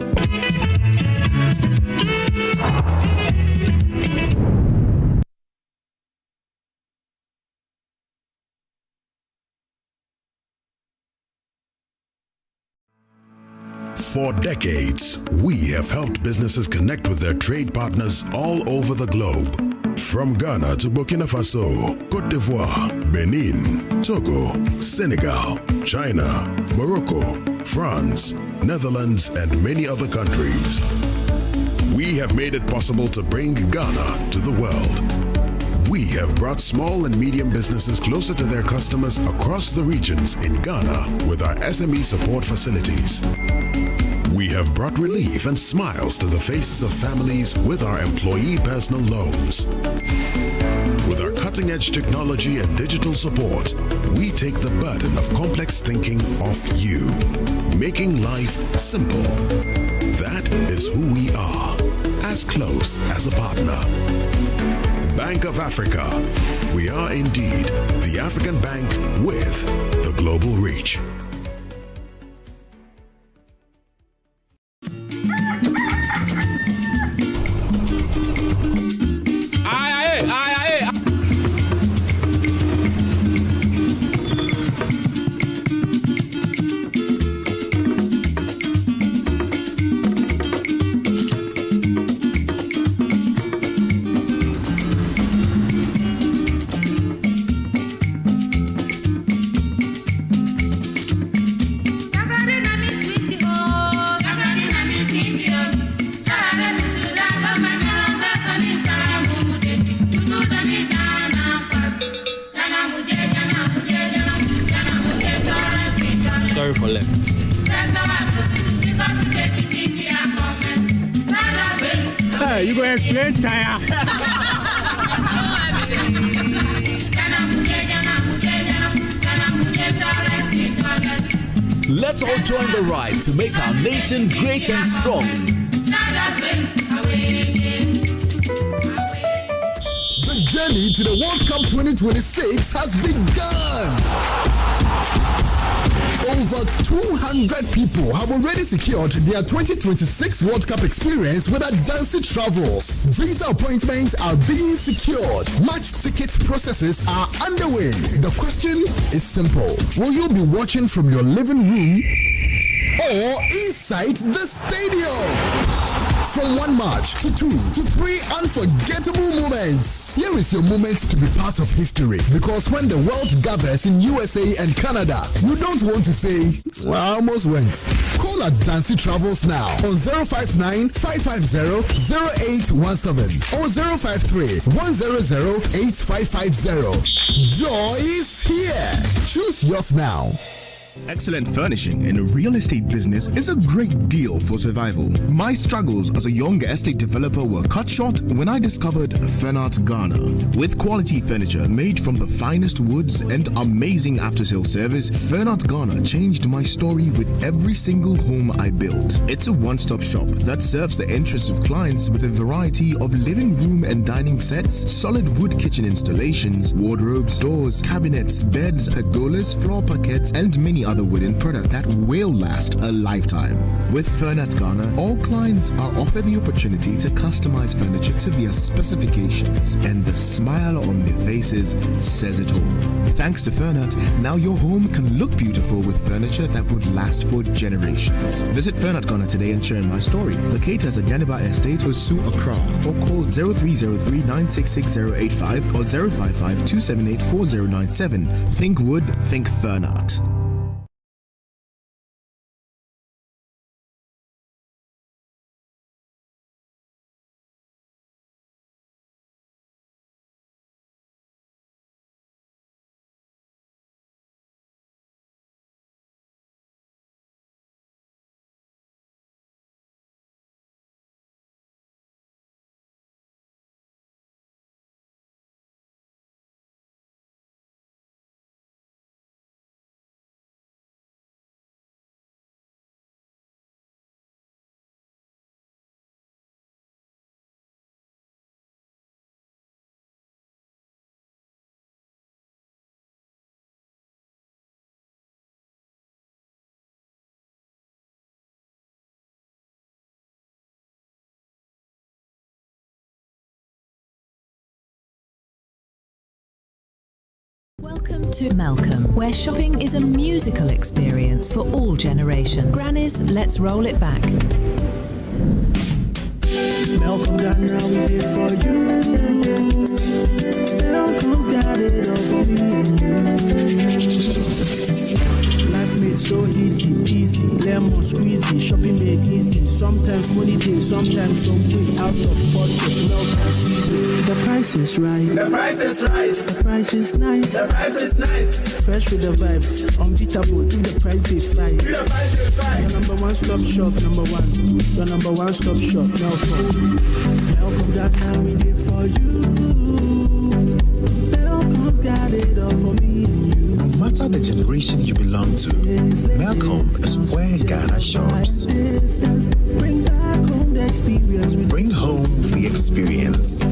For decades, we have helped businesses connect with their trade partners all over the globe. From Ghana to Burkina Faso, Côte d'Ivoire, Benin, Togo, Senegal, China, Morocco, France, Netherlands, and many other countries. We have made it possible to bring Ghana to the world. We have brought small and medium businesses closer to their customers across the regions in Ghana with our SME support facilities. We have brought relief and smiles to the faces of families with our employee personal loans. With our cutting-edge technology and digital support, we take the burden of complex thinking off you, making life simple. That is who we are, as close as a partner. Bank of Africa. We are indeed the African bank with the global reach. You go explain tire. Let's all join the ride to make our nation great and strong. The journey to the World Cup 2026 has begun. Over 200 people have already secured their 2026 World Cup experience with Adansi Travels. Visa appointments are being secured. Match ticket processes are underway. The question is simple. Will you be watching from your living room or inside the stadium? From 1 March to 2 to 3 unforgettable moments. Here is your moment to be part of history. Because when the world gathers in USA and Canada, you don't want to say, well, I almost went. Call Adansi Travels now on 059 550 0817 or 053 100 8550. Joy is here. Choose yours now. Excellent furnishing in a real estate business is a great deal for survival. My struggles as a young estate developer were cut short when I discovered Fernart Ghana. With quality furniture made from the finest woods and amazing after-sale service, Fernart Ghana changed my story with every single home I built. It's a one-stop shop that serves the interests of clients with a variety of living room and dining sets, solid wood kitchen installations, wardrobes, doors, cabinets, beds, pergolas, floor parquets, and many other wooden products that will last a lifetime. With Fernat Ghana, all clients are offered the opportunity to customize furniture to their specifications, and the smile on their faces says it all. Thanks to Fernat, now your home can look beautiful with furniture that would last for generations. Visit Fernat Ghana today and share my story. Locate us at Yaniba Estate, Osu, Accra, or call 0303 966 085 or 055 278 4097. Think wood, think Fernat. Welcome to Malcolm, where shopping is a musical experience for all generations. Grannies, let's roll it back. Malcolm got now we did for you. Malcolm's got it all for me and you. Life made so easy, lemon squeezy, shopping made easy. Sometimes money day, sometimes some way out of budget. Malcolm's easy. The price is right. The price is right. The price is nice. The price is nice. Fresh with the vibes, unbeatable. Do the price they fly. Do the price they fly. Your number one stop shop, number one. Your number one stop shop, Malcolm. Malcolm got now we did for you. Malcolm's got it all for me and you. No matter the generation you belong to, Malcolm is where Ghana shops. Bring back home the experience. Bring home the experience.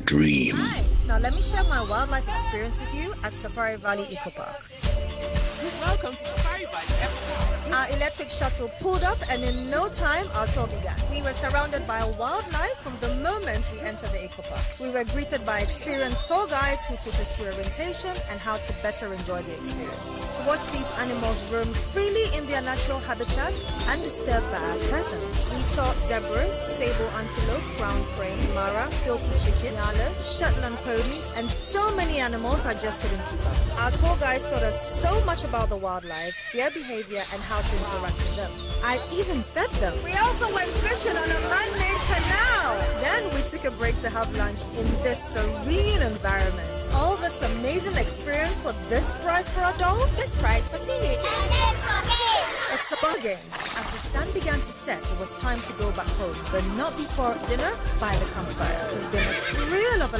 Dream. Hi, now let me share my wildlife experience with you at Safari Valley Eco Park. Welcome to Safari Valley Eco Park. Our electric shuttle pulled up and in no time our tour began. We were surrounded by wildlife from the moment we entered the Eco Park. We were greeted by experienced tour guides who took us through orientation and how to better enjoy the experience. Watch these animals roam freely in their natural habitat undisturbed by our presence. We saw zebras, sable antelope, brown crane, mara, silky chicken, nyalas, Shetland ponies, and so many animals I just couldn't keep up. Our tour guides taught us so much about the wildlife, their behavior, and how to interact with them. I even fed them. We also went fishing on a man-made canal. Then we took a break to have lunch in this serene environment. all this amazing experience for this price for adults? This price for teenagers. It's a bargain. As the sun began to set, it was time to go back home, but not before dinner by the campfire. It has been a thrill of a